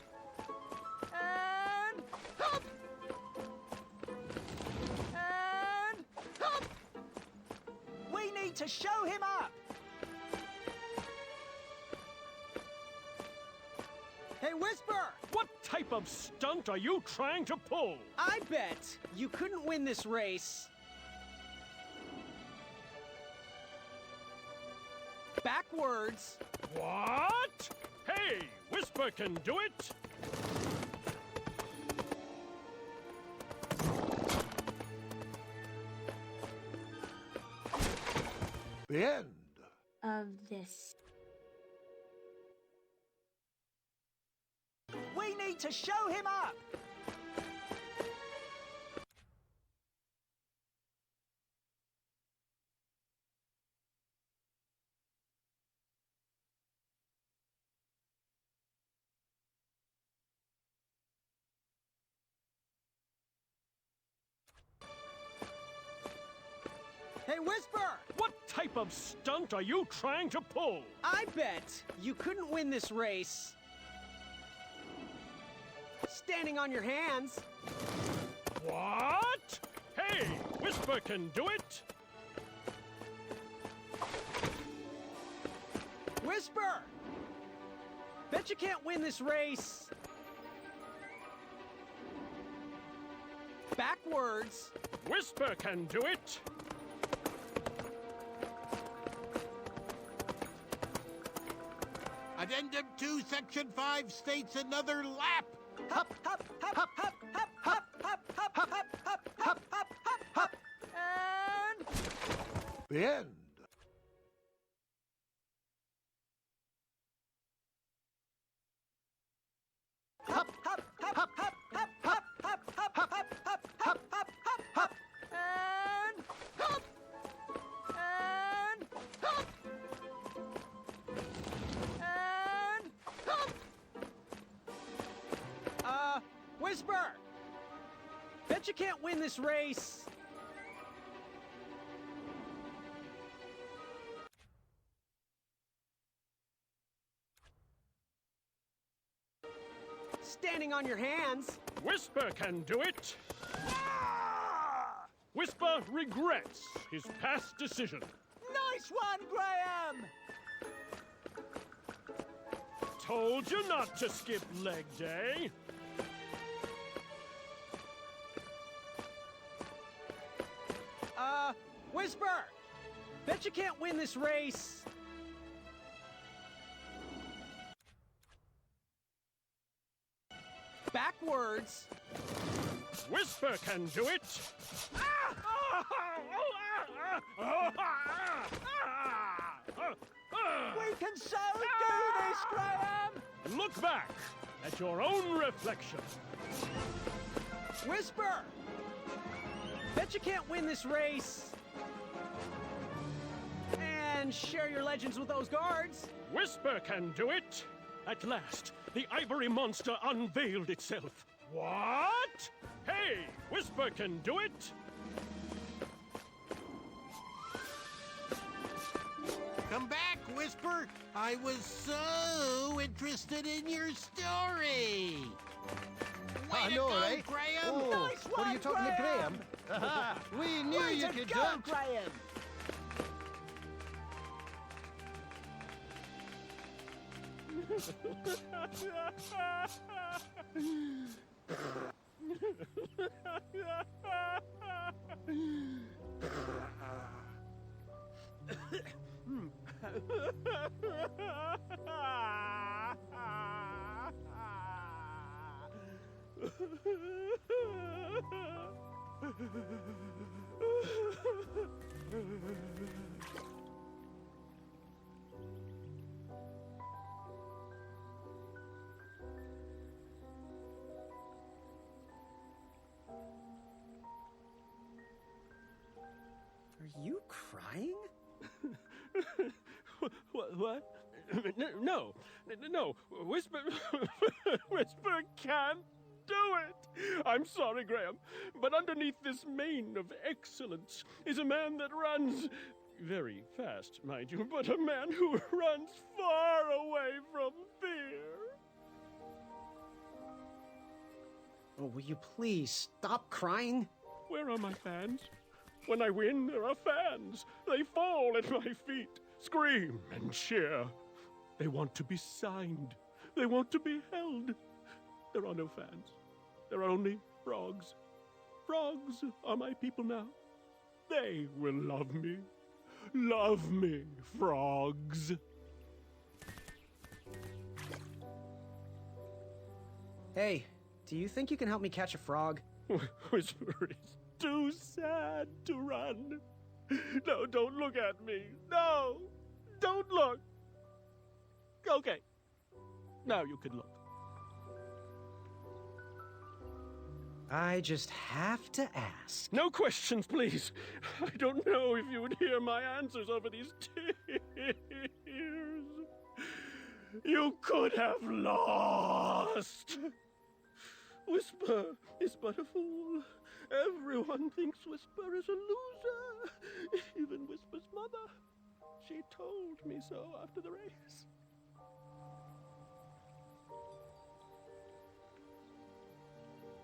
And hop! And hop! We need to show him up! Hey, Whisper! What type of stunt are you trying to pull? I bet you couldn't win this race Backwards! What? Hey, Whisper can do it! The end. Of this. We need to show him up! Hey, Whisper! What type of stunt are you trying to pull? I bet you couldn't win this race standing on your hands. What? Hey, Whisper can do it! Whisper! Bet you can't win this race backwards. Whisper can do it! Addendum 2, Section 5 states another lap. Hop, hop, hop, hop, hop, hop, hop, hop, hop, hop, hop, hop, hop, hop, hop, and... The end. Hop, hop, hop, hop, hop, hop, hop, hop, hop, hop, hop, hop, hop, hop, hop, and... Hop! And... Hop! And... Hop! Whisper! Bet you can't win this race standing on your hands. Whisper can do it! Whisper regrets his past decision. Nice one, Graham! Told you not to skip leg day. Whisper! Bet you can't win this race backwards. Whisper can do it! We can so do this, Graham! Look back at your own reflection. Whisper! Bet you can't win this race and share your legends with those guards. Whisper can do it! At last, the ivory monster unveiled itself. What? Hey, Whisper can do it! Come back, Whisper. I was so interested in your story. Way to know, go, right? Graham. Oh, Nice what are one, you talking to Graham? Graham? We knew Way you to could go, do it. Graham! Are you crying? What? No. Whisper, Whisper can't do it. I'm sorry, Graham, but underneath this mane of excellence is a man that runs very fast, mind you, but a man who runs far away from fear. Oh, will you please stop crying? Where are my fans? When I win, there are fans. They fall at my feet, scream and cheer. They want to be signed. They want to be held. There are no fans. There are only frogs. Frogs are my people now. They will love me. Love me, frogs. Hey, do you think you can help me catch a frog? Whisper is too sad to run. No, don't look at me. No! Don't look! Okay. Now you can look. I just have to ask. No questions, please. I don't know if you would hear my answers over these tears. You could have lost. Whisper is but a fool. Everyone thinks Whisper is a loser. Even Whisper's mother. She told me so after the race.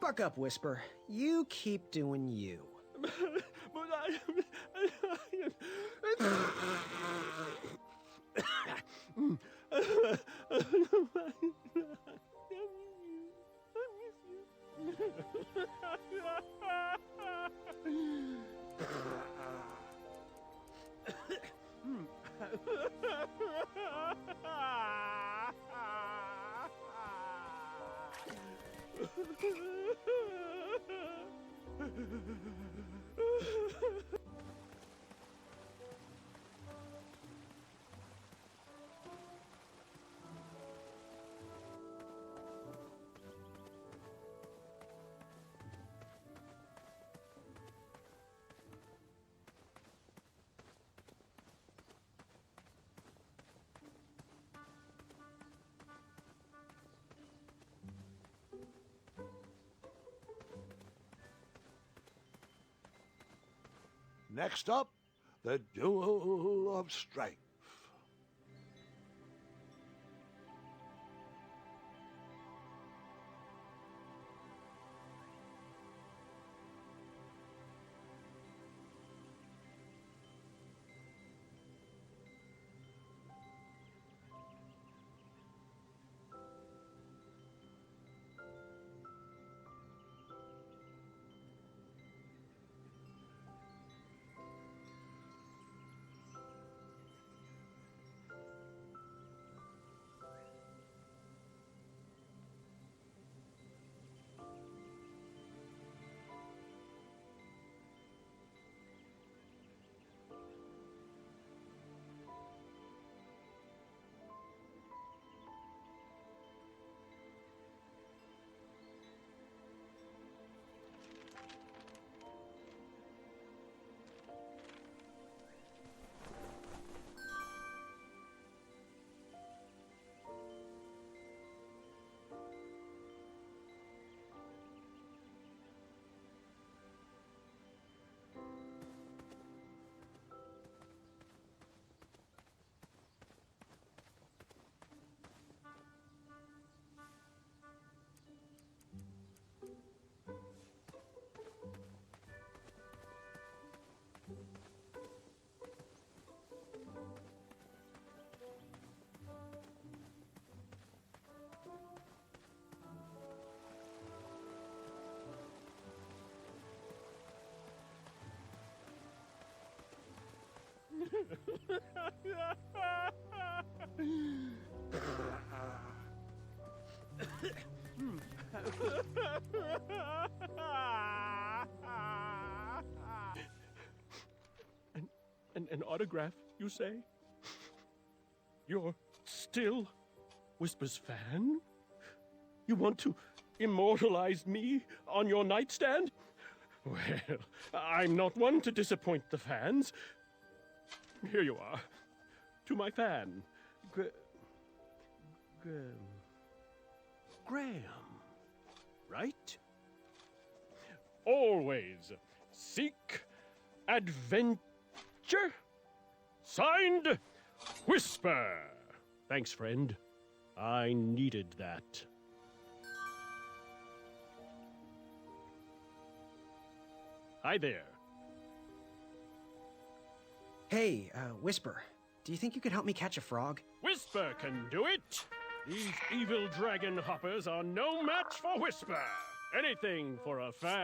Buck up, Whisper. You keep doing you. But Next up, the Duel of Strength. An autograph, you say? You're still Whisper's fan? You want to immortalize me on your nightstand? Well, I'm not one to disappoint the fans. Here you are. To my fan, Graham. Right? Always seek adventure. Signed, Whisper. Thanks, friend. I needed that. Hi there. Hey, Whisper, do you think you could help me catch a frog? Whisper can do it! These evil dragon hoppers are no match for Whisper! Anything for a friend.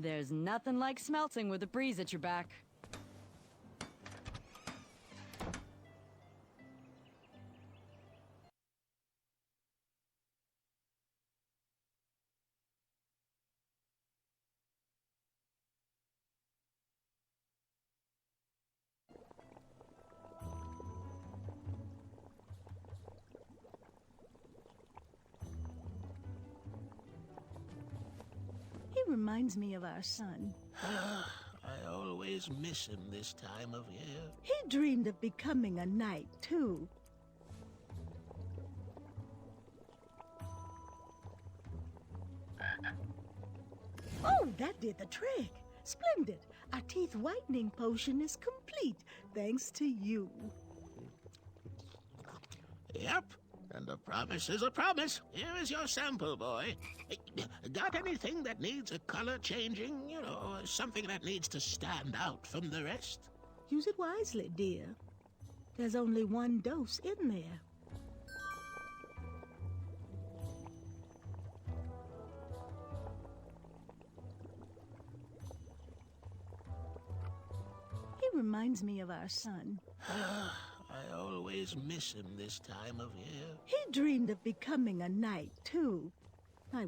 There's nothing like smelting with a breeze at your back. He reminds me of our son. I always miss him this time of year. He dreamed of becoming a knight, too. Oh, that did the trick. Splendid. Our teeth whitening potion is complete, thanks to you. Yep, and a promise is a promise. Here is your sample, boy. Got anything that needs a color changing? You know, something that needs to stand out from the rest? Use it wisely, dear. There's only one dose in there. He reminds me of our son. I always miss him this time of year. He dreamed of becoming a knight, too. I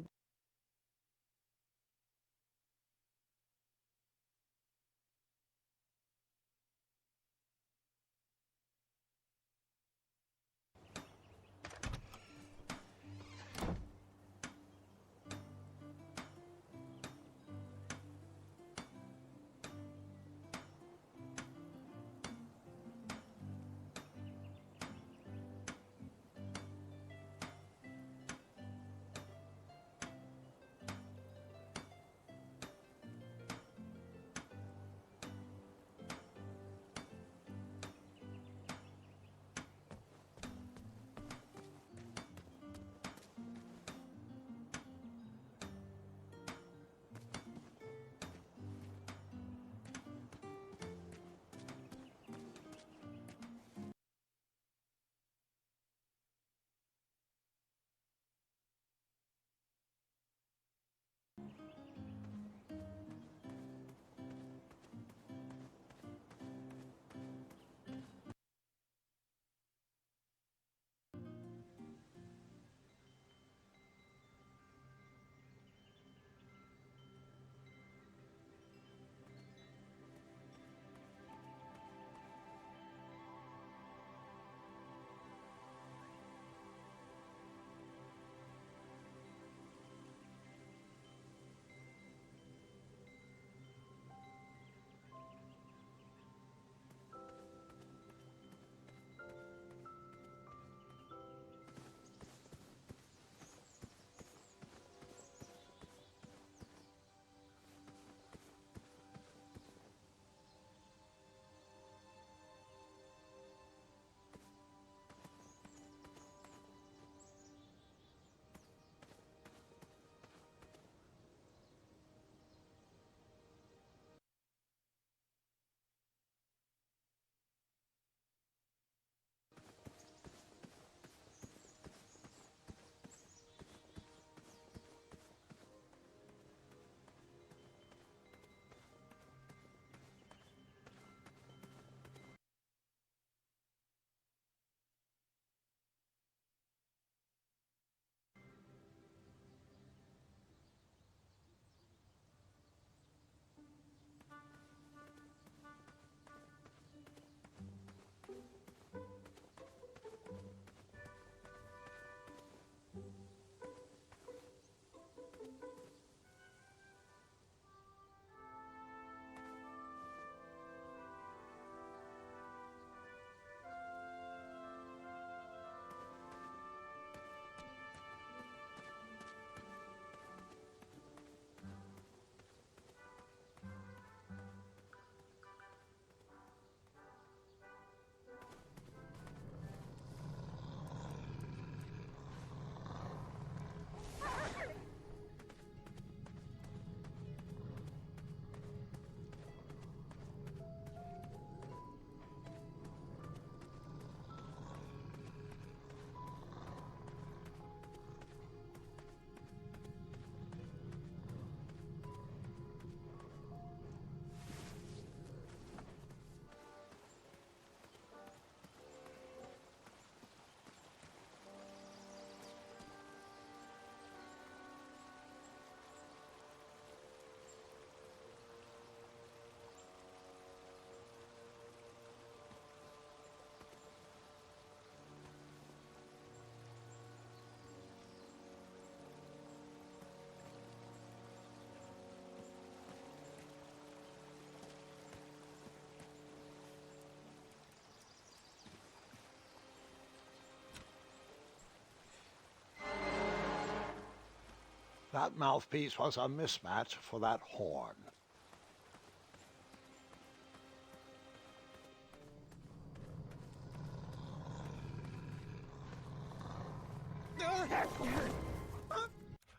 That mouthpiece was a mismatch for that horn.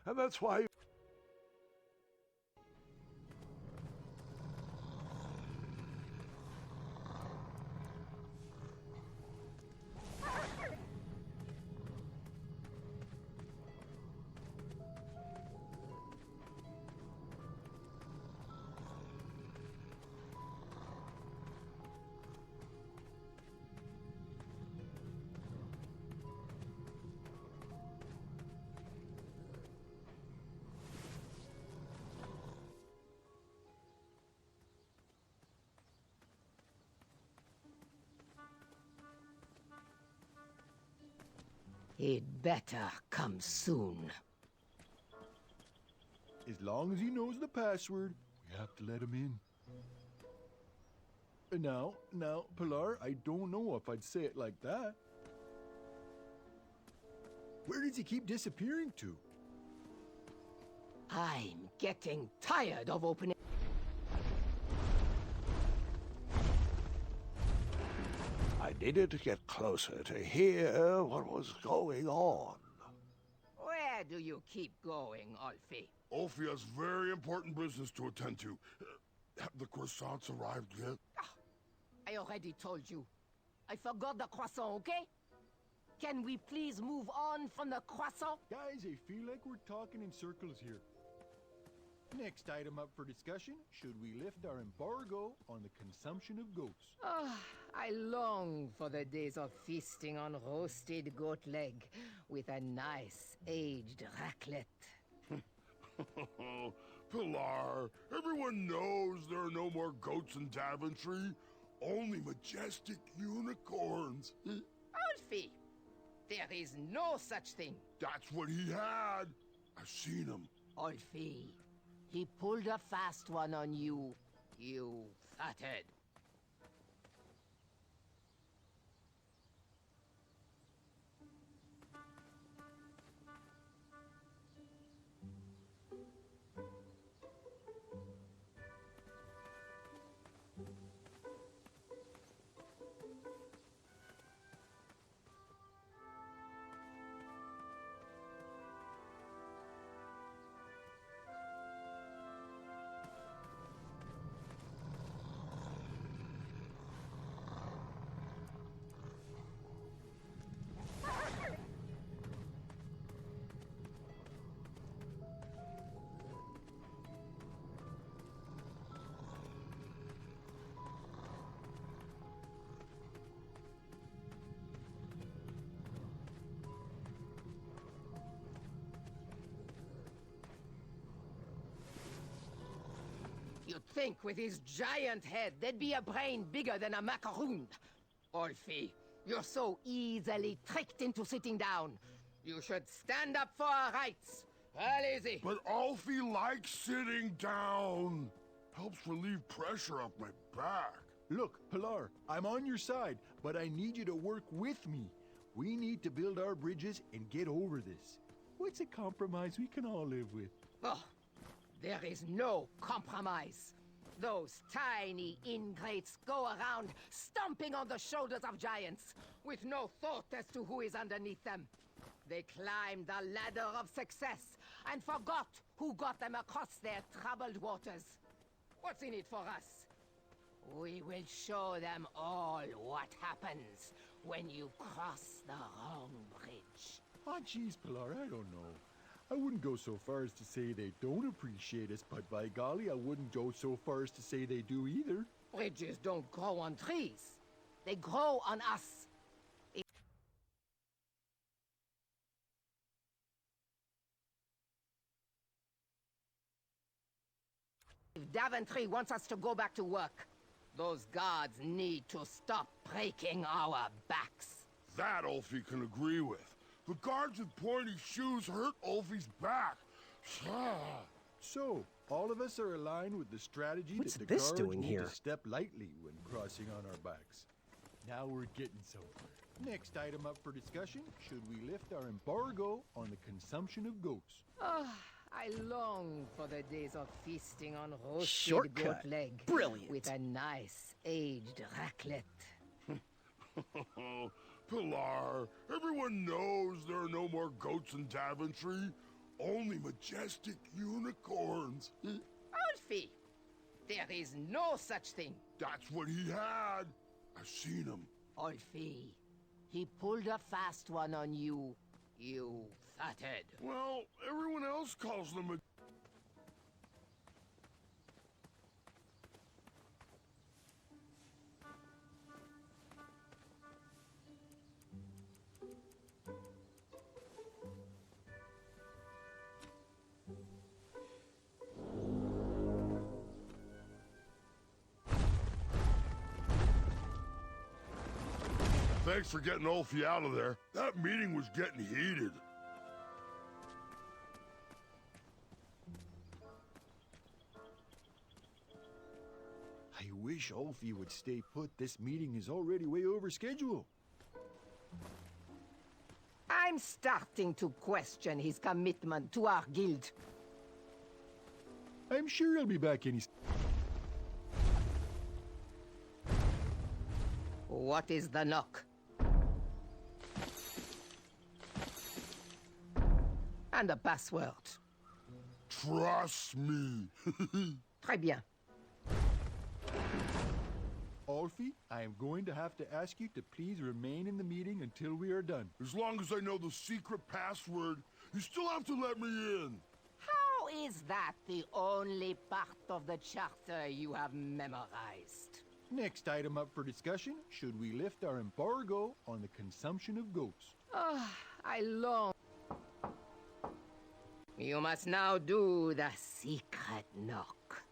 And that's why... He'd better come soon. As long as he knows the password, we have to let him in. Now, Pilar, I don't know if I'd say it like that. Where does he keep disappearing to? I'm getting tired of opening... I needed to get closer to hear what was going on. Where do you keep going, Alfie? Ulfie has very important business to attend to. Have the croissants arrived yet? I already told you. I forgot the croissant, okay? Can we please move on from the croissant? Guys, I feel like we're talking in circles here. Next item up for discussion, should we lift our embargo on the consumption of goats? I long for the days of feasting on roasted goat leg with a nice aged raclette. Pilar, everyone knows there are no more goats in Daventry. Only majestic unicorns. Alfie, there is no such thing. That's what he had. I've seen him. Alfie, he pulled a fast one on you, you fathead. You'd think with his giant head, there'd be a brain bigger than a macaroon. Alfie, you're so easily tricked into sitting down. You should stand up for our rights. Well, easy. But Alfie likes sitting down. Helps relieve pressure off my back. Look, Pilar, I'm on your side, but I need you to work with me. We need to build our bridges and get over this. What's a compromise we can all live with? Oh, there is no compromise. Those tiny ingrates go around stomping on the shoulders of giants with no thought as to who is underneath them. They climbed the ladder of success and forgot who got them across their troubled waters. What's in it for us? We will show them all what happens when you cross the wrong bridge. Oh, jeez, Pilar, I don't know. I wouldn't go so far as to say they don't appreciate us, but by golly, I wouldn't go so far as to say they do either. Bridges don't grow on trees. They grow on us. If Daventry wants us to go back to work, those guards need to stop breaking our backs. That Ulfie can agree with. The guards with pointy shoes hurt Ulfie's back. So, all of us are aligned with the strategy What's that the this guards doing need here? to step lightly when crossing on our backs. Now we're getting somewhere. Next item up for discussion, should we lift our embargo on the consumption of goats? I long for the days of feasting on roasted Shortcut. goat leg. Brilliant. With a nice aged raclette. Pilar, everyone knows there are no more goats in Daventry. Only majestic unicorns. Alfie! There is no such thing. That's what he had. I've seen him. Alfie, he pulled a fast one on you, you fathead. Well, everyone else calls them a... Thanks for getting Ulfie out of there. That meeting was getting heated. I wish Ulfie would stay put. This meeting is already way over schedule. I'm starting to question his commitment to our guild. I'm sure he'll be back any... What is the knock? And the password. Trust me. Très bien. Ulfie, I am going to have to ask you to please remain in the meeting until we are done. As long as I know the secret password, you still have to let me in. How is that the only part of the charter you have memorized? Next item up for discussion, should we lift our embargo on the consumption of goats? I long. You must now do the secret knock.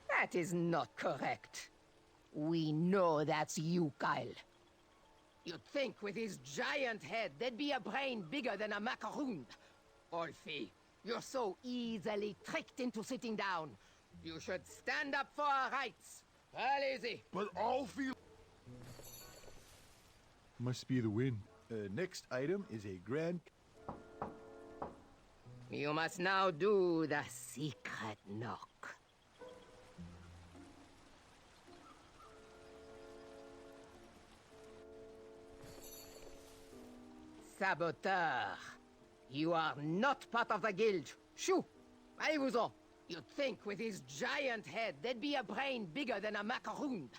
That is not correct. We know that's you, Kyle. You'd think with his giant head, there'd be a brain bigger than a macaroon. Olfie, you're so easily tricked into sitting down. You should stand up for our rights. Well, easy. But Ulfie... Must be the wind. Next item is a grand... You must now do the secret knock. Saboteur, you are not part of the guild. Shoo! Allez-vous-en! You'd think with his giant head, there'd be a brain bigger than a macaroon.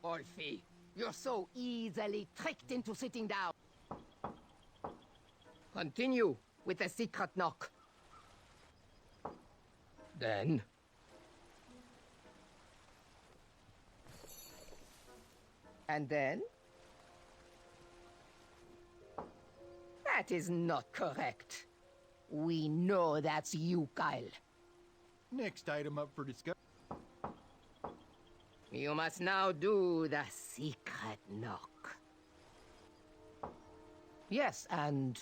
Olfie, you're so easily tricked into sitting down. Continue with the secret knock. Then... And then? That is not correct. We know that's you, Kyle. Next item up for discussion. You must now do the secret knock. Yes, and...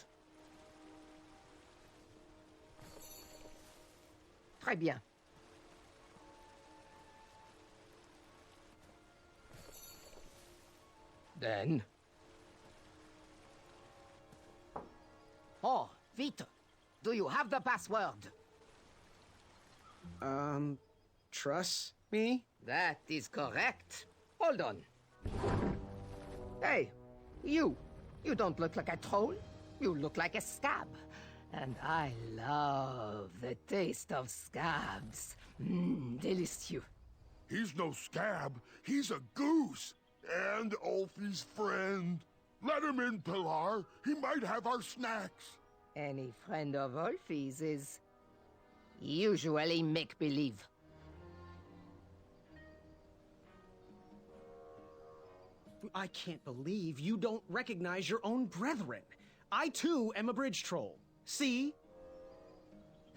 Très bien. Then... Oh, vite! Do you have the password? Trust me? That is correct. Hold on. Hey, you. You don't look like a troll. You look like a scab. And I love the taste of scabs. Delicious. He's no scab. He's a goose. And Ulfie's friend. Let him in, Pilar. He might have our snacks. Any friend of Ulfie's is usually make-believe. I can't believe you don't recognize your own brethren. I, too, am a bridge troll. See?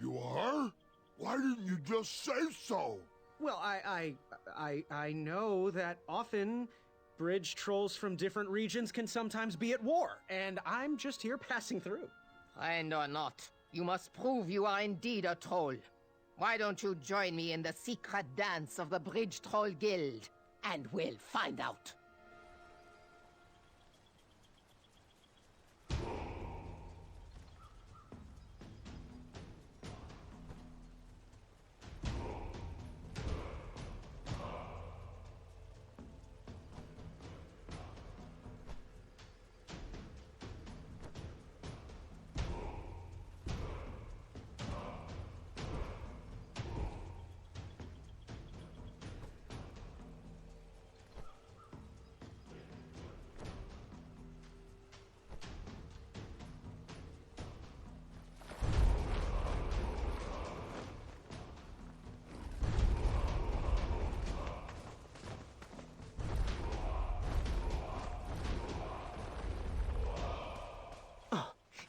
You are? Why didn't you just say so? Well, I know that often bridge trolls from different regions can sometimes be at war, and I'm just here passing through. Friend or not, you must prove you are indeed a troll. Why don't you join me in the secret dance of the Bridge Troll Guild, and we'll find out.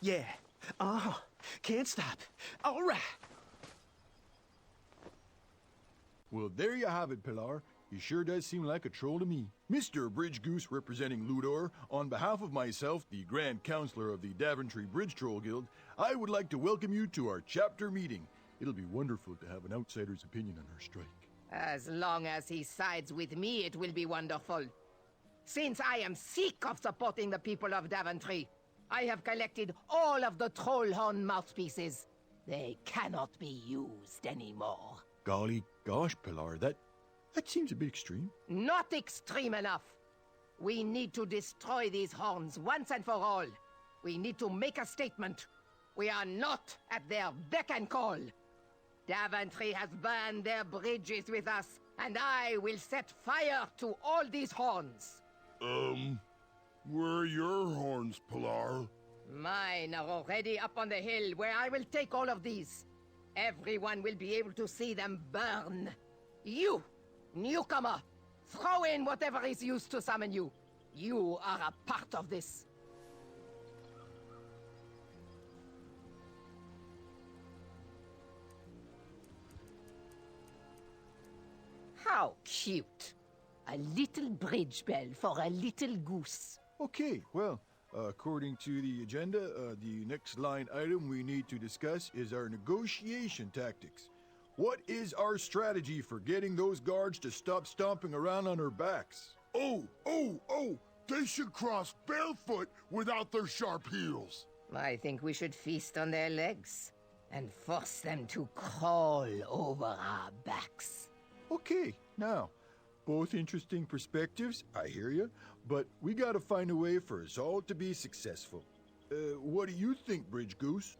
Yeah. Can't stop. All right. Well, there you have it, Pilar. He sure does seem like a troll to me. Mr. Bridge Goose representing Ludor, on behalf of myself, the Grand Counselor of the Daventry Bridge Troll Guild, I would like to welcome you to our chapter meeting. It'll be wonderful to have an outsider's opinion on our strike. As long as he sides with me, it will be wonderful. Since I am sick of supporting the people of Daventry, I have collected all of the Trollhorn mouthpieces. They cannot be used anymore. Golly gosh, Pilar, that seems a bit extreme. Not extreme enough. We need to destroy these horns once and for all. We need to make a statement. We are not at their beck and call. Daventry has burned their bridges with us, and I will set fire to all these horns. Where are your horns, Pilar? Mine are already up on the hill where I will take all of these. Everyone will be able to see them burn. You, newcomer, throw in whatever is used to summon you. You are a part of this. How cute. A little bridge bell for a little goose. Okay, well, according to the agenda, the next line item we need to discuss is our negotiation tactics. What is our strategy for getting those guards to stop stomping around on our backs? Oh! They should cross barefoot without their sharp heels. I think we should feast on their legs and force them to crawl over our backs. Okay, now, both interesting perspectives, I hear you, but we gotta find a way for us all to be successful. What do you think, Bridge Goose?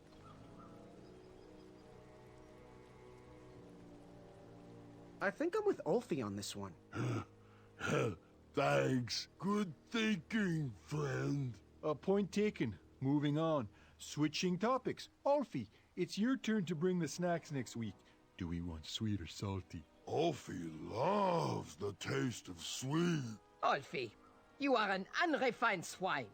I think I'm with Ulfie on this one. Thanks. Good thinking, friend. Point taken. Moving on. Switching topics. Ulfie, it's your turn to bring the snacks next week. Do we want sweet or salty? Ulfie loves the taste of sweet. Ulfie, you are an unrefined swine.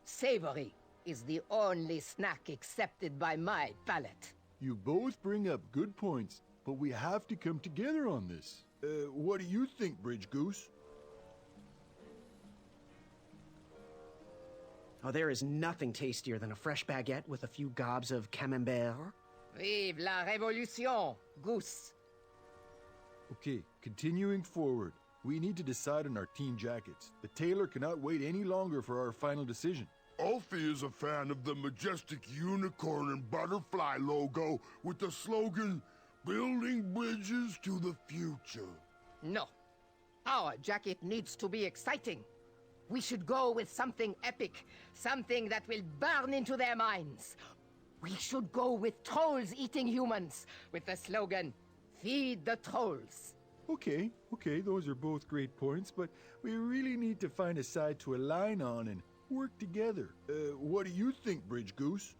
Savory is the only snack accepted by my palate. You both bring up good points, but we have to come together on this. What do you think, Bridge Goose? Oh, there is nothing tastier than a fresh baguette with a few gobs of camembert. Vive la révolution, Goose. Okay, continuing forward. We need to decide on our team jackets. The tailor cannot wait any longer for our final decision. Ulfie is a fan of the majestic unicorn and butterfly logo with the slogan, "Building bridges to the future." No. Our jacket needs to be exciting. We should go with something epic, something that will burn into their minds. We should go with trolls eating humans, with the slogan, "Feed the trolls." Okay, those are both great points, but we really need to find a side to align on and work together. What do you think, Bridge Goose?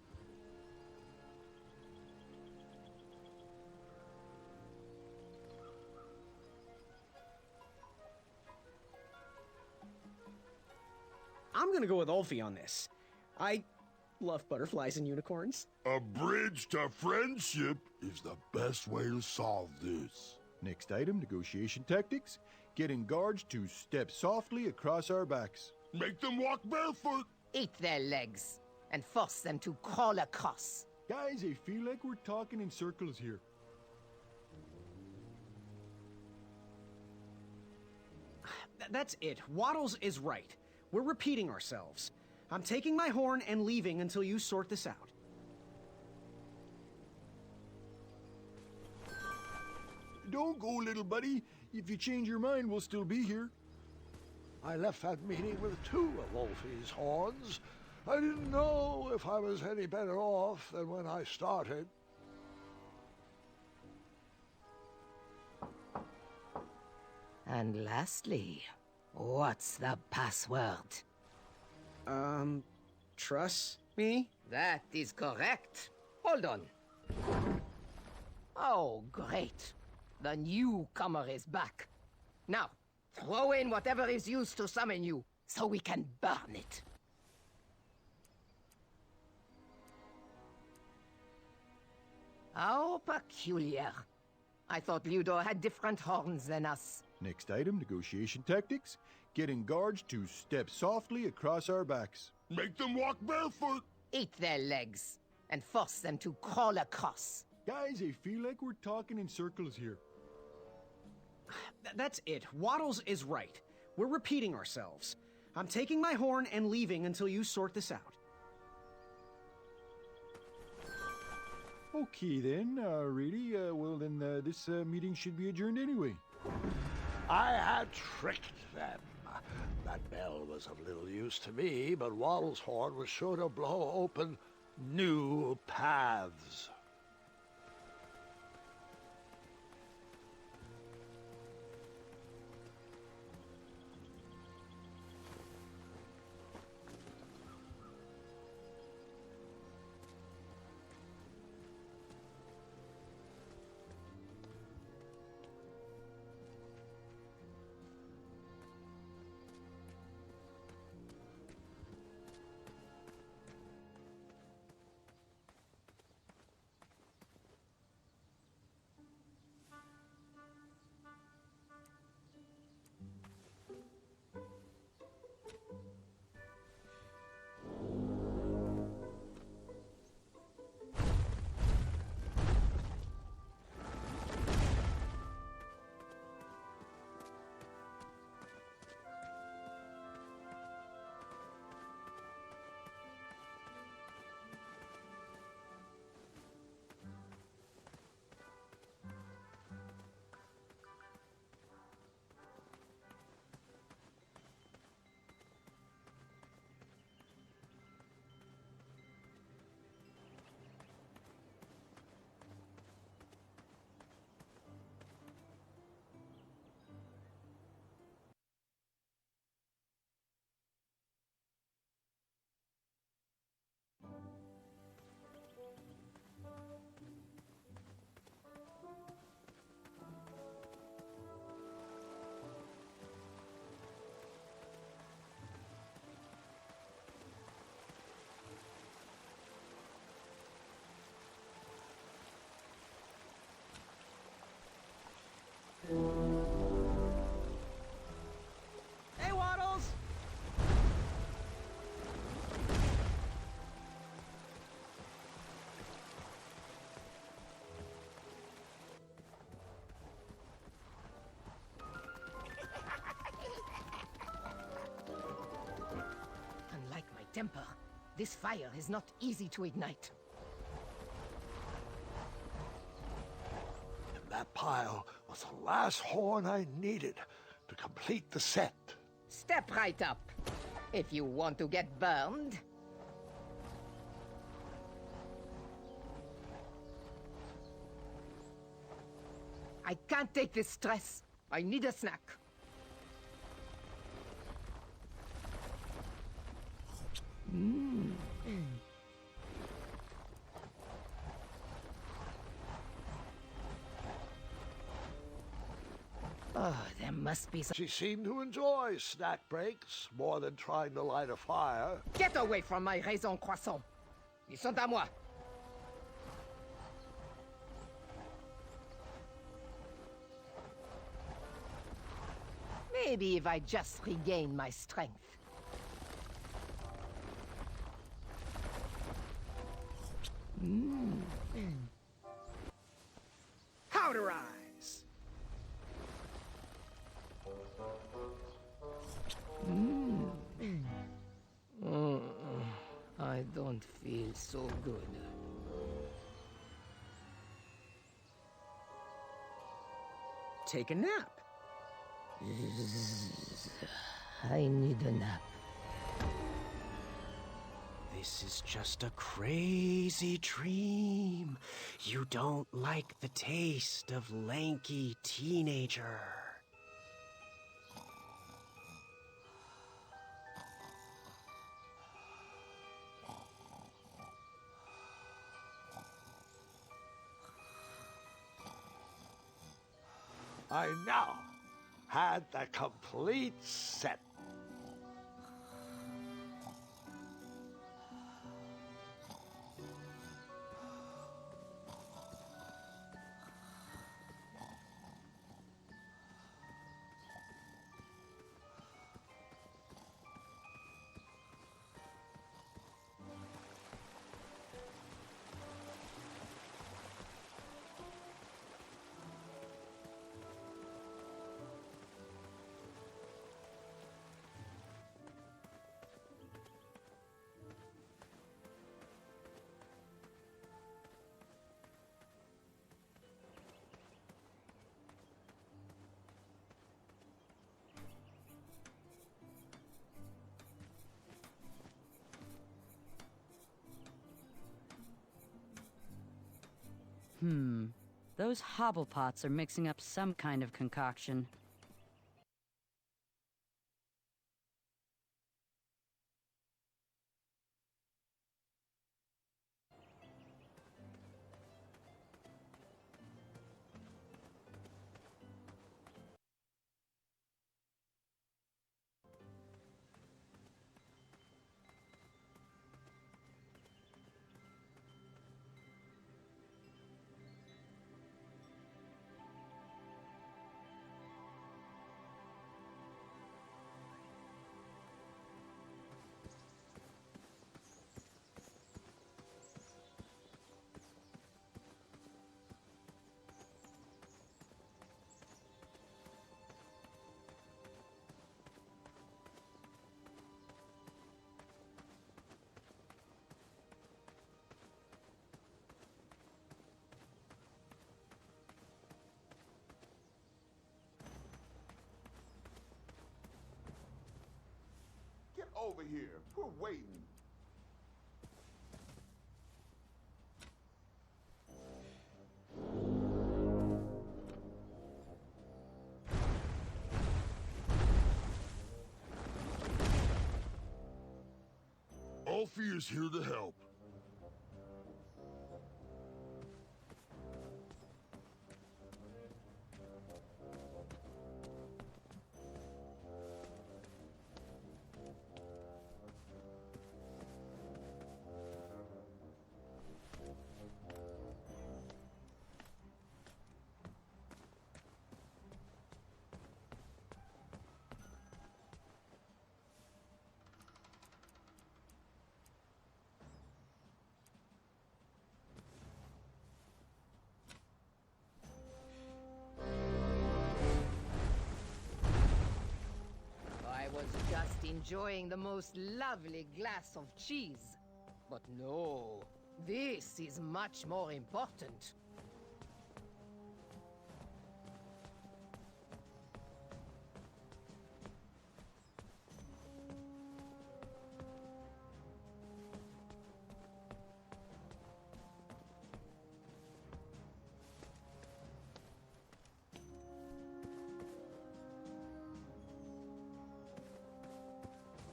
I'm gonna go with Ulfie on this. I love butterflies and unicorns. A bridge to friendship is the best way to solve this. Next item, negotiation tactics. Getting guards to step softly across our backs. Make them walk barefoot. Eat their legs and force them to crawl across. Guys, I feel like we're talking in circles here. That's it. Waddles is right. We're repeating ourselves. I'm taking my horn and leaving until you sort this out. Don't go, little buddy. If you change your mind, we'll still be here. I left that meeting with 2 of Ulfie's horns. I didn't know if I was any better off than when I started. And lastly, what's the password? Trust me? That is correct. Hold on. Oh, great. The newcomer is back. Now, throw in whatever is used to summon you, so we can burn it. How peculiar. I thought Ludor had different horns than us. Next item, negotiation tactics. Getting guards to step softly across our backs. Make them walk barefoot! Eat their legs and force them to crawl across. Guys, I feel like we're talking in circles here. That's it. Waddles is right. We're repeating ourselves. I'm taking my horn and leaving until you sort this out. Okay then, really, well then this meeting should be adjourned anyway. I had tricked them. That bell was of little use to me, but Waddle's horn was sure to blow open new paths. Hey, Waddles! Unlike my temper, this fire is not easy to ignite. That pile was the last horn I needed to complete the set. Step right up, if you want to get burned. I can't take this stress. I need a snack. Oh, there must be some... She seemed to enjoy snack breaks more than trying to light a fire. Get away from my raisins croissants. Ils sont à moi. Maybe if I just regain my strength. Cauterize! I don't feel so good. Take a nap. I need a nap. This is just a crazy dream. You don't like the taste of lanky teenager. I now had the complete set. Those hobblepots are mixing up some kind of concoction. Get over here. We're waiting. Alfie is here to help. I was just enjoying the most lovely glass of cheese. But no, this is much more important.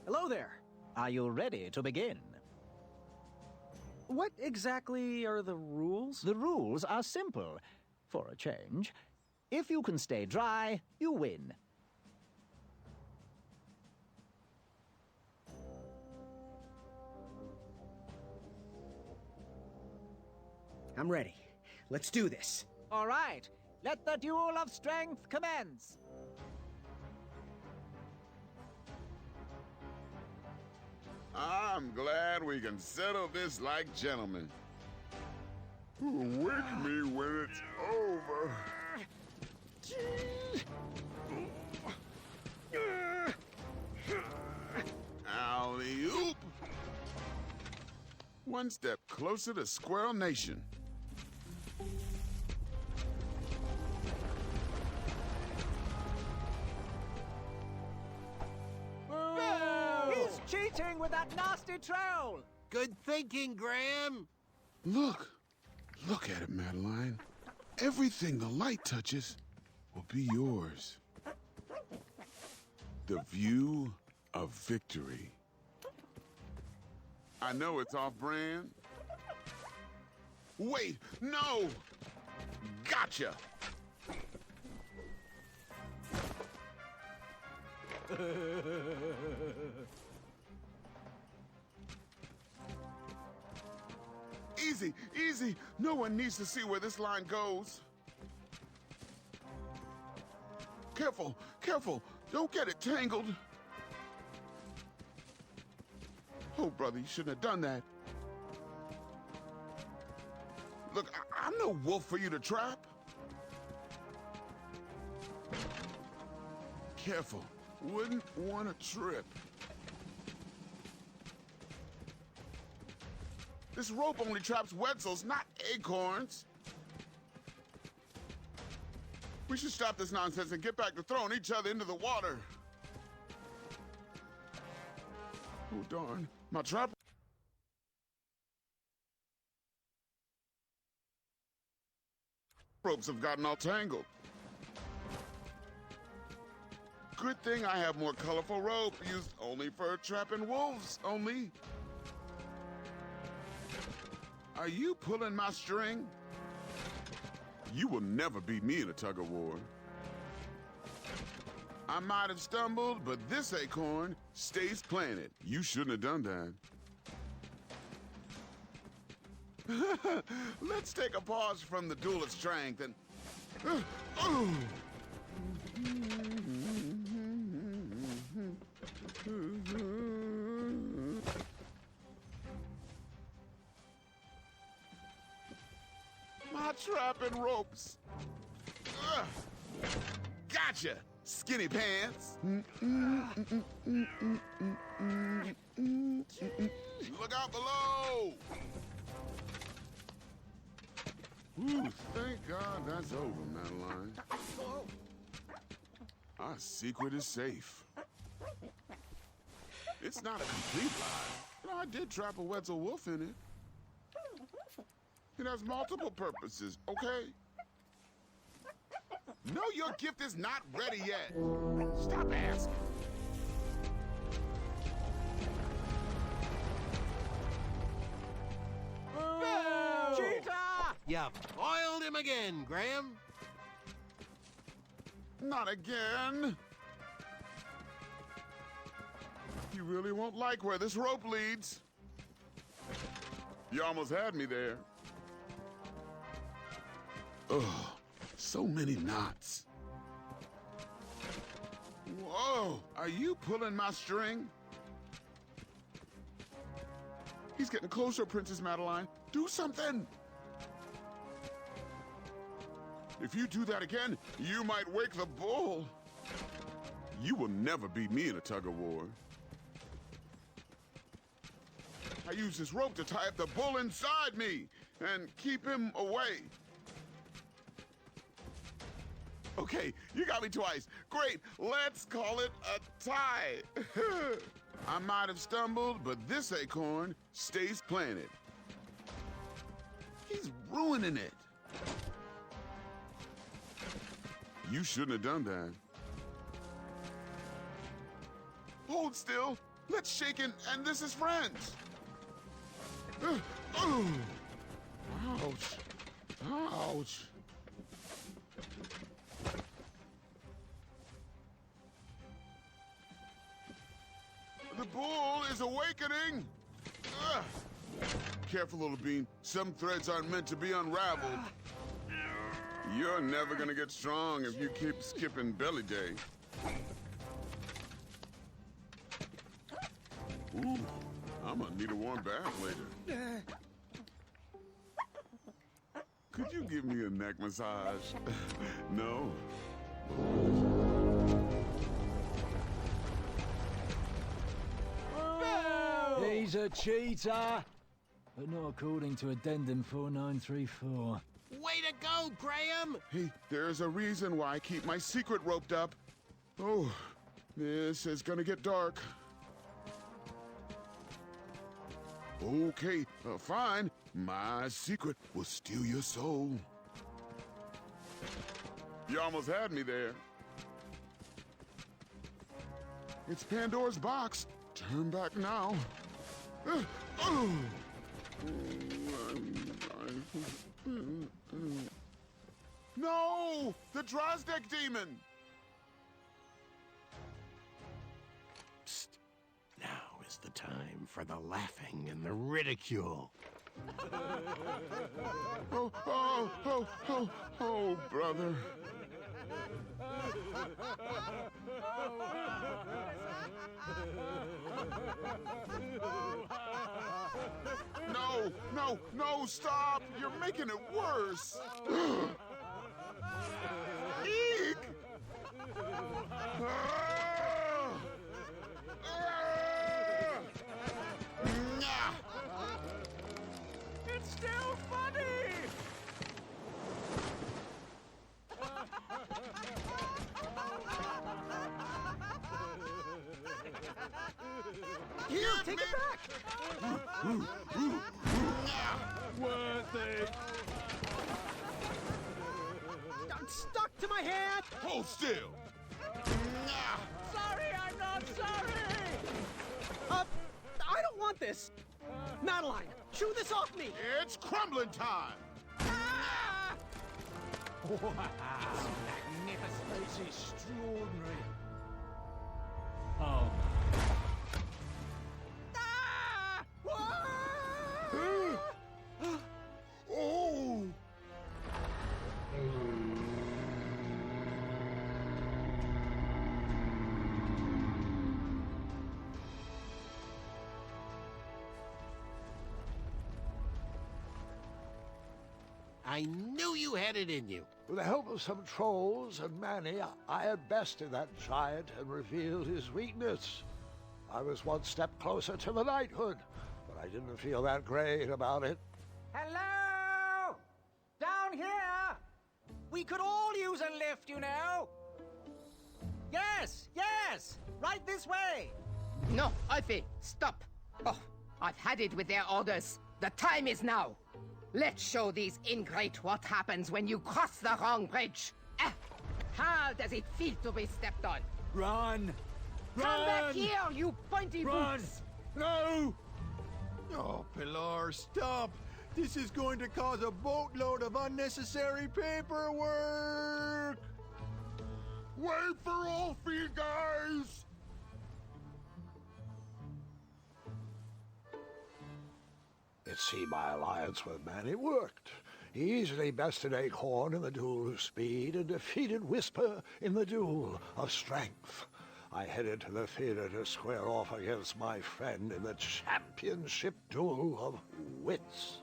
Hello there. Are you ready to begin? What exactly are the rules? The rules are simple. For a change, if you can stay dry, you win. I'm ready. Let's do this. All right, let the duel of strength commence. I'm glad we can settle this like gentlemen. Wake me when it's over. Alley-oop! One step closer to Squirrel Nation. He's cheating with that nasty troll! Good thinking, Graham. Look at it, Madeline. Everything the light touches will be yours. The view of victory. I know it's off-brand. Wait, no! Gotcha! Easy, easy. No one needs to see where this line goes. Careful, careful. Don't get it tangled. Oh, brother, you shouldn't have done that. Look, I'm no wolf for you to trap. Careful. Wouldn't want to trip. This rope only traps Wetzels, not acorns. We should stop this nonsense and get back to throwing each other into the water. Oh, darn. My trap... ropes have gotten all tangled. Good thing I have more colorful rope used only for trapping wolves only. Are you pulling my string? You will never beat me in a tug-of-war. I might have stumbled, but this acorn stays planted. You shouldn't have done that. Let's take a pause from the duel of strength and... My trapping ropes. Gotcha, skinny pants. Look out below. Ooh, thank God that's over, Madeline. Our secret is safe. It's not a complete lie, but I did trap a Wetzel wolf in it. It has multiple purposes, okay? No, your gift is not ready yet. Stop asking. Cheetah! You foiled him again, Graham. Not again. You really won't like where this rope leads. You almost had me there. Ugh, so many knots. Whoa, are you pulling my string? He's getting closer, Princess Madeline. Do something. If you do that again, you might wake the bull. You will never beat me in a tug-of-war. I use this rope to tie up the bull inside me and keep him away. Okay, you got me twice. Great, let's call it a tie. I might have stumbled, but this acorn stays planted. He's ruining it. You shouldn't have done that. Hold still. Let's shake it, and this is friends. Ouch. Ouch. The bull is awakening! Ugh. Careful, little bean. Some threads aren't meant to be unraveled. You're never gonna get strong if you keep skipping belly day. Ooh, I'm gonna need a warm bath later. Could you give me a neck massage? No? He's a cheater, but not according to Addendum 4934. Way to go, Graham! Hey, there's a reason why I keep my secret roped up. Oh, this is gonna get dark. Okay, fine. My secret will steal your soul. You almost had me there. It's Pandora's box. Turn back now. No! The Drozdek demon! Psst. Now is the time for the laughing and the ridicule. Oh, brother. No, stop! You're making it worse! Eek! It's still funny! Here, take it back! Worth it! It's stuck to my hand! Hold still! Sorry, I'm not sorry! I don't want this! Madeline, chew this off me! It's crumbling time! Wow! Magnificent. It's extraordinary. Oh. Oh! I knew you had it in you. With the help of some trolls and Manny, I had bested that giant and revealed his weakness. I was one step closer to the knighthood, but I didn't feel that great about it. Hello? Down here? We could all use a lift, you know. Yes, yes! Right this way! No, Alfie, stop. Oh, I've had it with their orders. The time is now. Let's show these ingrate what happens when you cross the wrong bridge. How does it feel to be stepped on? Run! Come back here, you pointy Run! boots! No! Oh, Pilar, stop! This is going to cause a boatload of unnecessary paperwork! Wait for Alfie, guys! It seemed my alliance with Manny worked. He easily bested Acorn in the duel of speed and defeated Whisper in the duel of strength. I headed to the theater to square off against my friend in the championship duel of wits.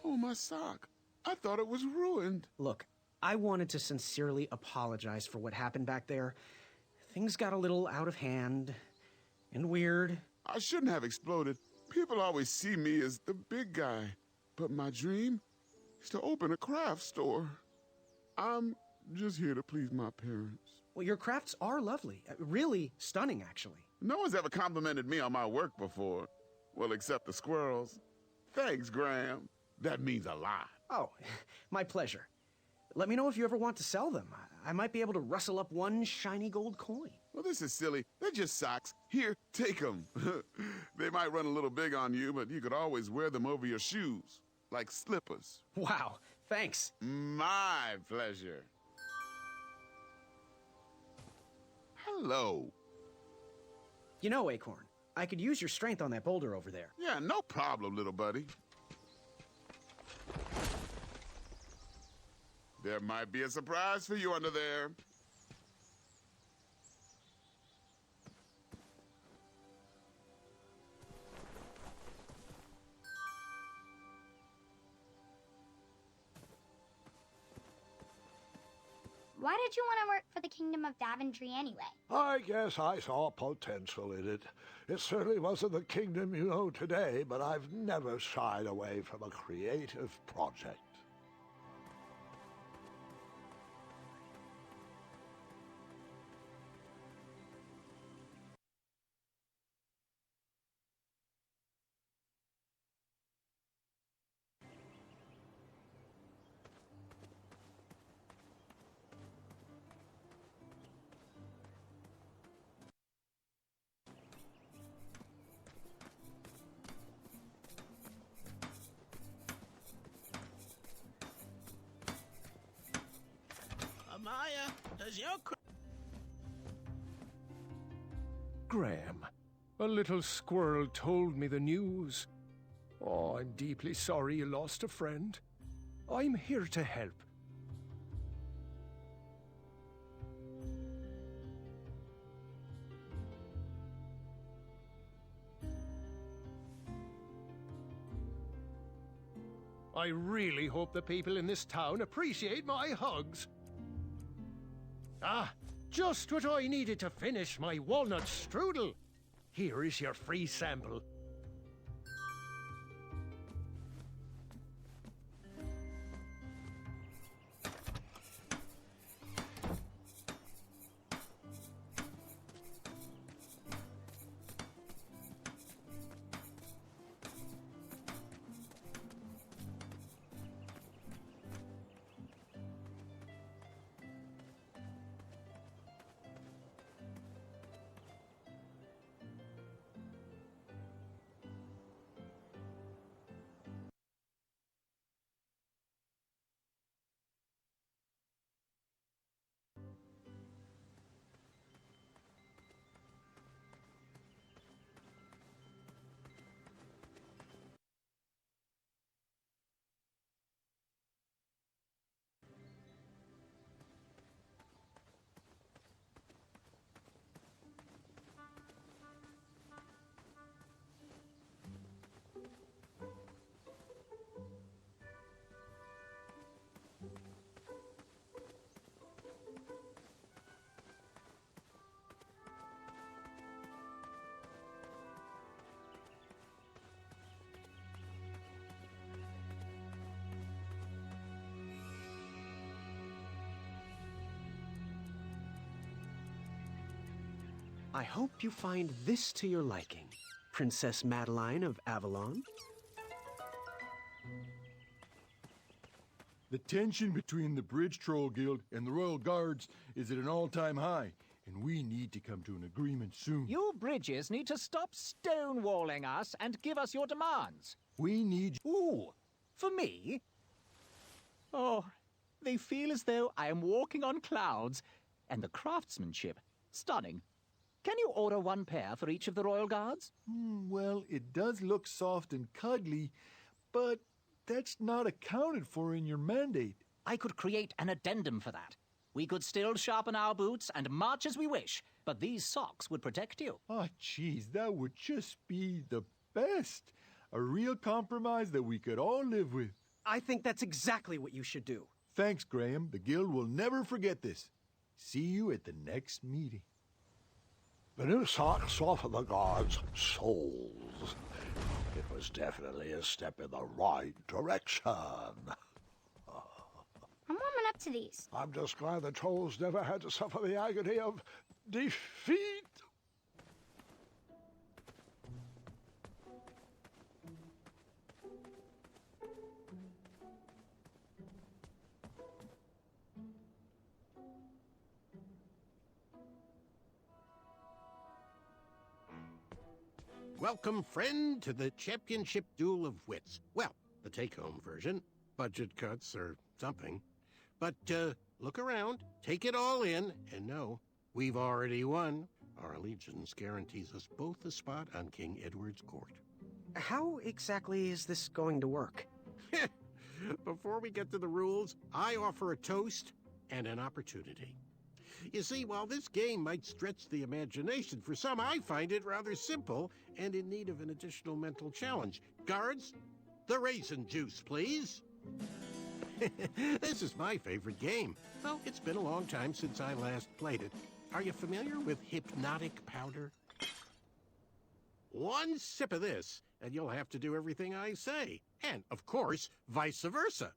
Oh, my sock. I thought it was ruined. Look, I wanted to sincerely apologize for what happened back there. Things got a little out of hand and weird. I shouldn't have exploded. People always see me as the big guy. But my dream is to open a craft store. I'm just here to please my parents. Well, your crafts are lovely. Really stunning, actually. No one's ever complimented me on my work before. Well, except the squirrels. Thanks, Graham. That means a lot. Oh, my pleasure. Let me know if you ever want to sell them. I might be able to rustle up one shiny gold coin. Well, this is silly. They're just socks. Here, take them. They might run a little big on you, but you could always wear them over your shoes, like slippers. Wow, thanks. My pleasure. Hello. You know, Acorn, I could use your strength on that boulder over there. Yeah, no problem, little buddy. There might be a surprise for you under there. Why did you want to work for the Kingdom of Daventry anyway? I guess I saw potential in it. It certainly wasn't the kingdom you know today, but I've never shied away from a creative project. Amaya, does your Graham, a little squirrel told me the news. Oh, I'm deeply sorry you lost a friend. I'm here to help. I really hope the people in this town appreciate my hugs. Ah, just what I needed to finish my walnut strudel. Here is your free sample. I hope you find this to your liking, Princess Madeline of Avalon. The tension between the Bridge Troll Guild and the Royal Guards is at an all-time high, and we need to come to an agreement soon. You bridges need to stop stonewalling us and give us your demands. We need... Ooh, for me? Oh, they feel as though I am walking on clouds, and the craftsmanship, stunning. Can you order one pair for each of the Royal Guards? Well, it does look soft and cuddly, but that's not accounted for in your mandate. I could create an addendum for that. We could still sharpen our boots and march as we wish, but these socks would protect you. Oh, jeez, that would just be the best. A real compromise that we could all live with. I think that's exactly what you should do. Thanks, Graham. The Guild will never forget this. See you at the next meeting. The new socks softened the guards' souls. It was definitely a step in the right direction. I'm warming up to these. I'm just glad the trolls never had to suffer the agony of defeat. Welcome, friend, to the Championship Duel of Wits. Well, the take-home version. Budget cuts or something. But, look around, take it all in, and know we've already won. Our allegiance guarantees us both a spot on King Edward's court. How exactly is this going to work? Before we get to the rules, I offer a toast and an opportunity. You see, while this game might stretch the imagination for some, I find it rather simple and in need of an additional mental challenge. Guards, the raisin juice, please. This is my favorite game. Well, it's been a long time since I last played it. Are you familiar with hypnotic powder? One sip of this, and you'll have to do everything I say. And, of course, vice versa.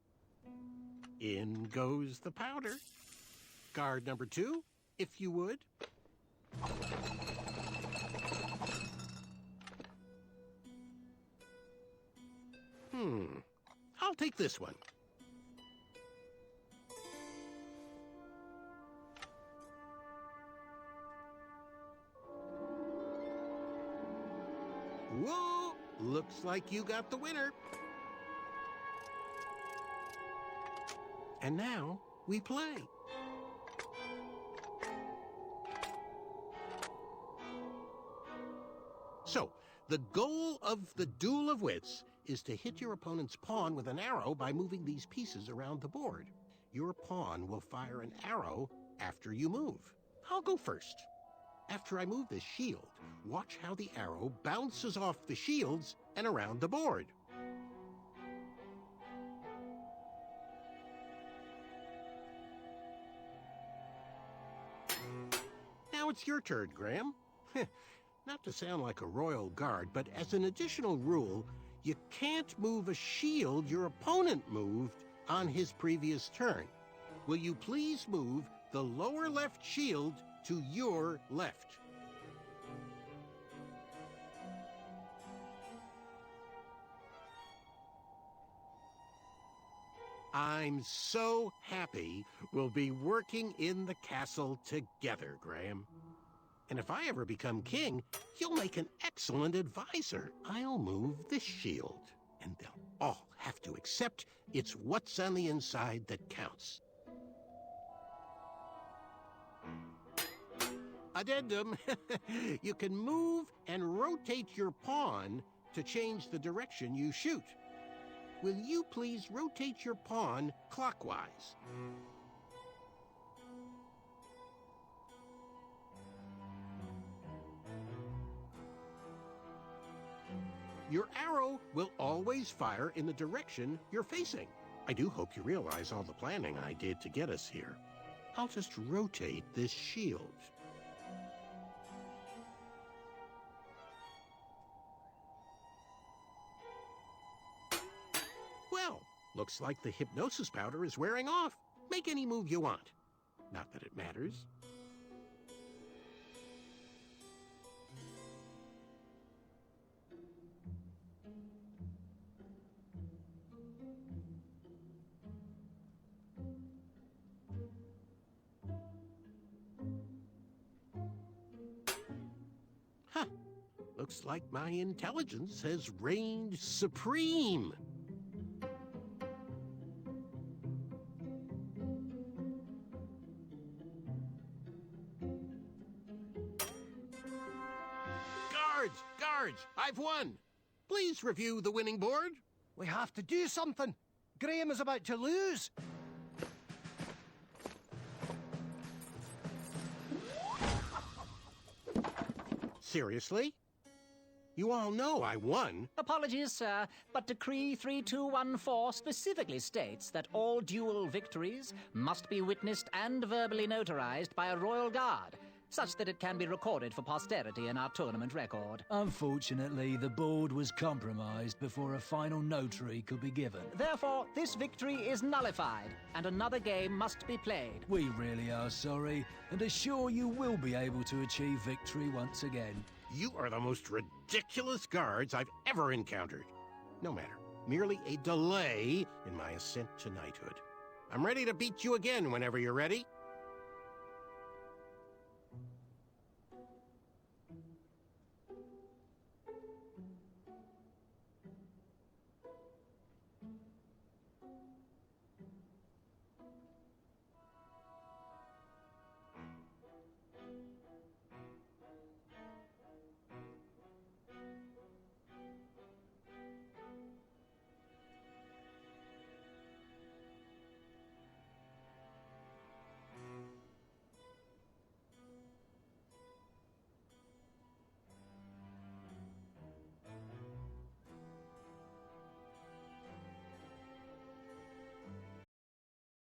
In goes the powder. Guard number 2, if you would. I'll take this one. Whoa! Looks like you got the winner. And now we play. So, the goal of the Duel of Wits is to hit your opponent's pawn with an arrow by moving these pieces around the board. Your pawn will fire an arrow after you move. I'll go first. After I move this shield, watch how the arrow bounces off the shields and around the board. it's your turn, Graham. Not to sound like a royal guard, but as an additional rule, you can't move a shield your opponent moved on his previous turn. Will you please move the lower left shield to your left? I'm so happy we'll be working in the castle together, Graham. And if I ever become king, you'll make an excellent advisor. I'll move this shield, and they'll all have to accept it's what's on the inside that counts. Addendum. You can move and rotate your pawn to change the direction you shoot. Will you please rotate your pawn clockwise? Your arrow will always fire in the direction you're facing. I do hope you realize all the planning I did to get us here. I'll just rotate this shield. Well, looks like the hypnosis powder is wearing off. Make any move you want. Not that it matters. Looks like my intelligence has reigned supreme. Guards, I've won. Please review the winning board. We have to do something. Graham is about to lose. Seriously? You all know I won. Apologies, sir, but Decree 3214 specifically states that all duel victories must be witnessed and verbally notarized by a royal guard, such that it can be recorded for posterity in our tournament record. Unfortunately, the board was compromised before a final notary could be given. Therefore, this victory is nullified, and another game must be played. We really are sorry, and assure you will be able to achieve victory once again. You are the most ridiculous guards I've ever encountered. No matter, merely a delay in my ascent to knighthood. I'm ready to beat you again whenever you're ready.